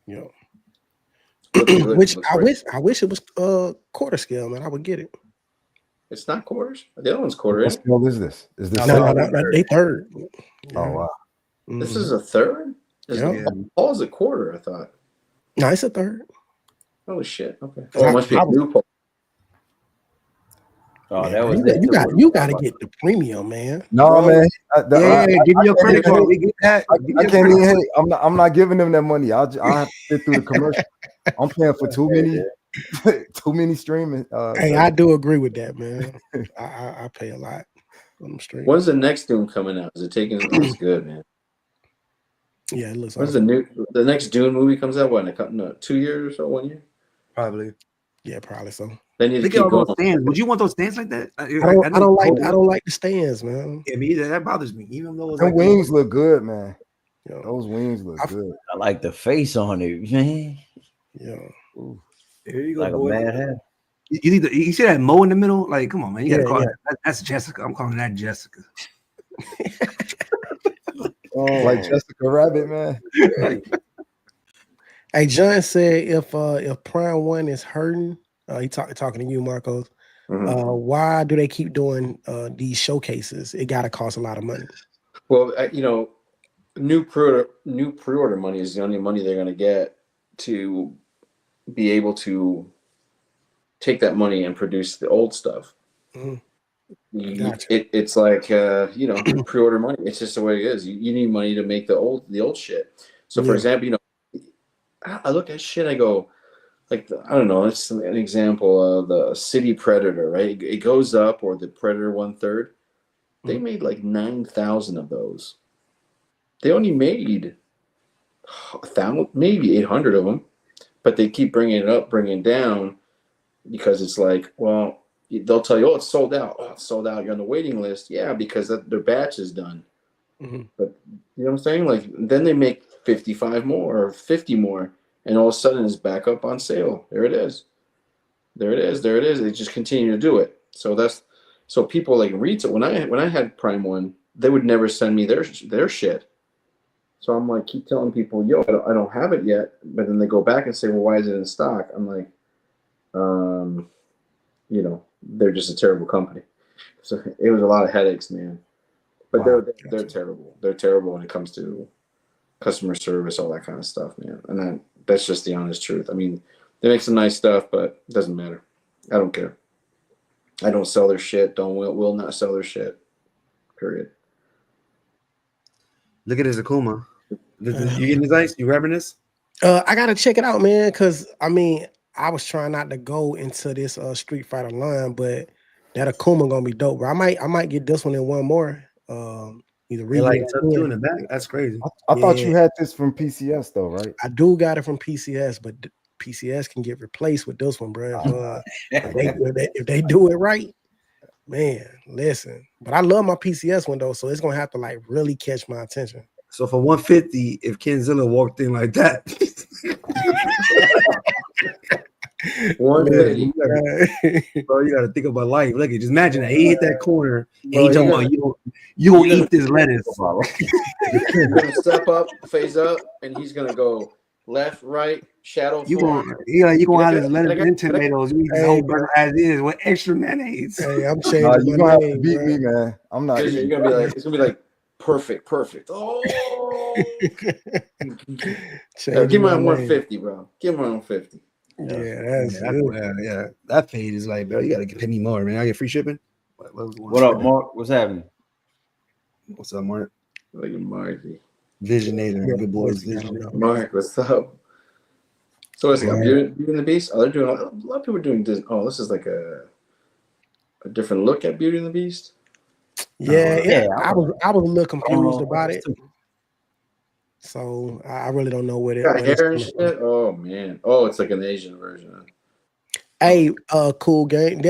Yeah. Which I wish it was quarter scale, man. I would get it. It's not quarters. The other one's quarter. What scale is this? Is this no, they third? Oh wow. This is a third? Paul's a quarter, I thought. No, it's a third. Oh shit. Okay. Well, it must be a new Paul. Oh, that was you got to get the premium, man. No, man. Give me your credit card. We get that. I can't even. Hey, I'm not giving them that money. I'll have to sit through the commercial. I'm paying for too many streaming. Hey, I do agree with that, man. I pay a lot on them streaming. When's the next Dune coming out? Is it taking? It's good, man. Yeah, it looks. When's the next Dune movie comes out? What, in a 2 years or so? 1 year? Probably. Yeah, probably so. They need to keep going. Stands. Would you want those stands like that? I don't like the stands, man. Yeah, me either. That bothers me. Even though the wings look good, man. Yeah. Those wings look good. I like the face on it, man. Yeah. Ooh. There you go, like boy. a mad hat. You see that Mo in the middle? Like, come on, man. You gotta call it. That's Jessica. I'm calling that Jessica. Like Jessica Rabbit, man. Hey, John said if Prime One is hurting, he talking to you, Marcos. Why do they keep doing these showcases? It got to cost a lot of money. Well, new pre-order money is the only money they're going to get to be able to take that money and produce the old stuff. Gotcha. It's like pre-order money. It's just the way it is. You need money to make the old shit. So for example, I look at shit, I go, like, I don't know, it's an example of the City Predator, right? It goes up, or the Predator 1/3. They made like 9,000 of those. They only made 1,000, maybe 800 of them, but they keep bringing it up, bringing it down, because it's like, well, they'll tell you, oh, it's sold out. Oh, it's sold out. You're on the waiting list. Yeah, because their batch is done. But you know what I'm saying? Like, then they make 55 more or 50 more, and all of a sudden it's back up on sale. There it is. There it is. There it is. They just continue to do it. So people like retail. When I had Prime One, they would never send me their shit. So I'm like, keep telling people, yo, I don't have it yet. But then they go back and say, well, why is it in stock? I'm like, they're just a terrible company. So it was a lot of headaches, man. But they're terrible. They're terrible when it comes to customer service, all that kind of stuff, man. And that's just the honest truth. I mean, they make some nice stuff, but it doesn't matter. I don't care. I don't sell their shit. Will not sell their shit. Period. Look at this Akuma. You getting this ice? You grabbing this? I gotta check it out, man. Cause I mean, I was trying not to go into this Street Fighter line, but that Akuma gonna be dope. Bro. I might get this one and one more. Either read like two in the back. That's crazy. I thought you had this from PCS though, right? I do got it from PCS, but PCS can get replaced with this one, bro. If they do it right, man, listen. But I love my PCS one though, so it's gonna have to like really catch my attention. So for 150, if Kenzilla walked in like that, 150, bro, you gotta think about life. Look, just imagine that he hit that corner and he talking about you gonna eat this lettuce. He's gonna step up, phase up, and he's gonna go left, right, shadow. You gonna have this lettuce and tomatoes. You eat this whole burger as is with extra mayonnaise. Hey, I'm changing. You're gonna have to beat me, man. I'm not. You're gonna be like, it's gonna be like perfect. Oh, give me 150, bro. Give me 150. Yeah, that fade is like, bro, you gotta pay me more, man. I get free shipping. What up, Mark? What's happening? What's up, Mark? Look at Marky. Visionator, good boys. Visionator. Mark, what's up? So it's like Beauty and the Beast. Oh, they're doing a lot of people are doing this. Oh, this is like a different look at Beauty and the Beast. Yeah. I was a little confused about it. So I really don't know what it got hair and shit. Oh man. Oh, it's like an Asian version. Hey, cool game.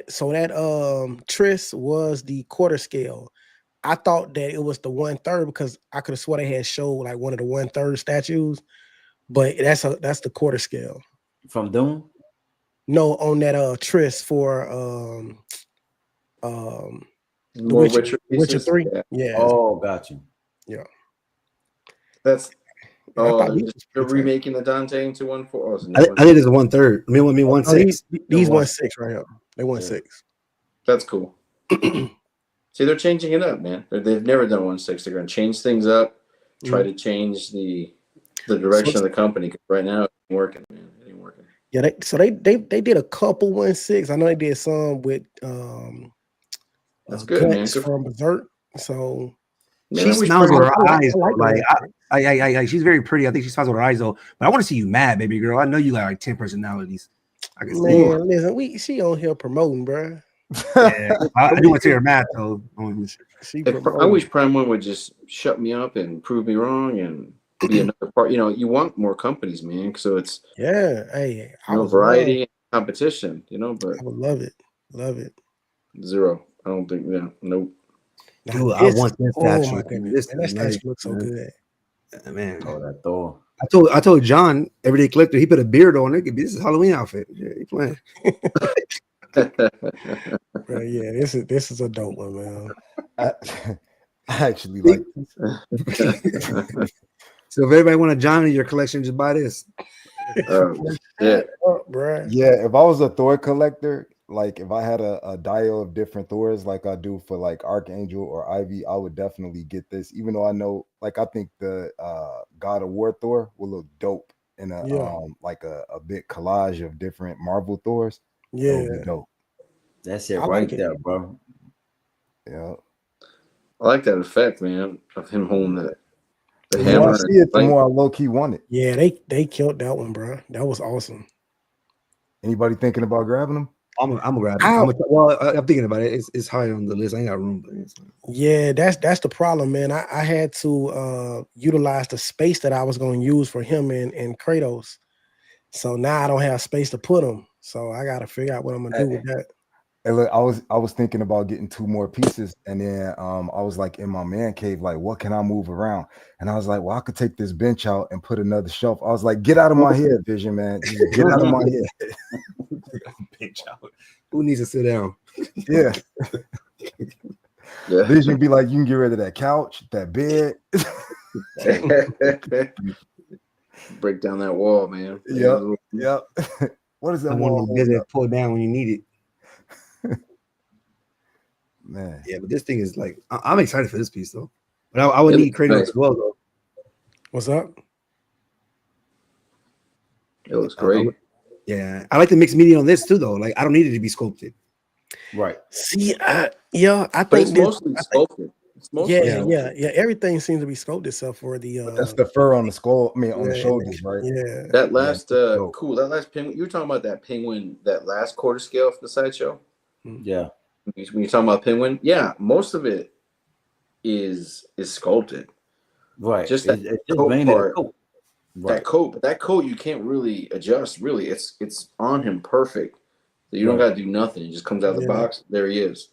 So that Tris was the quarter scale. I thought that it was the 1/3 because I could have swore they had showed like one of the 1/3 statues, but that's the quarter scale. From Doom? No, on that Tris for Witcher 3. Yeah. Oh, got you. Yeah. That's they're remaking the Dante into 1/4. I think it's a 1/3. I mean 1/6. These 1/6 right here. They 1/6. That's cool. See, they're changing it up, man. They've never done 1/6. They're going to change things up, try to change the direction of the company. Because right now, it ain't working, man. It ain't working. Yeah, they did a couple 1/6. I know they did some with that's good, man. From Berserk. So she smiles with her eyes. Like she's very pretty. I think she smiles with her eyes though. But I want to see you mad, baby girl. I know you got like 10 personalities. I can see. Man, listen, she on here promoting, bro. Yeah, I do want to see her mad though. I wish Prime One would just shut me up and prove me wrong and be another part. You want more companies, man. So it's hey, variety and competition. But I would love it. Zero. I don't think. Yeah, nope. Dude, I want this statue. That statue looks so good. Man, that Thor. I told John, Everyday Collector, he put a beard on it. This is Halloween outfit. Yeah, he playing. Yeah, this is a dope one, man. I actually like this. So if everybody want to John in your collection, just buy this. Yeah, bro. Yeah, if I was a Thor collector, like if I had a dial of different Thors like I do for like Archangel or Ivy, I would definitely get this. Even though I know, like I think the God of War Thor will look dope in a like a big collage of different Marvel Thors. Yeah, that would be dope. That's it I right like it. there, bro. Yeah. I like that effect, man, of him holding the The hammer. more I see it, the more I low key want it. Yeah, they killed that one, bro. That was awesome. Anybody thinking about grabbing them? I'm gonna grab it. I'm thinking about it. It's high on the list. I ain't got room. Yeah, that's the problem, man. I had to utilize the space that I was going to use for him and Kratos. So now I don't have space to put them. So I got to figure out what I'm gonna do with that. And look, I was thinking about getting 2 more pieces, and then I was like in my man cave, like what can I move around? And I was like, well, I could take this bench out and put another shelf. I was like, get out of my head, Vision, man. Just get out of my head. Bench out. Who needs to sit down? Yeah. Vision be like, you can get rid of that couch, that bed. Break down that wall, man. Yep. What is that wall? That pull down when you need it. Man. Yeah, but this thing is like I'm excited for this piece though. But I would need Kratos as well though. What's up? It looks great. I like the mixed media on this too though. Like I don't need it to be sculpted. Right. See, I But think it's mostly sculpted. It's mostly yeah. Everything seems to be scoped itself for the. But that's the fur on the skull. I mean, on the shoulders, right? Yeah. That last cool. That last penguin. You were talking about that penguin. That last quarter scale for the sideshow. Yeah. When you're talking about penguin, yeah, most of it is sculpted. Right. Just that it's coat mainly part. coat. Right. That coat, but that coat you can't really adjust. Really, it's on him perfect. So you don't got to do nothing. It just comes out of the box. There he is.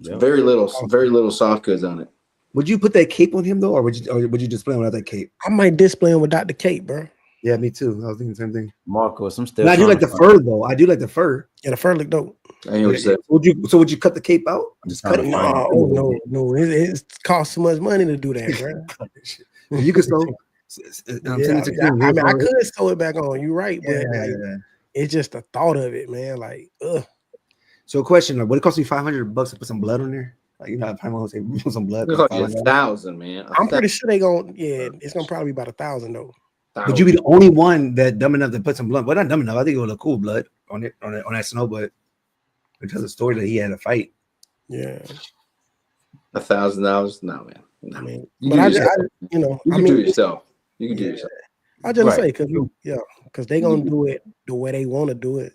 Yep. Very little soft goods on it. Would you put that cape on him though, or would you display him without that cape? I might display him without the cape, bro. Yeah, me too. I was thinking the same thing. Marcos, I'm still. I do like the fur though. I do like the fur. Yeah, the fur look dope. I hear what you said. Would you cut the cape out? Just cut it. No. It costs too much money to do that, bro. You could sew. I mean, I could sew it back on. You're right, but it's just the thought of it, man. Like, ugh. So, question: like, would it cost me $500 to put some blood on there? Like, you know, if I'm gonna say put some blood. It's like 1,000, man. I'm pretty sure they gonna. Yeah, it's gonna probably be about 1,000 though. Would you be the only one that dumb enough to put some blood? Well, not dumb enough. I think it would look cool blood on it on that snow, but because of the story that he had to fight. Yeah. $1,000? No, man. No. I mean, you but can do it yourself. You can do it yourself. I just say because they gonna do it the way they want to do it.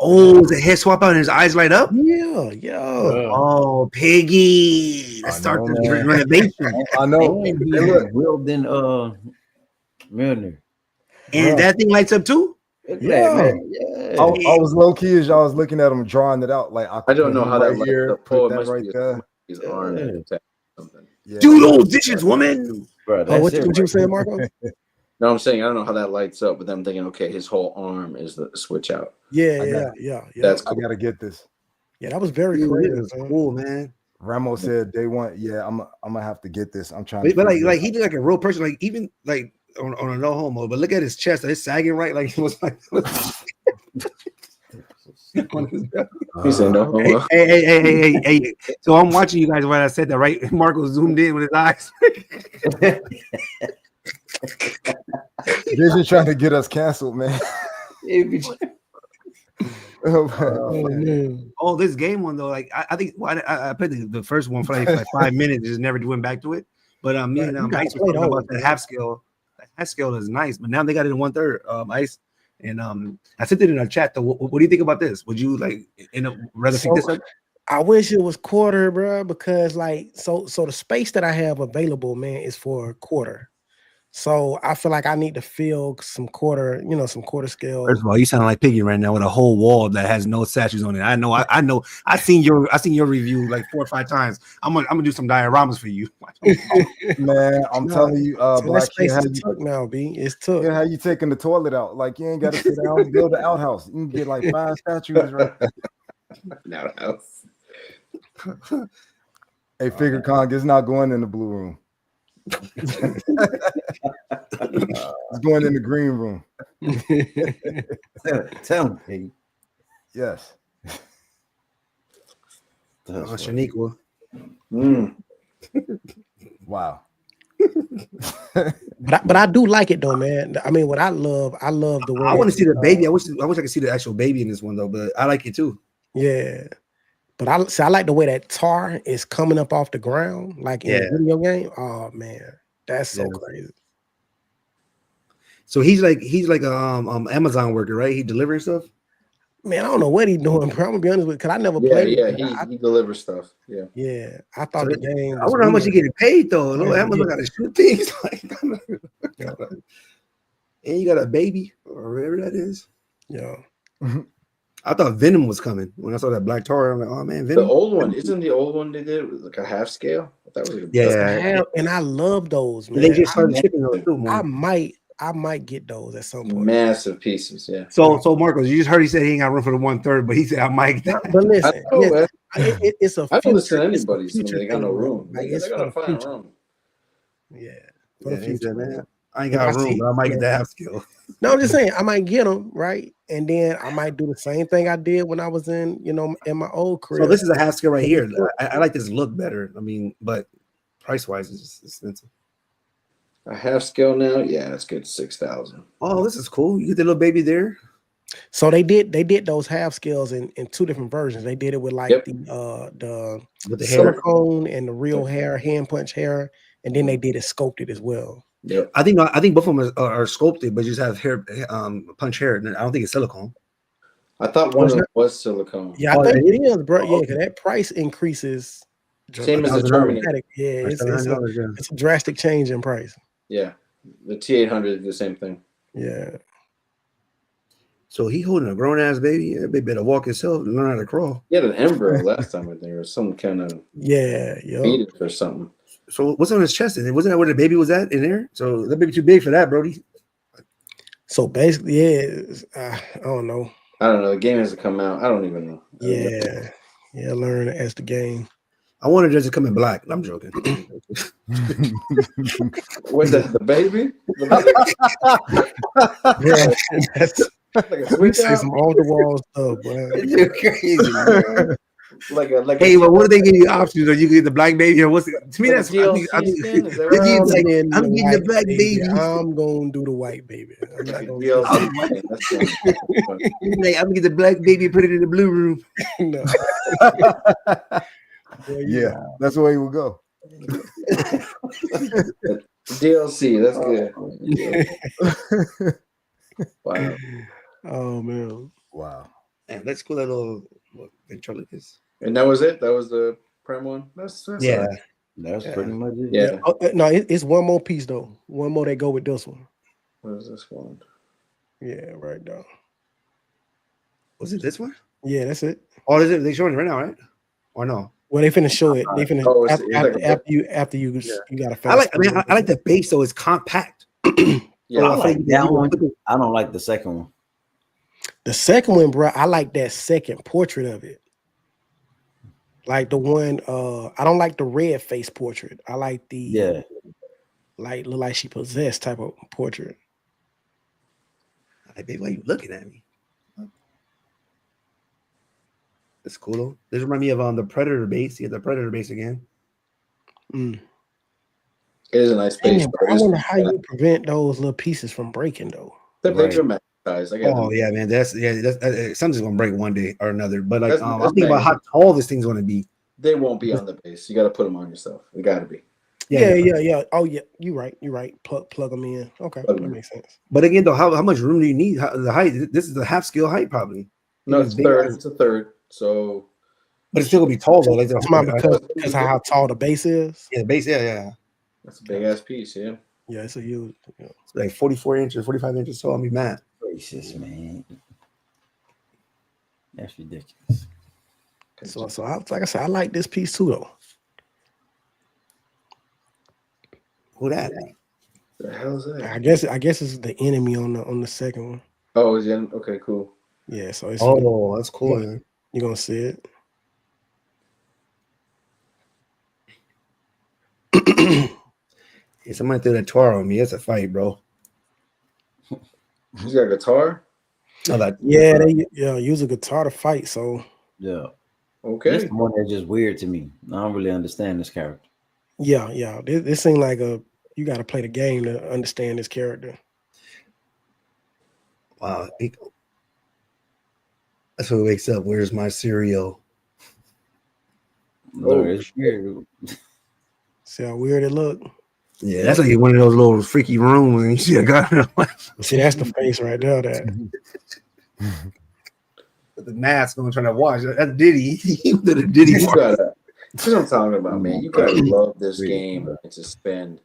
Oh, the head swap out and his eyes light up? Yeah. Oh, Piggy. Let's start the renovation. I know. Hey, look, Will then Milner. And that thing lights up too? Yeah. Man. Yeah. I was low key as y'all was looking at him drawing it out. Like I don't know how that lights up. put Oh, that it must right be there. his arm and something. Yeah. Do those dishes, woman. Bro, What you saying, Marco? No, I'm saying I don't know how that lights up, but I'm thinking, okay, his whole arm is the switch out. Yeah. That's I cool. gotta get this. Yeah, that was very creative. Cool, man. Ramo said day one. Yeah, I'm gonna have to get this. I'm trying. But like he did like a real person. Like even like on a no homo. But look at his chest. It's sagging right. Like he was like. He said no homo. Hey. So I'm watching you guys when I said that, right? Marco zoomed in with his eyes. They're just trying to get us canceled, man. Oh, this game one though, like I think I played the first one for like 5 minutes, just never went back to it. But me and Ice were talking about that half scale. That scale is nice, but now they got it in 1/3. Ice and I sent it in our chat though. What do you think about this? Would you like rather pick this up? I wish it was quarter, bro, because like so the space that I have available, man, is for quarter. So I feel like I need to fill some quarter scale. First of all, you sound like Piggy right now with a whole wall that has no statues on it. I know. I seen your review like 4 or 5 times. I'm gonna do some dioramas for you. Man, I'm telling you, Black Kid, now, B. It's took. Yeah, how you taking the toilet out? Like you ain't got to sit down and build an outhouse. You can get like 5 statues right there. An outhouse. Hey, Figure Kong, it's not going in the blue room. It's going in the green room. Tell him, Piggy. Yes. Shaniqua. Wow. But I do like it though, man. I mean, what I love the way I want to see the baby. I wish I could see the actual baby in this one though, but I like it too. Yeah. But I like the way that tar is coming up off the ground, like in the video game. Oh man, that's so crazy. So he's like a Amazon worker, right? He delivering stuff. Man, I don't know what he's doing, bro. I'm gonna be honest with you, because I never Yeah, played. yeah, he delivers stuff. Yeah. Yeah, I thought the game. I wonder how much he getting paid though. Yeah, Amazon got to shoot things like. And you got a baby or whatever that is. Yeah. I thought Venom was coming when I saw that black tar. I'm like, oh man, Venom. The old one isn't the old one they did was like a half scale. That was like And I love those, man. They just started shipping those too. I might get those at some point. Massive pieces, yeah. So Marcos, you just heard he said he ain't got room for the 1/3, but he said I might. But listen, it's a. I don't listen to anybody. So they got no room. Like, they gotta find a room. Yeah. For the future, man. I ain't got room, but I might get the half skill. No, I'm just saying I might get them right, and then I might do the same thing I did when I was in my old career. So this is a half skill right here. I like this look better. I mean, but price wise, it's just expensive. A half scale now, yeah, that's good. 6,000. Oh, this is cool. You get the little baby there. So they did those half scales in two different versions. They did it with like the silicone and the real hair, hand punch hair, and then they did it sculpted as well. Yeah, I think both of them are sculpted, but you just have hair, punch hair. I don't think it's silicone. I thought one of them was silicone. Yeah, I think it is, bro. Yeah, because that price increases. Same as the Terminator. Yeah, it's a drastic change in price. Yeah, the T800 is the same thing. Yeah. So he holding a grown ass baby. That baby better walk himself and learn how to crawl. He had an embryo last time, I think, or some kind of fetus or something. So what's on his chest? Wasn't that where the baby was at in there? So that baby too big for that, Brody. So basically, I don't know. I don't know. The game hasn't come out. I don't even know. Yeah, learn as the game. I wanted it to come in black. I'm joking. What the baby? Yeah, that's like a switch say some off the wall stuff, bro. You're crazy. Man. like hey, but what do they give you options? Or you get the black baby, or what's it? To me, that's I'm getting the black baby. I'm gonna do the white baby. I'm not gonna I'm gonna get the black baby and put it in the blue room. No. Yeah, that's the way we would go. DLC, that's good. Wow. Oh man. Wow. Man, let's go that little ventriloquist. And that was it. That was the prem one. That's yeah. That's pretty much it. Yeah. Oh, no, it's one more piece though. One more that go with this one. What is this one? Yeah, right now. Was it this one? Yeah, that's it. Oh, is it? They showing it right now, right? Or no? Well, they finna show it. They finna after you gotta fast. I like the base though. It's compact. Yeah, I like that one. I don't like the second one. The second one, bro, I like that second portrait of it. Like the one, I don't like the red face portrait. I like the like look like she possessed type of portrait. Hey, baby, why are you looking at me? That's cool though. This reminds me of the Predator base. Yeah, the Predator base again. It is a nice base. I wonder how you prevent those little pieces from breaking though. They dramatize. Oh yeah, man. That's something's gonna break one day or another. But like, I'm thinking about how tall this thing's gonna be. They won't be on the base. You got to put them on yourself. They got to be. Yeah. Oh yeah, you're right. Plug them in. Okay, that makes sense. But again, though, how much room do you need? The height. This is the half scale height, probably. No, it's third. It's a third. So, but it's still gonna be tall though. Like because how tall the base is. Yeah, the base. Yeah. That's a big ass piece. Yeah. Yeah, it's a huge. Yeah. It's like 44 inches, 45 inches tall. I'll be mad. Gracious, man. That's ridiculous. So like I said, I like this piece too, though. Who that? The hell is that? I guess it's the enemy on the second one. Oh, is it? Okay, cool. Yeah, so it's that's cool. Man. You're gonna see it. Somebody threw that guitar on me. It's a fight, bro. He's got a guitar. Oh, that Yeah, they use a guitar to fight. So Yeah. Okay. This one is just weird to me. I don't really understand this character. yeah, this seemed like you got to play the game to understand this character. wow. That's what wakes up. Where's my cereal? No, it's weird. See how weird it look? Yeah, that's like one of those little freaky rooms, and you see a guy. See, that's the face right there. That With the mask on, trying to watch. That's Diddy. He did a Diddy. You gotta, that's what I'm talking about, man. You gotta love this game and to spend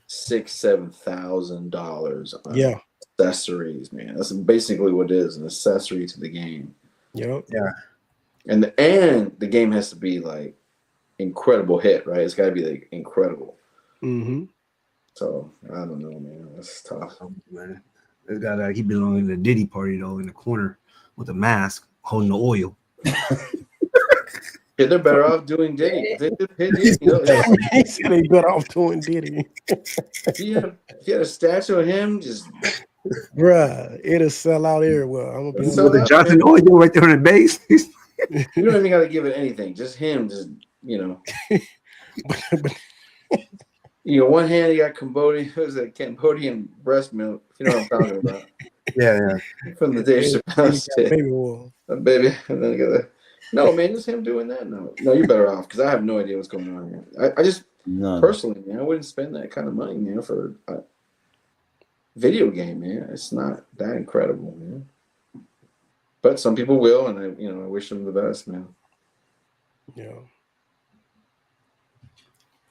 $6,000-$7,000 on accessories, man. That's basically what it is, an accessory to the game. Yep. Yeah. And the game has to be like incredible hit, right? It's gotta be like incredible. Mm-hmm. So I don't know, man. That's tough. Man, this guy he belonged in the Diddy party though, in the corner with a mask, holding the oil. Yeah, they're better off doing Diddy. They better off doing Diddy. If you had a statue of him, just bruh, it'll sell out everywhere. I'm gonna be with the Johnson oil right there on the base. You don't even got to give it anything. Just him, just one hand he got Cambodian breast milk. You know what I'm talking about? Yeah. From the Dave Chappelle shit. Baby oil. Baby, and then no, man, just him doing that. No, you're better off because I have no idea what's going on here. I just personally, man, I wouldn't spend that kind of money, man, for a video game, man. It's not that incredible, man. But some people will, and I wish them the best, man. Yeah.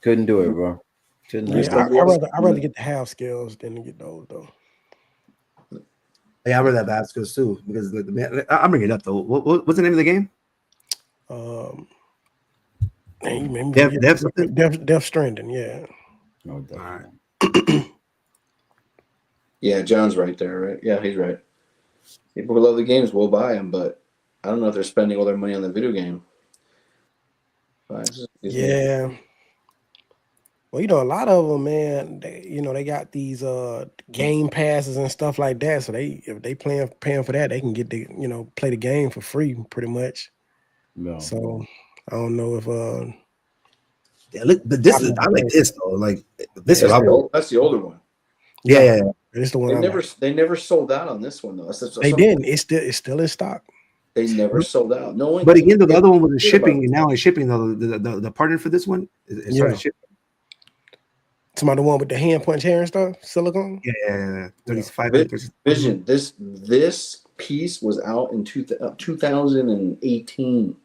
Couldn't do it, bro. Couldn't. Yeah, I'd rather get the half scales than to get those though. Yeah, I read that baskets too because I'm bringing it up though. What's the name of the game? Death Stranding. Yeah. No doubt. All right. Yeah, John's right there, right? Yeah, he's right. People who love the games will buy them, but I don't know if they're spending all their money on the video game. Yeah. Well, a lot of them, man, they got these game passes and stuff like that. So if they paying for that, they can get play the game for free pretty much. No. So I don't know if yeah, look, but I like this though. Like this is that's the older one. Yeah. It's the one they never sold out on this one though. They didn't. It's still in stock. They never sold out. No one. But again, the other one was shipping, and now it's shipping. Though the partner for this one is started shipping. Some other one with the hand punch hair and stuff, silicone. Yeah. 35. Vision. This piece was out in 2018.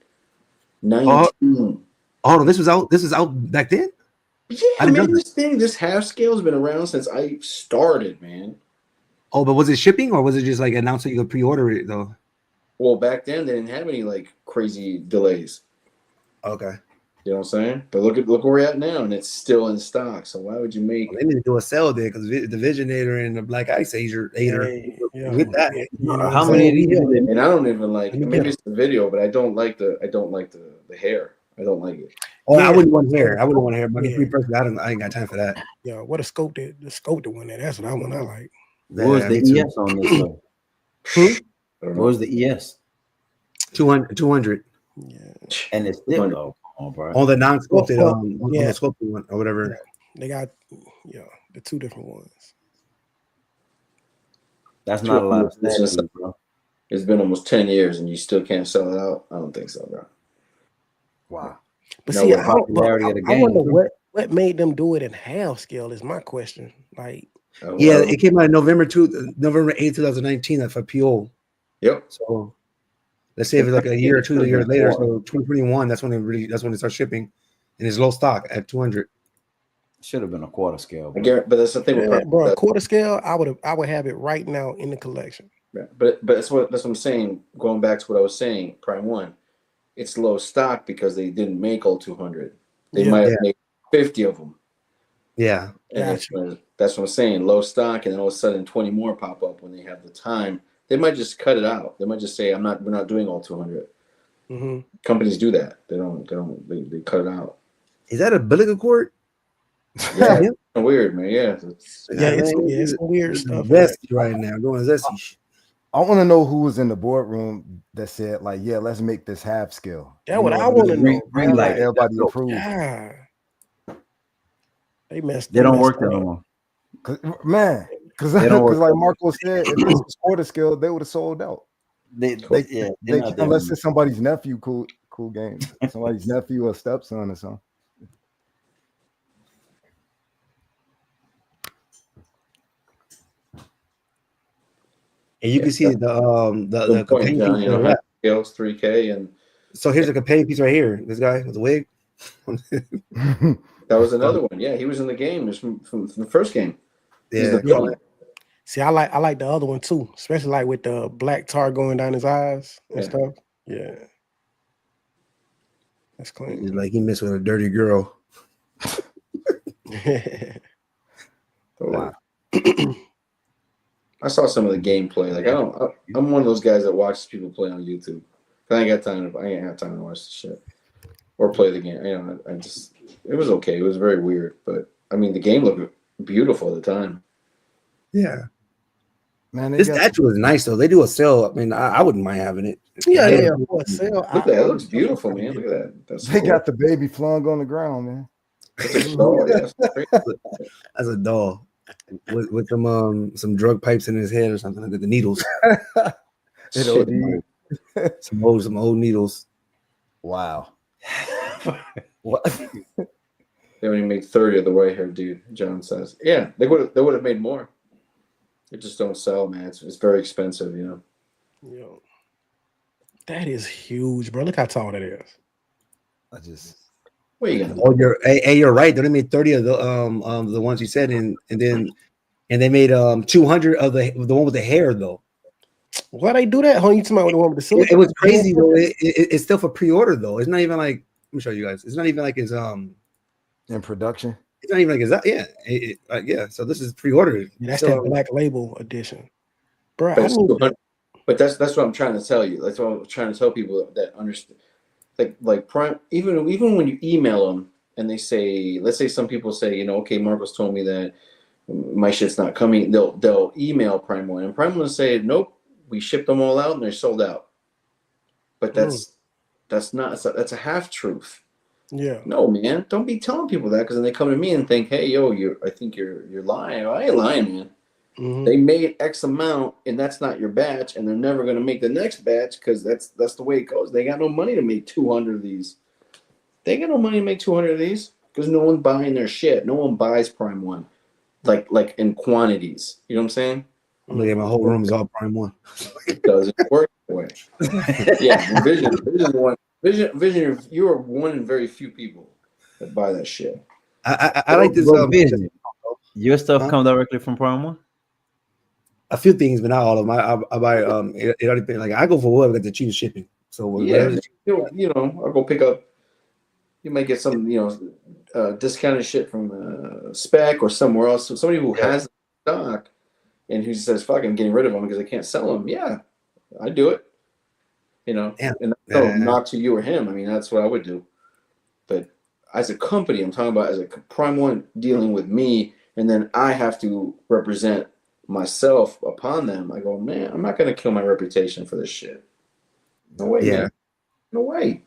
19. Oh, no, this was out back then? Yeah, man, this half scale has been around since I started, man. Oh, but was it shipping or was it just like announced that you could pre-order it though? Well, back then they didn't have any like crazy delays. Okay. You know what I'm saying? But look where we're at now, and it's still in stock. So why would you make? They need to do a sale there because the Visionator and the Black Ice Ager with that. How many of these? And I don't even like. Maybe it's the video, but I don't like the hair. I don't like it. Oh, I wouldn't want hair. But me personally, I ain't got time for that. Yeah, what a sculpted one there. That's what I like. What was the ES on this though? What was the ES? 200. Yeah, and it's still low. Oh, bro. On the non-sculpted, on the sculpted one or whatever. Yeah. They got the two different ones. That's not a lot of statues, bro. It's been almost 10 years and you still can't sell it out. I don't think so, bro. Wow. But see, I wonder what made them do it in half scale is my question. Like, it came out November 8th, 2019. For PO. Yep. So let's say if it's like a year or 2 years later, so 2021, that's when it starts shipping, and it's low stock at 200. Should have been a quarter scale, but that's the thing, bro. A quarter scale, I would have it right now in the collection. Yeah, but that's what I'm saying. Going back to what I was saying, Prime One, it's low stock because they didn't make all 200. They might have made 50 of them. Yeah, and that's what I'm saying. Low stock, and then all of a sudden 20 more pop up when they have the time. They might just cut it out. They might just say, we're not doing all 200. Mm-hmm. Companies do that. They cut it out. Is that a umbilical cord? Yeah, it's weird, man. Yeah, it's weird stuff. Zesty right now, going zesty. I want to know who was in the boardroom that said, like, yeah, let's make this half scale. That's what I want to know. Green light. Like, everybody approved. Yeah. They messed. They don't messed work there up. no more. Because They don't work like that Marco said, if this was quarter scale, they would have sold out. They Unless it's somebody's nephew, cool game. Somebody's nephew or stepson or something. And you can see the companion John, piece you on the know, left. scales 3K, and So here's a companion piece right here. This guy with the wig. that was another one. Yeah, he was in the game. It was from the first game. He's Yeah. the villain. See, I like the other one too, especially like with the black tar going down his eyes and stuff. Yeah, that's clean. He's like he messed with a dirty girl. Wow. I saw some of the gameplay. Like I'm one of those guys that watches people play on YouTube. I ain't got time. I ain't have time to watch the shit or play the game. You know, I just it was okay. It was very weird, but I mean the game looked beautiful at the time. Yeah. Man, This statue is nice though. They do a sale. I mean, I wouldn't mind having it. Yeah. For a sale, Look at that. It looks beautiful, man. Look at that. That's They cool. got the baby flung on the ground, man. That's a doll, yeah. That's great. As a doll with some drug pipes in his head or something. Look at the needles. Shit. some old needles. Wow. What? They only made 30 of the white haired dude, John says. Yeah, they would have made more. They just don't sell, man. It's very expensive, you know. Yo, that is huge, bro. Look how tall that is. I just What are you gonna do? Oh, you're right. They only made 30 of the ones you said, and they made 200 of the one with the hair though. Why they do that? Huh? You talking about the one with the silver? It was crazy though. It's still for pre-order though. It's not even like let me show you guys. It's not even like it's in production. It's not even like it's yeah. So this is pre-ordered. That's so, that black label edition, bro. But that's what I'm trying to tell you. That's what I'm trying to tell people that understand. Like Prime, even when you email them and they say, let's say some people say, you know, okay, Marcos told me that my shit's not coming. They'll email Prime One, and Prime One will say, nope, we shipped them all out and they're sold out. But that's a half truth. Yeah. No, man, don't be telling people that because then they come to me and think, hey, yo, I think you're lying. I ain't lying, man. Mm-hmm. They made X amount, and that's not your batch, and they're never going to make the next batch because that's the way it goes. They got no money to make 200 of these. They got no money to make 200 of these because no one's buying their shit. No one buys Prime One, like in quantities. You know what I'm saying? I'm looking at my whole room is all Prime One. It doesn't work that way. Yeah, Vision. You are one in very few people that buy that shit. I like this. Vision. Your stuff come directly from Prime One. A few things, but not all of them. I buy it already been like I go for whatever got the cheapest shipping. So yeah, you know, I'll go pick up. You might get some, you know, discounted shit from Spec or somewhere else. So somebody who has stock and who says, "Fuck, I'm getting rid of them because I can't sell them." Yeah, I do it. You know, and not to you or him. I mean, that's what I would do. But as a company, I'm talking about as a Prime One dealing with me, and then I have to represent myself upon them. I go, man, I'm not going to kill my reputation for this shit. No way, man. No way.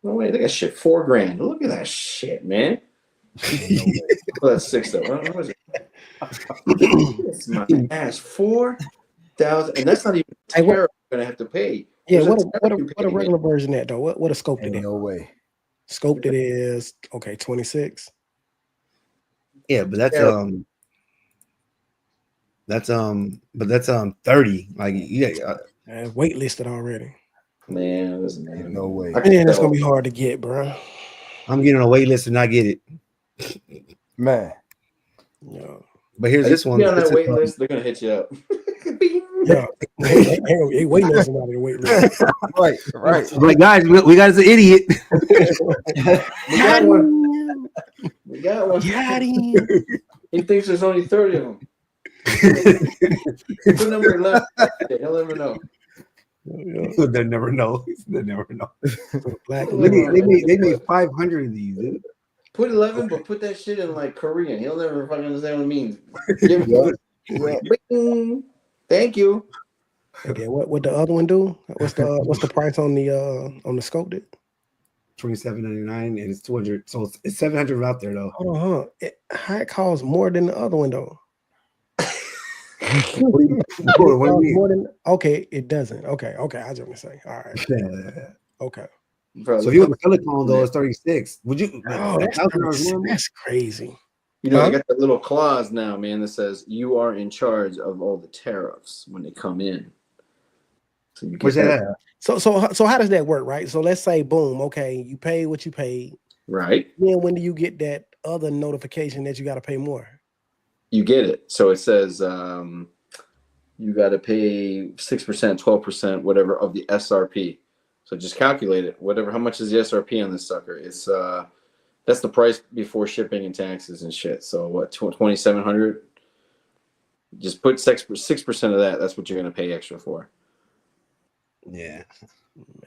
No way. They got shit $4,000. Look at that shit, man. Well, that's $6,000 though. What was it? It's my ass. $4,000, and that's not even I'm gonna have to pay. Yeah, what a regular version at though? What a sculpted Ain't is? no way. Sculpted is okay, 26. Yeah, but that's 30. Like Waitlisted already. Man, Ain't no way. Man, it's gonna be hard to get, bro. I'm getting on a wait list and not get it. Man. Yeah. But here's this one. On that wait list, they're gonna hit you up. Yeah, they waiting on somebody to wait list. Right. Like guys, we got an idiot. We got one. We got one. Got him. He thinks there's only 30 of them. Put number 11. He'll never know. They'll never know. They'll never know. Black They made 500 of these, dude. Put 11, but put that shit in like Korean. He'll never fucking understand what it means. Give him Thank you. Okay, what the other one do? What's the price on the sculpted? $27.99 and it's 200. So it's 700 out there though. Hold on, how it costs more than the other one though? What do you mean? More than okay, it doesn't. Okay, I just want to say. All right. Yeah. Okay. Bro, So if you want the silicone though, it's 36. Would you? Oh, that's crazy. You know, they got that little clause now, man, that says you are in charge of all the tariffs when they come in. So you What's that? So how does that work, right? So let's say, boom, okay, you pay what you paid. Right. Then when do you get that other notification that you got to pay more? You get it. So it says you got to pay 6%, 12%, whatever of the SRP. So just calculate it. Whatever. How much is the SRP on this sucker? It's that's the price before shipping and taxes and shit. So what? 2,700. Just put 6% of that. That's what you're gonna pay extra for. Yeah.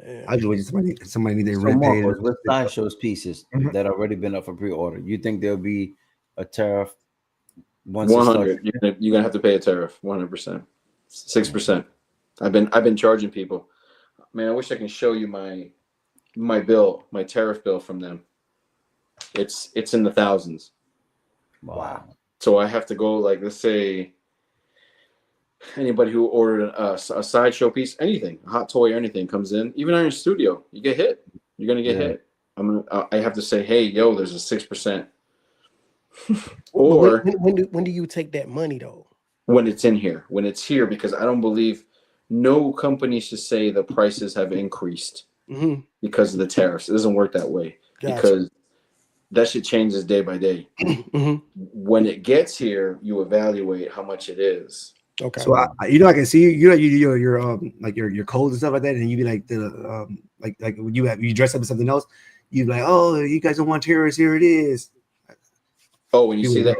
Man. I just somebody need their So rent paid. Marcos, with Sideshow's pieces that already been up for pre-order, you think there'll be a tariff once 100. You're gonna have to pay a tariff. 100%. 6%. I've been charging people. Man, I wish I can show you my bill, my tariff bill from them. It's in the thousands. Wow. So I have to go, like, let's say anybody who ordered a Sideshow piece, anything, a hot toy or anything comes in, even on your studio, you get hit. You're gonna get hit. I have to say, hey, yo, there's a 6%. Or when do you take that money though? When it's in here, because I don't believe no company should say the prices have increased because of the tariffs. It doesn't work that way because that shit changes day by day. When it gets here, you evaluate how much it is. Okay. So I can see you your like your codes and stuff like that, and you be like the like when you dress up in something else, you be like, oh, you guys don't want terrorists, here it is. Oh, when you see that,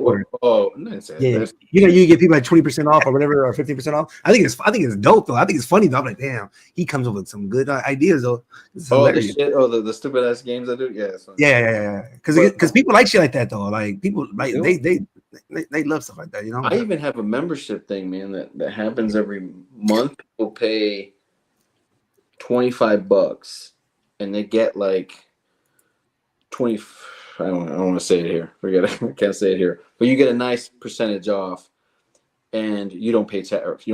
yeah, you get people like 20% off or whatever, or 15% off. I think it's dope though. I think it's funny though. I'm like, damn, he comes up with some good ideas though. The stupid ass games I do, yeah. Because people like shit like that though. Like people like they love stuff like that. You know. I even have a membership thing, man. That happens every month. People pay $25, and they get like 20. I don't want to say it here. Forget it. I can't say it here. But you get a nice percentage off, and you don't pay tariffs.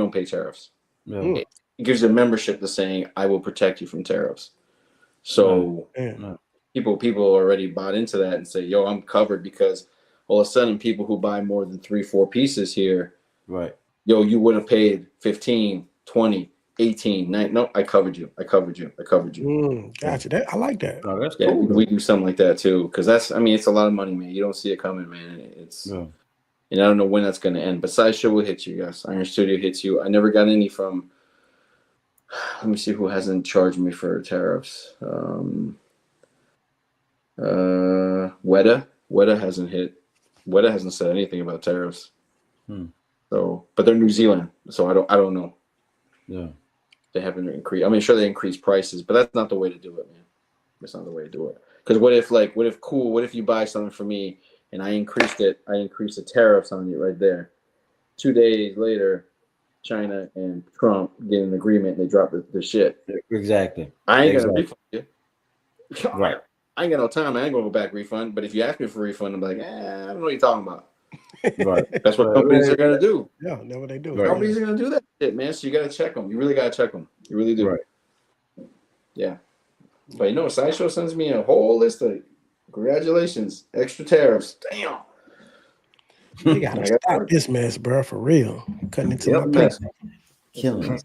No. It gives you a membership to saying, I will protect you from tariffs. So people already bought into that and say, yo, I'm covered, because all of a sudden people who buy more than 3-4 pieces here, right? Yo, you would have paid 15, 20, 18, 9. No, I covered you. Gotcha. I like that. Oh, that's cool. We do something like that too, because it's a lot of money, man. You don't see it coming, man. And I don't know when that's going to end. But Sideshow will hit you, guys. Iron Studio hits you. I never got any from. Let me see who hasn't charged me for tariffs. Weta hasn't hit. Weta hasn't said anything about tariffs. So, but they're New Zealand, so I don't know. Yeah. They haven't increased. I mean, sure, they increased prices, but that's not the way to do it, man. That's not the way to do it. Because what if you buy something for me and I increased the tariffs on you right there. 2 days later, China and Trump get an agreement and they drop the shit. Exactly. I ain't gonna refund you. Right. I ain't got no time. I ain't gonna go back refund. But if you ask me for a refund, I'm like, I don't know what you're talking about. Right. That's what companies are gonna do. Yeah, that's what they do. Right. Companies are gonna do that shit, man. So you gotta check them. You really gotta check them. You really do. Right. Yeah. But Sideshow sends me a whole list of congratulations, extra tariffs. Damn. You gotta stop this mess, bro, for real. Cutting into my mess. Killing us.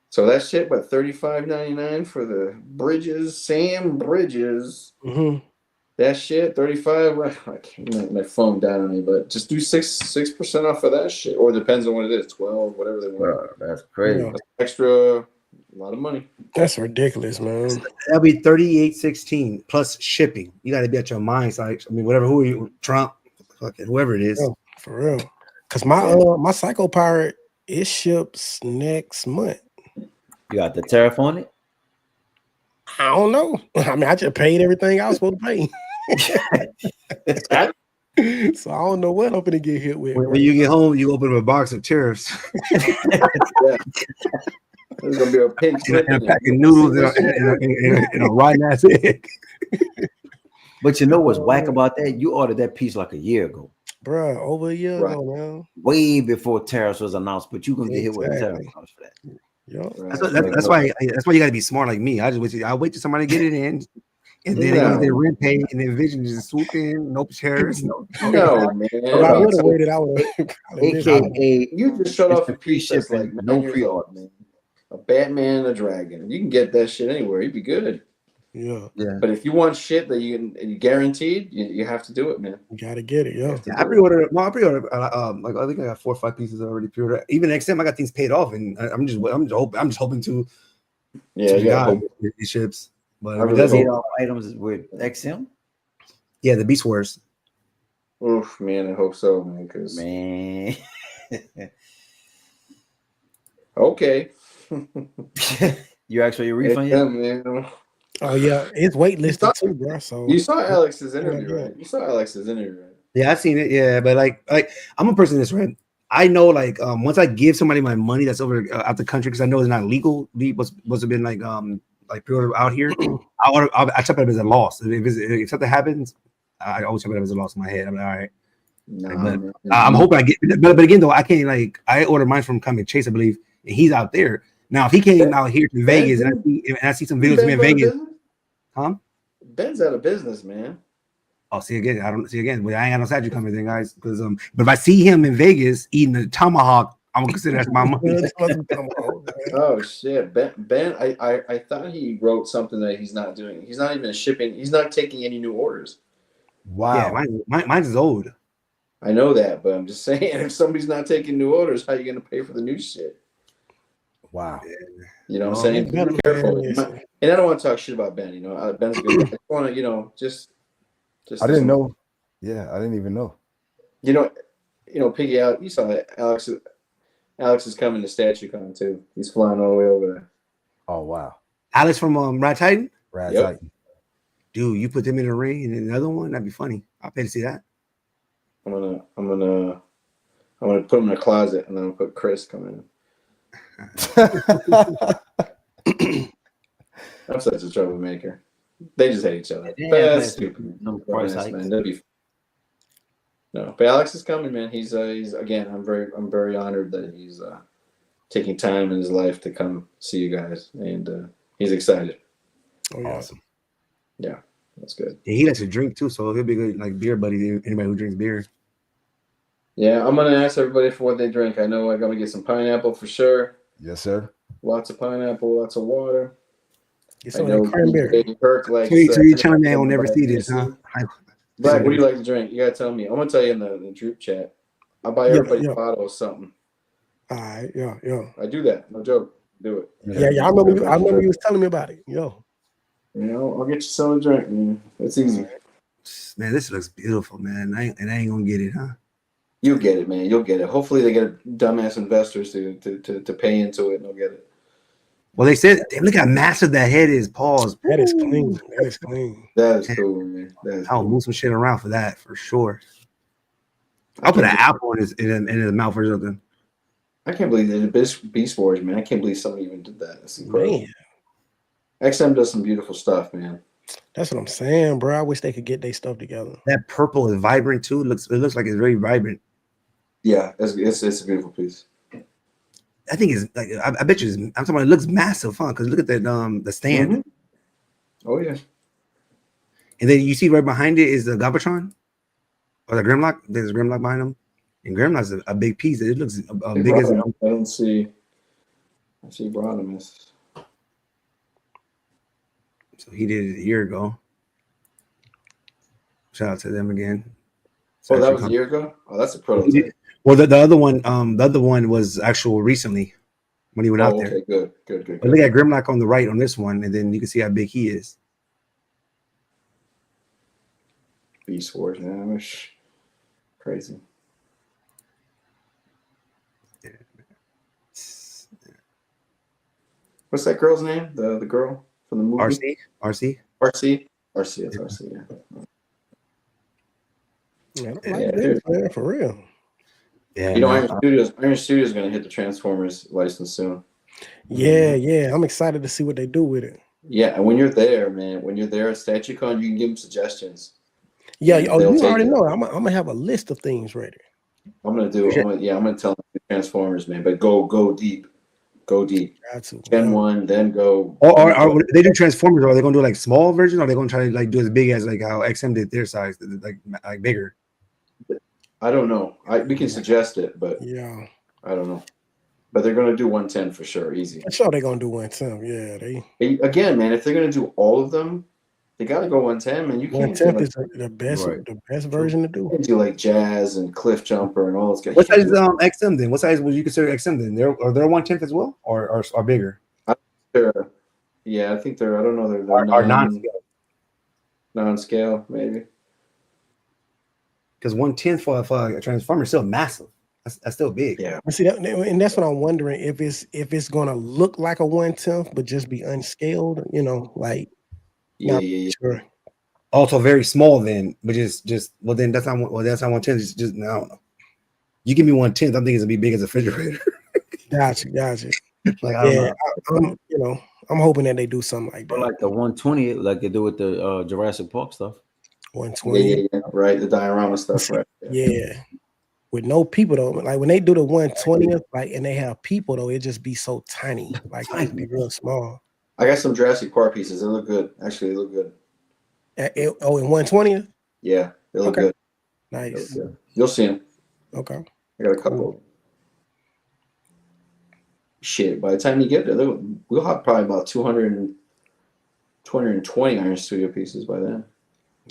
So that shit, but $35.99 for the Bridges, Sam Bridges. That shit, 35. I can't my phone down on me, but just do 6% off of that shit, or depends on what it is, 12, whatever they want. That's crazy. That's extra, a lot of money. That's ridiculous, man. That'll be $38.16 plus shipping. You got to be at your mind. So I mean, whatever, who are you, Trump, fucking whoever it is, for real. Because my Psycho Pirate, it ships next month. You got the tariff on it? I don't know. I mean, I just paid everything I was supposed to pay. So I don't know what I'm gonna get hit with. When you get home, you open up a box of tariffs. Yeah. There's gonna be a pink slip and a in pack it. of noodles and a rotten ass egg. But you know what's whack about that? You ordered that piece like a year ago, Bruh, over a year Right. ago, man. way before tariffs was announced. But you gonna get hit with a tariff Exactly. cost for that. Yup. Right. That's why you got to be smart like me. I wait till somebody get it in, and then they No. get their rent paid, and then Vision just swoop in, no chairs, no. No, man. If I would have waited, I would have. AKA, You just shut off a free piece that's like shipping, 9 no years pre-order. old, man. A Batman and a dragon. You can get that shit anywhere. You'd be good. Yeah, Yeah. But if you want shit that you guaranteed, you have to do it, man. you gotta get it. Yeah. I pre-ordered. Well, I pre-ordered. Like I think I got 4 or 5 pieces already pre-ordered. Even XM, I got things paid off, and I'm just hoping to. Yeah, you gotta hope. It ships. But I if it really doesn't, Paid off items with XM. yeah, the Beast Wars. Oof, man, I hope so, man. Because Man, okay, you asked for your refund yet? man. Oh yeah, it's waitlisted too, bro. So You saw Alex's interview, right? You saw Alex's interview, right? Yeah, I've seen it. Yeah, but like I'm a person that's right. I know, like, once I give somebody my money that's over out the country, because I know it's not legal. What's have been like pre-order out here, I chop it up as a loss. If something happens, I always chop it up as a loss in my head. I'm like, all right. No, But man. I'm hoping I get. But again, though, I can't I ordered mine from Comic Chase, I believe, and he's out there now. If he came out here to Vegas and I see some videos of him in Vegas, Ben's out of business, man. Oh, see again. I don't see again. Well, I ain't got no statue coming in, guys. Because but if I see him in Vegas eating the tomahawk, I'm gonna consider that's my money. Oh shit, Ben. I thought he wrote something that he's not doing. He's not even shipping. He's not taking any new orders. Wow. Yeah, mine's is old. I know that, but I'm just saying, if somebody's not taking new orders, how are you gonna pay for the new shit? Wow. You know what I'm saying? Be careful. And I don't want to talk shit about Ben. You know, Ben's good. I just want to, just. I didn't know. Yeah, I didn't even know. You know, Piggy out. You saw that Alex is coming to StatueCon too. He's flying all the way over there. Oh wow. Alex from Rat Titan. Rat Yep. Titan. Dude, you put them in a ring and another one. That'd be funny. I'll pay to see that. I'm gonna put him in a closet and then I'll put Chris coming in. I'm such a troublemaker. They just hate each other. Yeah, That's stupid. No price hikes. Man. No, but Alex is coming, man. He's again. I'm very honored that he's taking time in his life to come see you guys, and he's excited. Oh, yeah. Awesome. Yeah, that's good. Yeah, he likes to drink too, so he'll be good, like beer buddy. Anybody who drinks beer. Yeah, I'm gonna ask everybody for what they drink. I know I gotta get some pineapple for sure. Yes, sir. Lots of pineapple, lots of water. Get some of that cranberry. Perk likes. So you're telling me I will never see this, huh? Black, what do you like to drink? You gotta tell me. I'm gonna tell you in the group chat. I'll buy everybody a bottle of something. All right, yeah. I do that. No joke. Do it. Yeah. I remember you was telling me about it. Yo. You know, I'll get you some to drink, man. It's easy. Man, this looks beautiful, man. I ain't gonna get it, huh? You'll get it, man. You'll get it. Hopefully they get dumbass investors to pay into it and they'll get it. Well, they said, look how massive that head is. Pause. That is clean. That is clean. That is cool, man. I'll move some shit around for that for sure. I'll put an apple in his mouth or something. I can't believe they did Beast Wars, man. I can't believe somebody even did that. That's incredible. Man. XM does some beautiful stuff, man. That's what I'm saying, bro. I wish they could get their stuff together. That purple is vibrant too. It looks like it's very vibrant. Yeah, it's a beautiful piece. I think it's like I bet you. I'm talking about it looks massive, huh? Because look at that the stand. Mm-hmm. Oh yeah. And then you see right behind it is the Galvatron or the Grimlock. There's a Grimlock behind him, and Grimlock's a big piece. It looks big as. I don't see. I see Bronimus. So he did it a year ago. Shout out to them again. Oh, that was a year ago? Oh, that's a prototype. Well, the other one was actual recently when he went out there. Okay, good. But look at Grimlock on the right on this one, and then you can see how big he is. Beast Wars, man. Crazy. What's that girl's name? The girl from the movie? RC. RC, that's RC, yeah. Man, I like this, man, for real. Yeah, You know, Iron Studios is going to hit the Transformers license soon. Yeah. I'm excited to see what they do with it. Yeah, and when you're there, man, when you're there at StatueCon, you can give them suggestions. Yeah, And you they'll take already it. know. I'm gonna have a list of things ready. I'm gonna tell them Transformers, man, but go deep. Go deep. Got to. Gen 1, then go. Or they do Transformers, or are they gonna do like small version, or are they gonna try to like do as big as like how XM did their size, like bigger? I don't know. We can suggest it, but Yeah, I don't know. But they're gonna do 110 for sure, easy. I'm sure they're gonna do 110. Yeah, Again, man, if they're gonna do all of them, they gotta go 110, man. You can't 110 do is the best version to do. you can't do like Jazz and Cliff Jumper and all those guys. What size is XM then? What size would you consider XM then? They're 1/10 as well, or are bigger? Yeah, I think they're. I don't know. They're Are non-scale. Non-scale, maybe. Because 1/10 for a Transformer is still massive. That's still big. Yeah. See, and that's what I'm wondering if it's gonna look like a 1/10, but just be unscaled. You know, like Yeah. sure. Also very small then, but just well then that's not 1/10. Just I don't know. You give me 1/10, I'm thinking it's gonna be big as a refrigerator. Gotcha. Like I don't know. I'm hoping that they do something like that. Or like the 120, like they do with the Jurassic Park stuff. 120. Yeah. Right. The diorama stuff, right? Yeah. With no people though, like when they do the 120th, like and they have people though, it just be so tiny, like it be real small. I got some Jurassic Park pieces. They look good. Actually, they look good. In 120th? Yeah, they look good. Nice. They look good. You'll see them. Okay. I got a couple. Shit, by the time you get there, we'll have probably about 220 Iron Studio pieces by then.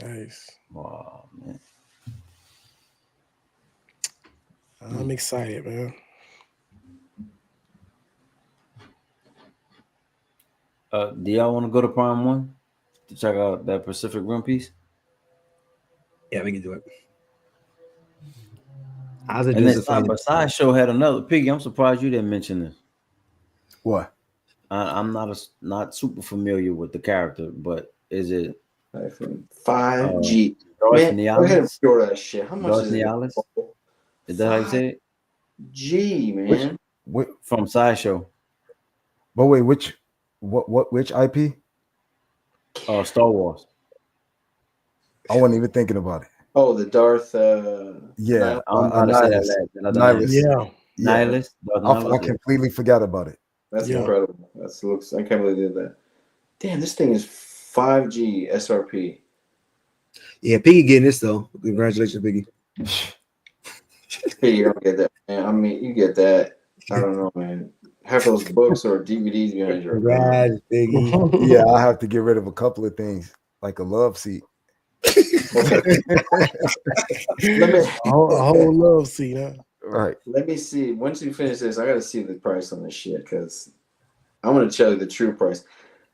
Nice. Wow, man. I'm excited, man. Do y'all want to go to Prime 1 to check out that Pacific Rim piece? Yeah, we can do it. How's it And just then Sideshow had another piggy. I'm surprised you didn't mention this. What? I'm not super familiar with the character, but is it 5G? Darth Man, go ahead and Nialis? store that shit. How much Darth is it? Nialis? Is that how you say it? G, man. From Sideshow. But wait, which IP? Star Wars. I wasn't even thinking about it. Oh, the Darth. Yeah, I'm gonna say that last. Nihilus. Nihilus. I completely forgot about it. That's incredible. I can't believe they did that. Damn, this thing is 5G SRP. Yeah, Piggy getting this though. Congratulations, Piggy. You don't get that, man. I mean, you get that. I don't know, man. Have those books or DVDs behind your. Congrats, Piggy. Yeah, I have to get rid of a couple of things, like a love seat. A whole love seat, huh? Right. Let me see. Once you finish this, I got to see the price on this shit because I'm going to tell you the true price.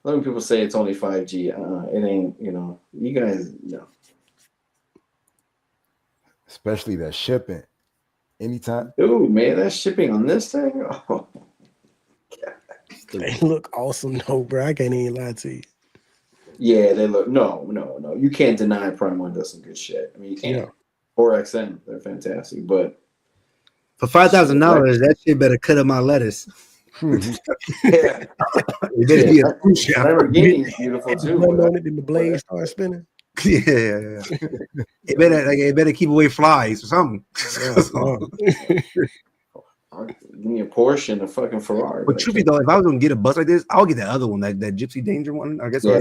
A lot of people say it's only 5G. It ain't, you guys, Especially that shipping. Anytime. Dude, man, that shipping on this thing. Oh. They look awesome though, bro. I can't even lie to you. Yeah, they look. No. You can't deny Prime 1 does some good shit. I mean, you can't. Yeah. Or XM, they're fantastic. But for $5,000, that shit better cut up my lettuce. Yeah. It better be a cruise ship. Lamborghini's beautiful too. Then the blade starts spinning. Yeah. It better keep away flies or something. Give me a Porsche and a fucking Ferrari. But truth be though, if I was gonna get a bus like this, I'll get that other one, that Gypsy Danger one. I guess. Yeah,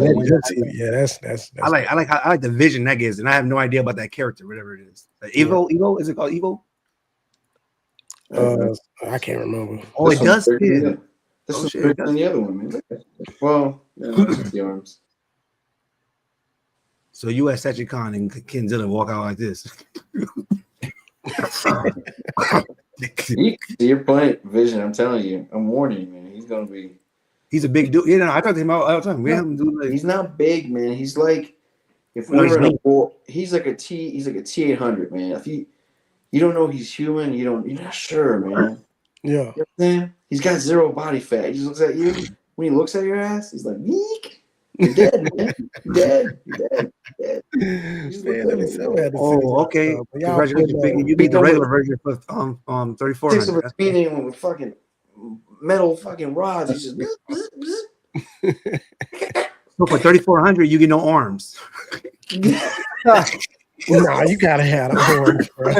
that's. I like the vision that gives, and I have no idea about that character, whatever it is. Evo, is it called Evo? I can't remember. Oh, it does. This is bigger than the other one, man. Well, the arms. So you at StatueCon and Kenzilla walk out like this. You're playing Vision. I'm telling you. I'm warning you, man. He's gonna be. He's a big dude. Yeah, I talk to him all the time. We have him do like. He's not big, man. He's like, if we were in a war, he's like a T800, man. If you don't know he's human, you're not sure, man. Yeah. You know what I'm saying? He's got zero body fat. He just looks at you. When he looks at your ass, he's like, eek. Dead, man. Dead. Man, let me see. Oh, okay. Congratulations, Biggie. You beat the regular version for 3,400. Six of a speeding with fucking metal fucking rods. He's just So for 3,400, you get no arms. Nah, you gotta have the horns, bro.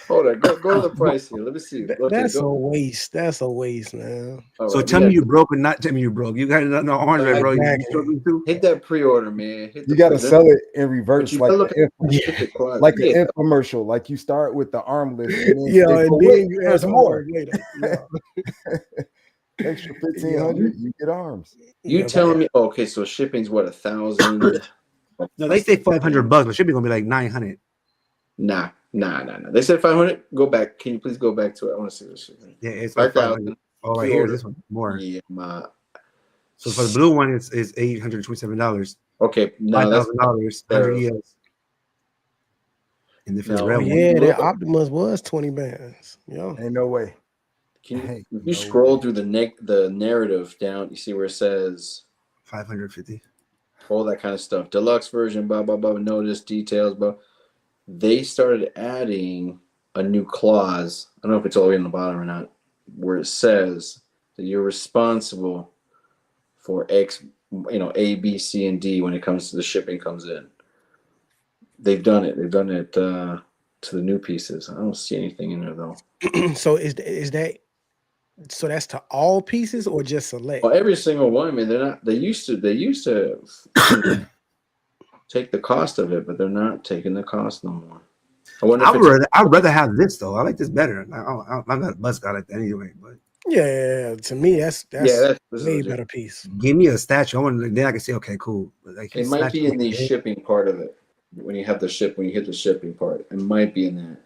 Hold on, go to the price here. Let me see. That's a waste. That's a waste, man. So tell me you broke and not tell me you broke. You got no arms, right, bro? You struggling too? Hit that pre-order, man. You got to sell it in reverse, like an infomercial. Like you start with the armless, and then you add some more. Extra 1,500, you get arms. You telling me? Okay, so shipping's what, 1,000? No, they say $500, but shipping gonna be like 900. Nah. They said 500. Go back. Can you please go back to it? I want to see this. Yeah, it's 5,000. Oh, right here, this one more. Yeah, so for the blue one, it's $827. Okay, no, that's $5,000. 100 years. And if it's red one, that Optimus was 20 bands. Yeah, ain't no way. If you scroll through the narrative down, you see where it says 550. All that kind of stuff. Deluxe version, blah blah blah. Notice details, but they started adding a new clause. I don't know if it's all the way in the bottom or not, where it says that you're responsible for X, A, B, C, and D when it comes to the shipping comes in. They've done it. They've done it to the new pieces. I don't see anything in there though. So is that? So that's to all pieces or just select? Well, every single one. I mean, they're not. They used to take the cost of it, but they're not taking the cost no more. I'd rather have this though. I like this better. I'm not a buzz guy like that anyway. But yeah, to me that's way better piece. Give me a statue. Then I can say, okay, cool. Like, it might be in the shipping part of it when you hit the shipping part. It might be in there.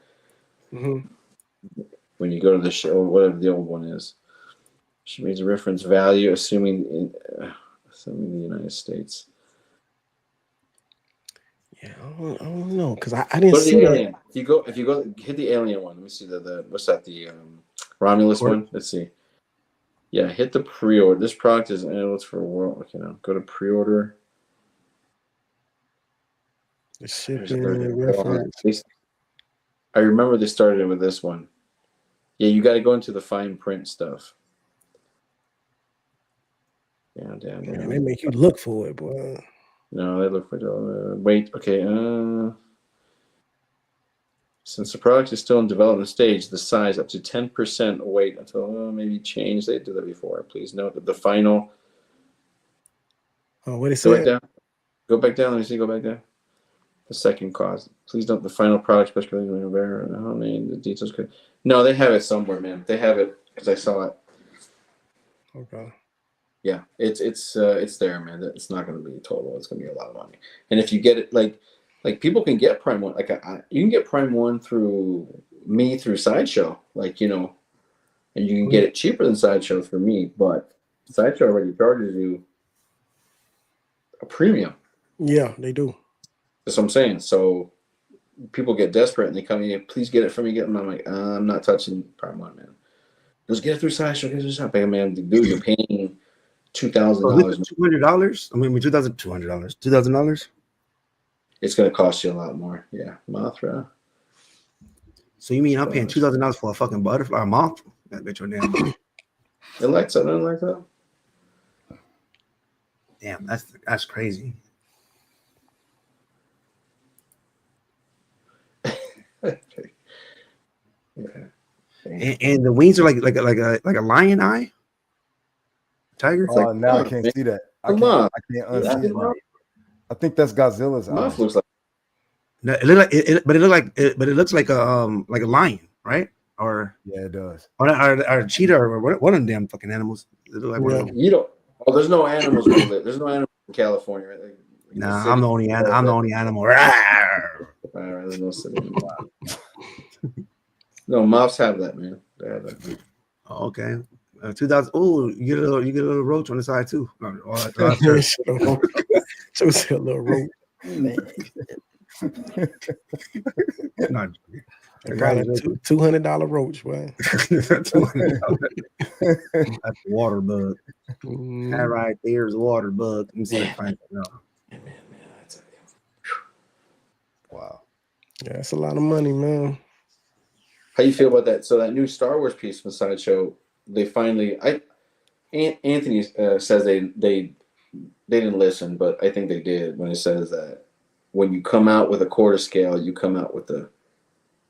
Mm-hmm. When you go to the show, or whatever the old one is, she means a reference value, assuming the United States. Yeah, I don't know because I didn't see alien. If you go hit the alien one. Let me see the what's that, the Romulus one. Let's see. Yeah, hit the pre-order. This product is it's for a world. Okay, now go to pre-order. The shipping reference. I remember they started with this one. Yeah, you got to go into the fine print stuff. Down. They make you look for it, boy. No, they look for it. Wait, okay. Since the product is still in development stage, the size up to 10% weight until maybe change. They did that before. Please note that the final. Oh, what is it? Go back down. Let me see. Go back down. The second cost. Please note the final product specification. The details could. No, they have it somewhere, man. They have it because I saw it. Okay. Yeah, it's there, man. It's not going to be total. It's going to be a lot of money. And if you get it, like people can get Prime 1. Like you can get Prime 1 through Sideshow, and you can get it cheaper than Sideshow for me. But Sideshow already charges you a premium. Yeah, they do. That's what I'm saying. So people get desperate and they come in, please get it for me. And I'm like, I'm not touching Prime 1, man. Just get it through Sideshow. Get it through Sideshow. Man, dude, you're paying $2,000. $200? I mean, $2,000. It's going to cost you a lot more. Yeah, Mothra. So you mean I'm paying $2,000 for a fucking butterfly moth? That bitch on damn. It lights up. Doesn't like that. Damn, that's crazy. Yeah. And the wings are like a lion eye, tiger. Oh, now I can't see that. I can't unsee it. I think that's Godzilla's eye. Looks like. No, it looks like a lion, right? Or yeah, it does. Or a cheetah or one of them damn fucking animals. It look like one of them. You don't. Oh, there's no animals. There's no animals in California, right? Nah, I'm the only animal. All right, there's no city. No, moths have that, man. They have that. Oh, okay. 2000. Oh, you get a little roach on the side too. Just a little roach. Not. I got a $200 roach, man. $200. That's water bug. That right there's water bug. Let me see if I can find it now. Wow. Yeah, that's a lot of money, man. How you feel about that? So that new Star Wars piece from Sideshow, they finally. Anthony says they didn't listen, but I think they did when it says that when you come out with a quarter scale, you come out with the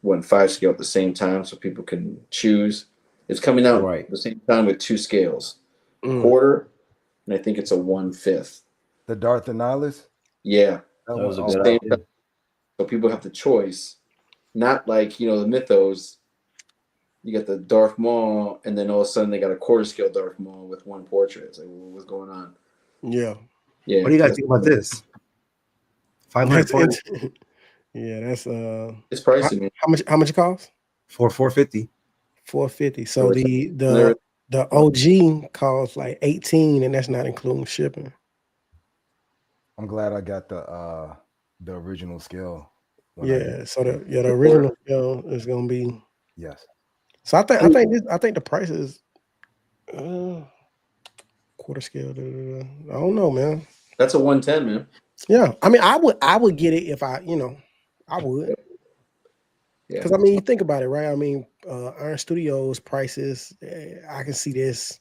1/5 scale at the same time, so people can choose. It's coming out at the same time with 2 scales, quarter, and I think it's a 1/5. The Darth Annihilus? Yeah, That was a Oh, good wow. idea. so people have the choice, not like the Mythos. You got the Darth Maul, and then all of a sudden they got a quarter scale Darth Maul with 1 portrait. It's like, well, what's going on? Yeah. Yeah. What do you guys think about this? 540 Yeah, that's It's pricey, man. how much it costs? for 450. 450. So the OG costs like 18, and that's not including shipping. I'm glad I got the original scale. Yeah, so the original scale is gonna be yes. So I think the price is quarter scale. I don't know, man. That's a 110, man. Yeah, I mean, I would get it if I would. Because I mean, you think about it, right? I mean, Iron Studios prices. I can see this,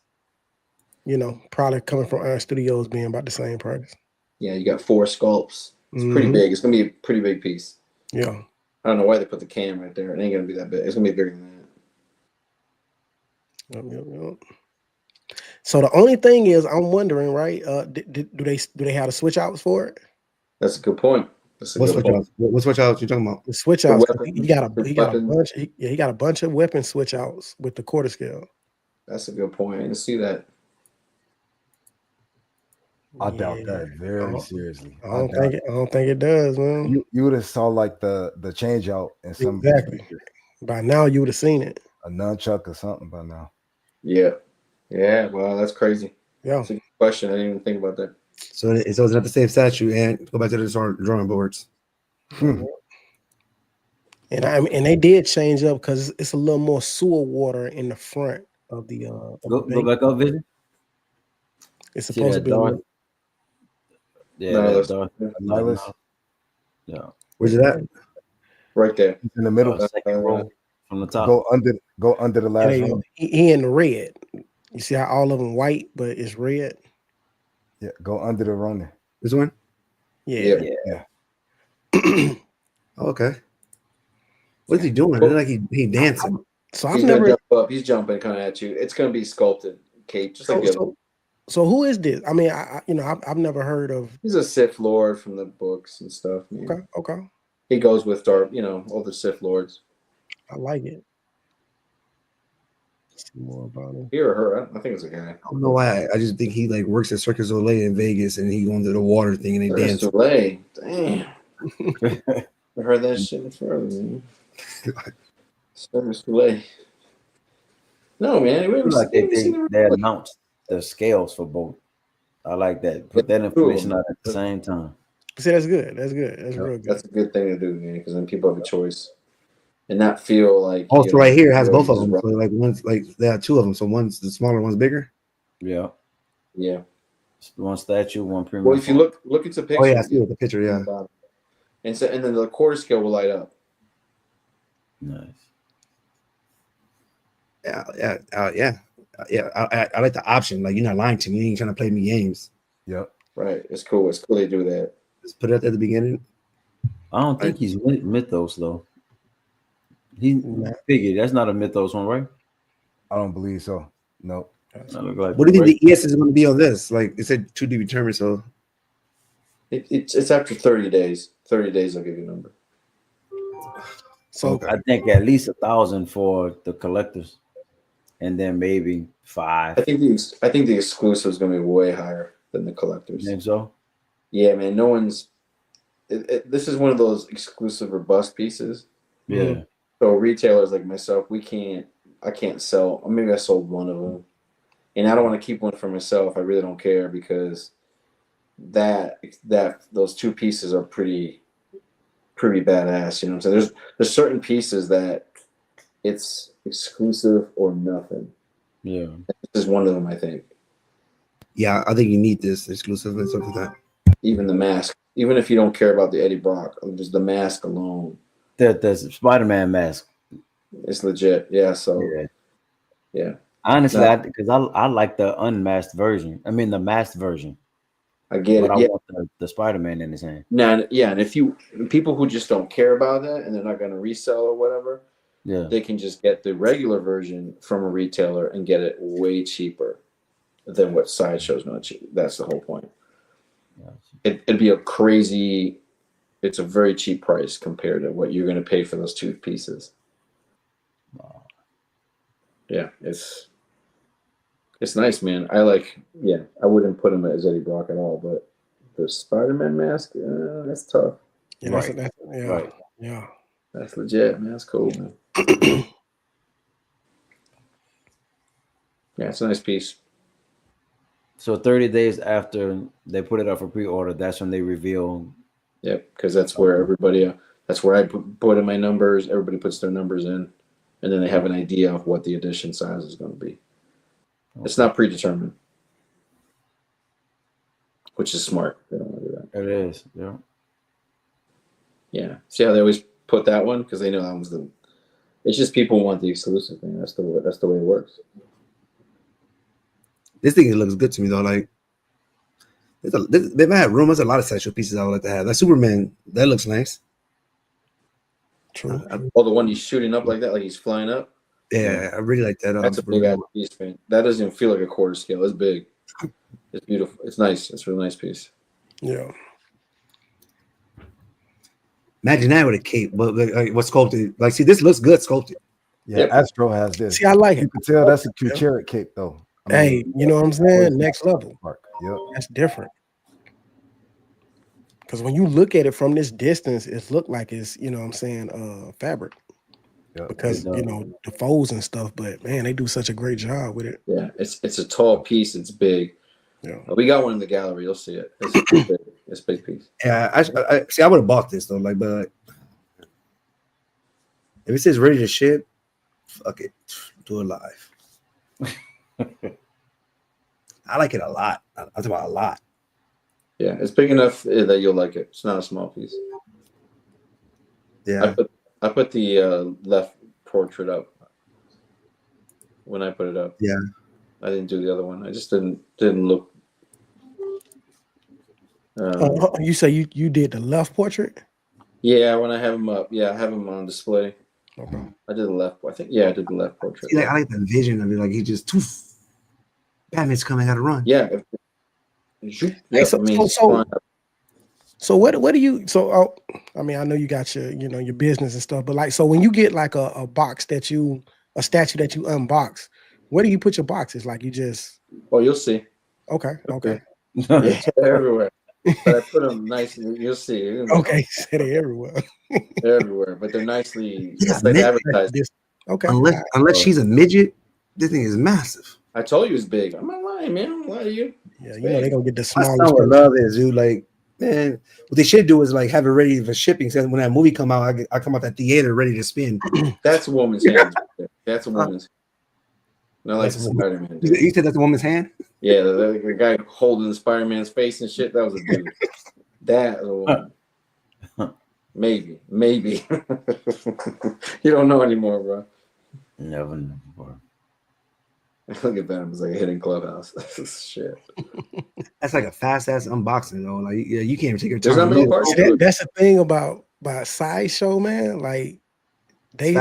probably coming from Iron Studios being about the same price. Yeah, you got 4 sculpts. It's pretty big. It's gonna be a pretty big piece. Yeah. I don't know why they put the cam right there. It ain't gonna be that big. It's gonna be bigger than that. Yep. So the only thing is, I'm wondering, right? Do they have the switch outs for it? That's a good point. What switch outs you talking about? The switch outs. He got a bunch. He got a bunch of weapon switch outs with the quarter scale. That's a good point. I didn't see that. I doubt that very seriously. I don't think it does, man. You would have saw like the change out and some exactly. By now you would have seen it. A nunchuck or something by now. Yeah. Well, that's crazy. Yeah. That's a good question. I didn't even think about that. So it's not the same statue, and go back to the drawing boards. And they did change up because it's a little more sewer water in the front of the. Go back up, Vision. It's supposed to be. Darth. Yeah, Darth. Yeah. Where's it at? Right there. In the middle. Second row from the top. Go under the last row. He in the red. You see how all of them white, but it's red. Yeah, go under the Ronin. This one? Yeah. Okay. What is he doing? It's like he dancing. So he's gonna jump up. He's jumping kind of at you. It's gonna be sculpted cape, just like the other. So who is this? I mean, I've never heard of. He's a Sith Lord from the books and stuff. Man. Okay. He goes with Darth, all the Sith Lords. I like it. See more about it. He or her? I think it's a guy. I don't know why. I just think he like works at Circus Soleil in Vegas, and he going to the water thing and they dance. Soleil, damn. I heard that shit forever, man. Circus Soleil. No, man. We like they announced the scales for both. I like that. Put that information out at the same time. See, that's good. That's good. That's real good. That's a good thing to do, man, because then people have a choice and not feel like. Also, right here has both of them. So like one's like they have 2 of them. So one's the smaller, one's bigger. Yeah. One statue, one premium. Well, if you look at the picture. Oh yeah, I see the picture. Yeah. And then the quarter scale will light up. Nice. Yeah. I like the option. Like, you're not lying to me. You ain't trying to play me games. Yep. Right. It's cool. It's cool they do that. Just put it at the beginning. I don't think he's Mythos though. He figured that's not a Mythos one, right? I don't believe so. No. Like what do you think the ES is going to be on this? Like, it said 2 to be determined, so it's after 30 days. 30 days I'll give you a number. So I think at least 1,000 for the collectors, and then maybe 5. I think the exclusive is going to be way higher than the collectors. You think so? Yeah, man. No one's. This is one of those exclusive or bust pieces. Yeah. So retailers like myself, I can't sell. Or maybe I sold 1 of them, and I don't want to keep one for myself. I really don't care because those 2 pieces are pretty badass. You know what I'm saying? There's certain pieces that it's exclusive or nothing. Yeah. This is one of them, I think. Yeah, I think you need this exclusive and stuff like that. Even the mask, even if you don't care about the Eddie Brock, just the mask alone. The Spider-Man mask. It's legit. Yeah. So yeah. Honestly, No. because I like the unmasked version. I mean the masked version. I get But it. I Yeah. want the Spider-Man in his hand. Now, yeah, and if people who just don't care about that and they're not going to resell or whatever, they can just get the regular version from a retailer and get it way cheaper than what Sideshow's going to. That's the whole point. It'd be it's a very cheap price compared to what you're going to pay for those two pieces. Wow. Yeah, it's nice, man. I wouldn't put him as Eddie Brock at all, but the Spider-Man mask, that's tough. Yeah, Right. Yeah. That's legit, man. That's cool, man. Yeah, it's a nice piece. So 30 days after they put it up for pre-order, that's when they reveal. Yep, because that's where that's where I put in my numbers. Everybody puts their numbers in, and then they have an idea of what the edition size is going to be. It's not predetermined, which is smart. They don't want to do that. It is, yeah. Yeah. See how they always put that one? Because they know that one's it's just people want the exclusive thing. That's the way it works. This thing looks good to me though. Like they've had room. There's a lot of Sideshow pieces I would like to have. Like Superman, that looks nice. True. Oh, the one he's shooting up like that, like he's flying up. Yeah, I really like that. That's a big ass piece, man. That doesn't even feel like a quarter scale. It's big. It's beautiful. It's nice. It's a really nice piece. Yeah. Imagine that with a cape, but what's sculpted? Like, see, this looks good sculpted. Yeah, Astro has this. See, I like it. You can tell that's a Kucheric cape, though. Hey, you know what I'm saying? Next level. Yep. That's different. Because when you look at it from this distance, it look like it's, you know what I'm saying, fabric. Yep. Because, you know, the folds and stuff, but man, they do such a great job with it. Yeah, it's a tall piece. It's big. Yeah. We got one in the gallery. You'll see it. It's big. It's a big piece. Yeah, I see. I would have bought this though. Like, but if it says ready to ship, fuck it, do it live. I like it a lot. I'm talking about a lot. Yeah, it's big enough that you'll like it. It's not a small piece. Yeah, I put the left portrait up when I put it up. Yeah, I didn't do the other one. I just didn't look. You say you did the left portrait? Yeah, when I have him up. Yeah, I have him on display. Okay. I did the left. I think. Yeah, I did the left portrait. see, like, I like the vision of it. Like he just Batman's coming out to run. Yeah. Hey, so what do you? So I mean, I know you got your business and stuff, but like, so when you get like a box a statue that you unbox, where do you put your boxes? Like you just? Oh, you'll see. Okay. Yeah, everywhere. But I put them nicely. You'll see. Okay, said it everywhere. Everywhere, but they're nicely Yeah, like advertised. Okay. Unless she's a midget, this thing is massive. I told you it's big. I'm not lying, man. I'm not lying to you. Yeah, you know they're gonna get the That's smallest. not what love is, dude. Like, man, what they should do is like have it ready for shipping. So when that movie come out, I come out that theater ready to spin. That's a woman's hand. That's a woman's. Not like Spider-Man. You said that's a woman's hand? Yeah, the guy holding Spider-Man's face and shit. That was a dude. That was a woman. Maybe. You don't know anymore, bro. Never know. Look at that. It was like a hidden clubhouse. Shit. That's like a fast ass unboxing, though. Like, yeah, you can't even take your There's time. not many parts to it. That's the thing about Sideshow, man. Like they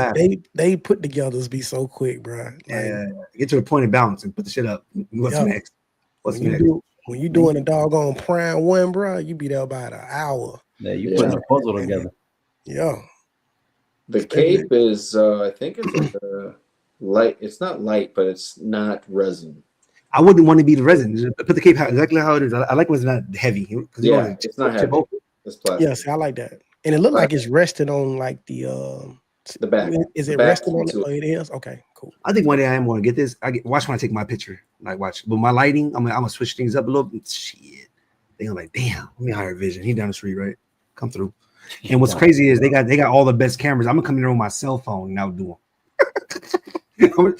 put togethers be so quick, bro. Like, Yeah, get to a point of balance and put the shit up. What's next? What's next? When you doing a doggone prime one, bro, you be there about an hour. Yeah, you putting a puzzle together. Yeah. The cape is, I think it's light. It's not light, but it's not resin. I wouldn't want to be the resin. Just put the cape exactly how it is. I like when it's not heavy. Yeah, it's not heavy. It's plastic. Yes, I like that. And it looked like it's resting on like the back. Is it The back resting on it? to Oh, it is? Okay, cool. I think one day I am going to get this. Watch when I take my picture. Like, watch. But my lighting, I'm gonna switch things up a little bit. Shit. They're like, damn, let me hire Vision. He down the street, right? Come through. And what's crazy is they got all the best cameras. I'm gonna come in there with my cell phone and I'll do them.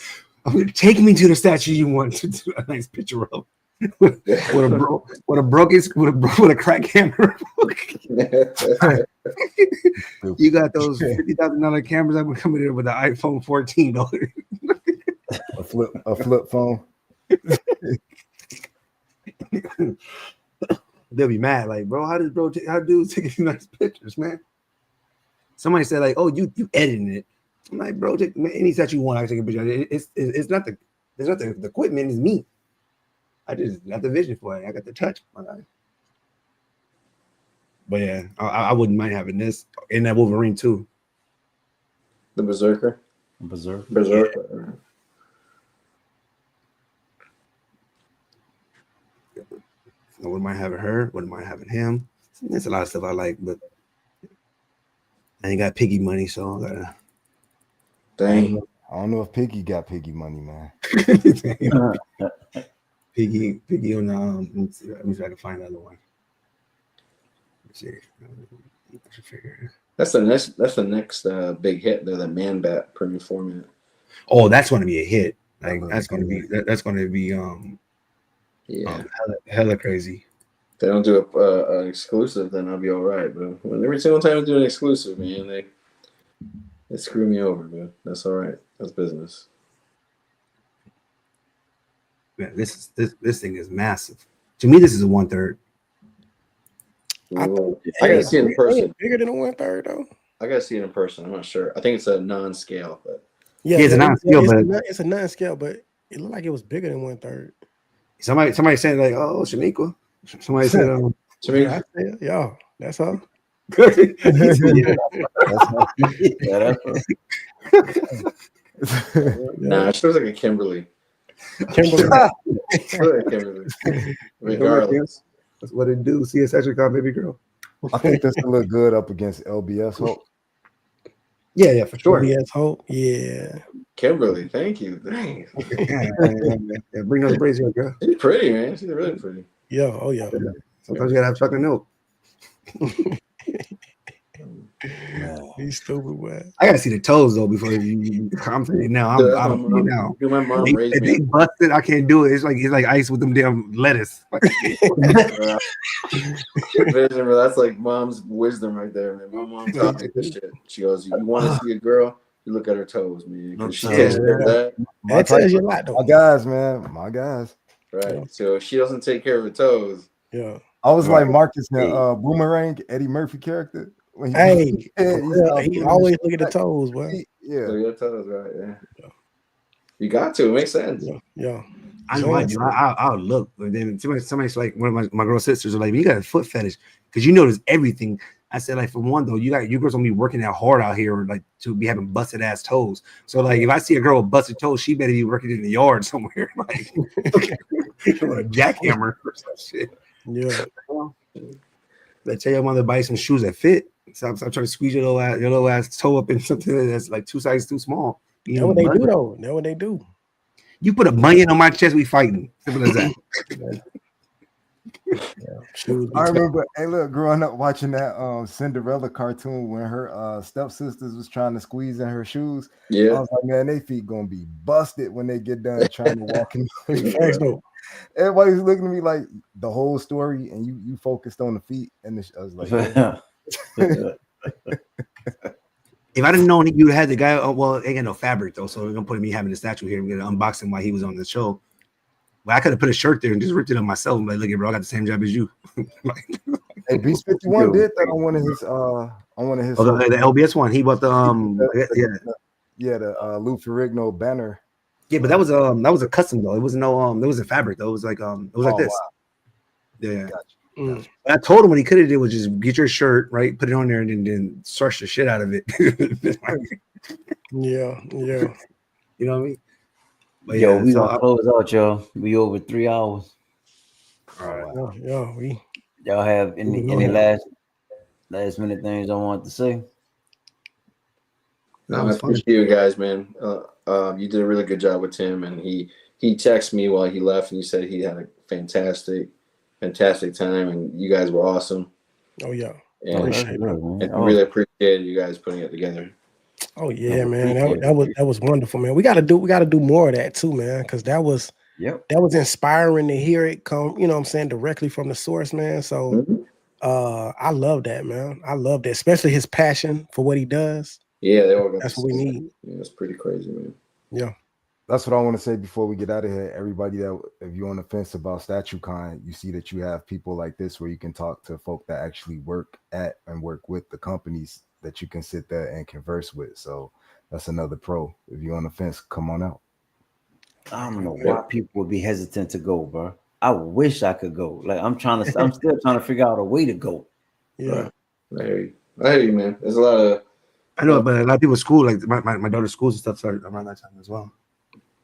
I'm gonna take me to the statue you want to do a nice picture of. with a crack hammer. You got those $50,000 cameras. I'm coming in with an iPhone 14. A flip phone. They'll be mad, like, bro, how dudes take these nice pictures, man? Somebody said, like, oh, you editing it. I'm like, bro, take any set you want, I can take a picture. It's not the equipment, is me. I just got the vision for it. I got the touch. But yeah, I wouldn't mind having this in that Wolverine too. The Berserker. Berserker. Yeah. I wouldn't mind having her. Wouldn't mind having him. There's a lot of stuff I like, but I ain't got piggy money, so I gotta. Dang. I don't know if Piggy got Piggy money, man. Piggy on the let me see if I can find another one. Let's see. I should figure. That's the next big hit though, the Man Bat premium format. Oh, that's gonna be a hit. Like that's gonna be hella crazy. If they don't do an exclusive, then I'll be all right, bro. When every single time I do an exclusive, man, they screw me over, bro. That's all right. That's business. Man, this thing is massive. To me, this is a 1/3. I gotta see it in person. Bigger than a 1/3 though. I gotta see it in person. I'm not sure. I think it's a non-scale, but Yeah, it's a non-scale, but it's a non-scale, but it looked like it was bigger than 1/3. Somebody said like, "Oh, Shaniqua." Somebody said, Shaniqua. Yeah, that's all. Nah, she looks like a Kimberly. Regardless. That's what it do. See, it's actually called baby girl. I think this will look good up against LBS Hope. Yeah, for sure. LBS Hope, yeah. Kimberly, thank you. Dang. Yeah, bring those braids here, girl. She's pretty, man. She's really pretty. Yeah, oh yeah. Sometimes you gotta have fucking milk. He's stupid, boy. I gotta see the toes though before you. I'm saying now. I'm now. My mom raised me. They busted. I can't do it. It's like ice with them damn lettuce. Vision, bro. That's like mom's wisdom right there, man. My mom taught me this shit. She goes, "You want to see a girl? You look at her toes, man." Because she takes care of that. That tells you a lot, though. My guys, man. My guys. Right. So if she doesn't take care of her toes. Yeah. I was like Marcus in Boomerang, Eddie Murphy character. He always look at the toes, boy. Yeah. Look at the toes, right? Yeah. You got to. It makes sense. Yeah. I know. I'll look. But then somebody's like, one of my girl sisters are like, "You got a foot fetish because you notice everything." I said, like, for one though, you girls gonna be working that hard out here, like to be having busted ass toes. So like, if I see a girl with busted toes, she better be working in the yard somewhere, like with a jackhammer or some shit. Yeah. They tell your mother to buy some shoes that fit. Stop trying to squeeze your little ass toe up in something that's like 2 sizes too small. That's what they do, though. That's what they do. You put a bunion on my chest, we fighting. Simple as that. I remember, hey, look, growing up watching that Cinderella cartoon when her stepsisters was trying to squeeze in her shoes. Yeah. I was like, man, they feet gonna be busted when they get done trying to walk in. Everybody's looking at me like the whole story, and you focused on the feet, and I was like, if I didn't know you had the guy, well, ain't got no fabric though, so we're gonna put me having the statue here. We're gonna unbox him while he was on the show. But I could have put a shirt there and just ripped it on myself. I'm like, look at bro, I got the same job as you. Hey, Beast 51 did that on one of his the LBS one. He bought the the Lou Ferrigno banner. Yeah, but that was a custom though. It was no there wasn't fabric though. It was like it was like this. Wow. Yeah. Gotcha. I told him what he could have did was just get your shirt, right, put it on there, and then search the shit out of it. Yeah. You know what I mean? But yo, we gonna close out, y'all. We over 3 hours. All right. Y'all have any last minute things I want to say? No, I appreciate you guys, man. You did a really good job with Tim, and he texted me while he left, and he said he had a fantastic time, and you guys were awesome. Oh yeah, and really appreciate you guys putting it together. Oh yeah, man, that was wonderful, man. We gotta do more of that too, man, because that was Yep. That was inspiring to hear it come, you know what I'm saying, directly from the source, man. So I love that, man. I love that, especially his passion for what he does. Yeah, they all got That's what we need. Yeah, that's pretty crazy, man. Yeah. That's what I want to say before we get out of here. Everybody that, if you're on the fence about StatueCon, you see that you have people like this where you can talk to folk that actually work at and work with the companies that you can sit there and converse with. So that's another pro. If you're on the fence, come on out. I don't know why people would be hesitant to go, bro. I wish I could go. Like I'm still trying to figure out a way to go. Yeah. Right. I hear you, man. There's a lot of. I know, but a lot of people school, like my daughter's schools and stuff start around that time as well.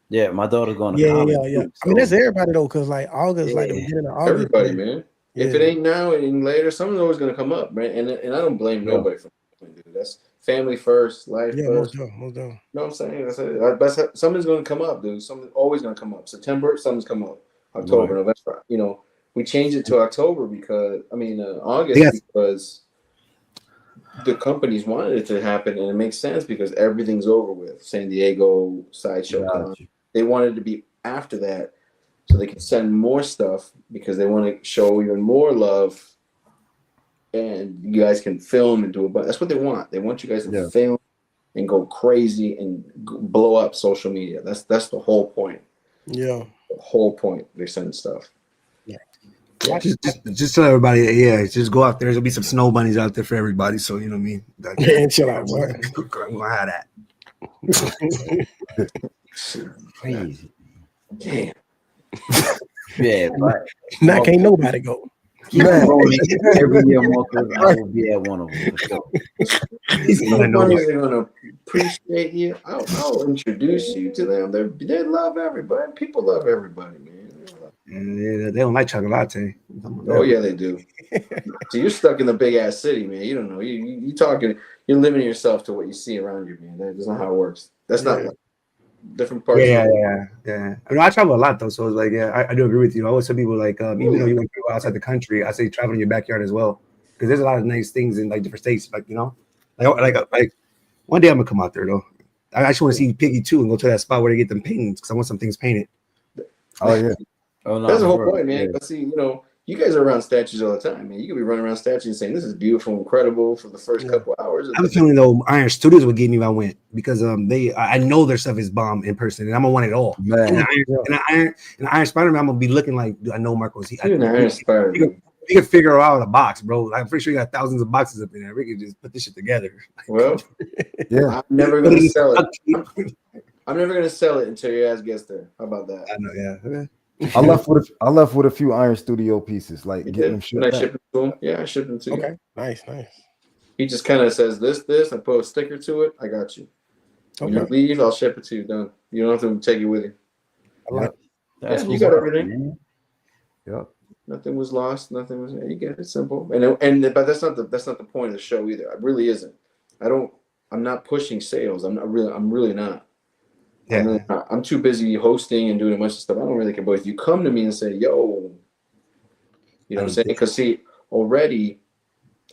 Yeah, my daughter's going to college. Yeah. Too, I mean, that's everybody though, because like August, like the beginning of August. Everybody, man. If it ain't now and later, something's always gonna come up, man. And I don't blame nobody for it, dude. That's family first, life first. Most You know what I'm saying? That's something's gonna come up, dude. Something's always gonna come up. September, something's come up. October, November. You know, we changed it to October because August because the companies wanted it to happen, and it makes sense because everything's over with. San Diego, Sideshow. They wanted to be after that so they can send more stuff because they want to show even more love, and you guys can film and do it. But that's what they want. They want you guys to film and go crazy and blow up social media. That's the whole point. Yeah. The whole point. They send stuff. Yeah. Just tell everybody, just go out there. There'll be some snow bunnies out there for everybody. So you know what I mean. Chill out, boy. We're gonna have that. Crazy. Damn. Yeah, but now can't nobody go. Every year, Marcus, I will be at one of them for sure. These companies are gonna appreciate you. I'll introduce you to them. They love everybody. People love everybody, man. Yeah, they don't like chocolate latte. Oh yeah, they do. So you're stuck in the big ass city, man. You don't know. You talking. You're limiting yourself to what you see around you, man. That's not how it works. That's not like different parts. Yeah. I mean, I travel a lot though, so it's like, I do agree with you. I always tell people like, even though you want to go outside the country, I say travel in your backyard as well, because there's a lot of nice things in like different states, like like one day I'm gonna come out there though. I actually want to see Piggy too and go to that spot where they get them paintings because I want some things painted. Oh yeah. Oh, no, that's the whole point, man. But see, you guys are around statues all the time, man. You could be running around statues and saying this is beautiful, incredible for the first couple hours. I'm feeling though Iron Studios would give me if I went because I know their stuff is bomb in person and I'm gonna want it all. Man. And Iron Spider-Man, I'm gonna be looking like, do I know Marcos? Iron Spider-Man. We can figure out a box, bro. I'm pretty sure you got thousands of boxes up in there. We can just put this shit together. Well, yeah. I'm never gonna sell it. I'm never gonna sell it until your ass gets there. How about that? I know, yeah. I left with a few Iron Studio pieces, like getting them shipped. I shipped them to him. Yeah, I shipped them to you. Okay, nice. He just kind of says this. I put a sticker to it. I got you. When you leave, I'll ship it to you. Done. You don't have to take it with you. I like it. You got everything. Man. Yep. Nothing was lost. Nothing was. You get it. Simple. But that's not the point of the show either. It really isn't. I'm not pushing sales. I'm really not. Yeah. I'm too busy hosting and doing a bunch of stuff. I don't really care. But if you come to me and say, yo, you know what I'm saying? Because see, already,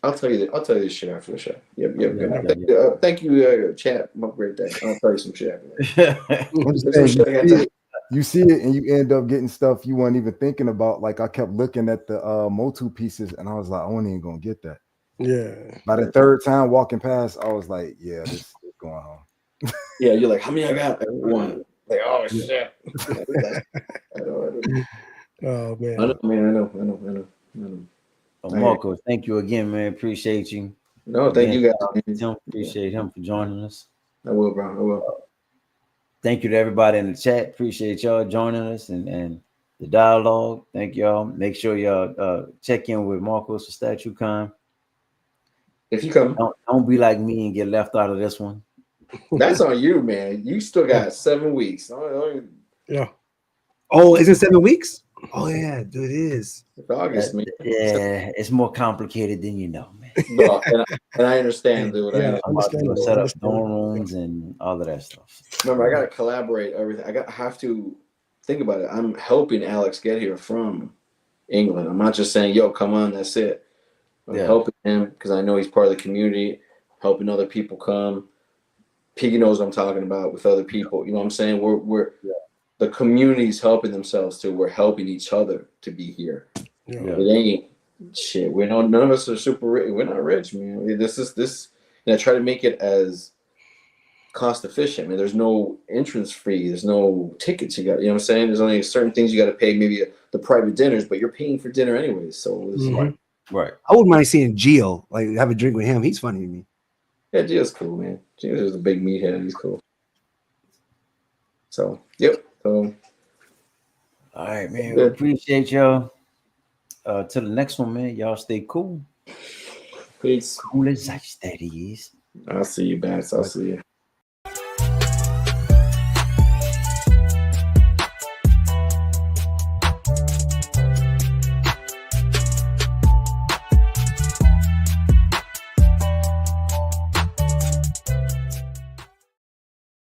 I'll tell you this shit after the show. Yep. Thank you, chat. Have a great day. I'll tell you some shit after that. You see it and you end up getting stuff you weren't even thinking about. Like I kept looking at the Motu pieces and I was like, I ain't even gonna get that. Yeah. By the third time walking past, I was like, yeah, this is going home. Yeah, you're like, how many I got? One. Like, oh shit. Oh man. I know. Well, Marco, thank you again, man. Appreciate you. No, thank you guys. Appreciate him for joining us. I will, bro. I will. Thank you to everybody in the chat. Appreciate y'all joining us and the dialogue. Thank y'all. Make sure y'all check in with Marcos for StatueCon. If you come, don't be like me and get left out of this one. That's on you, man. You still got 7 weeks. Yeah. Oh, is it 7 weeks? Oh yeah, dude, it is. It's August, man. Yeah, it's more complicated than you know, man. No, and I understand, dude. I'm about to set up dorm rooms and all of that stuff. Remember, I got to collaborate everything. I have to think about it. I'm helping Alex get here from England. I'm not just saying, yo, come on, that's it. I'm helping him because I know he's part of the community, helping other people come. Piggy knows what I'm talking about with other people. You know what I'm saying? the community's helping themselves to. We're helping each other to be here. Yeah. It ain't shit. We're none of us are super rich. We're not rich, man. This. And I try to make it as cost efficient. Man, there's no entrance fee. There's no tickets. You got. You know what I'm saying? There's only certain things you got to pay. Maybe the private dinners, but you're paying for dinner anyways. So it's like, Right. I wouldn't mind seeing Gio, like have a drink with him. He's funny to me. yeah, Gio's cool, man. Gio's a big meathead. He's cool. So yep. So All right, man. Yeah. We appreciate y'all. Till the next one, man. Y'all stay cool. peace. Cool as ice, that is. I'll see you, Bats. I'll see you.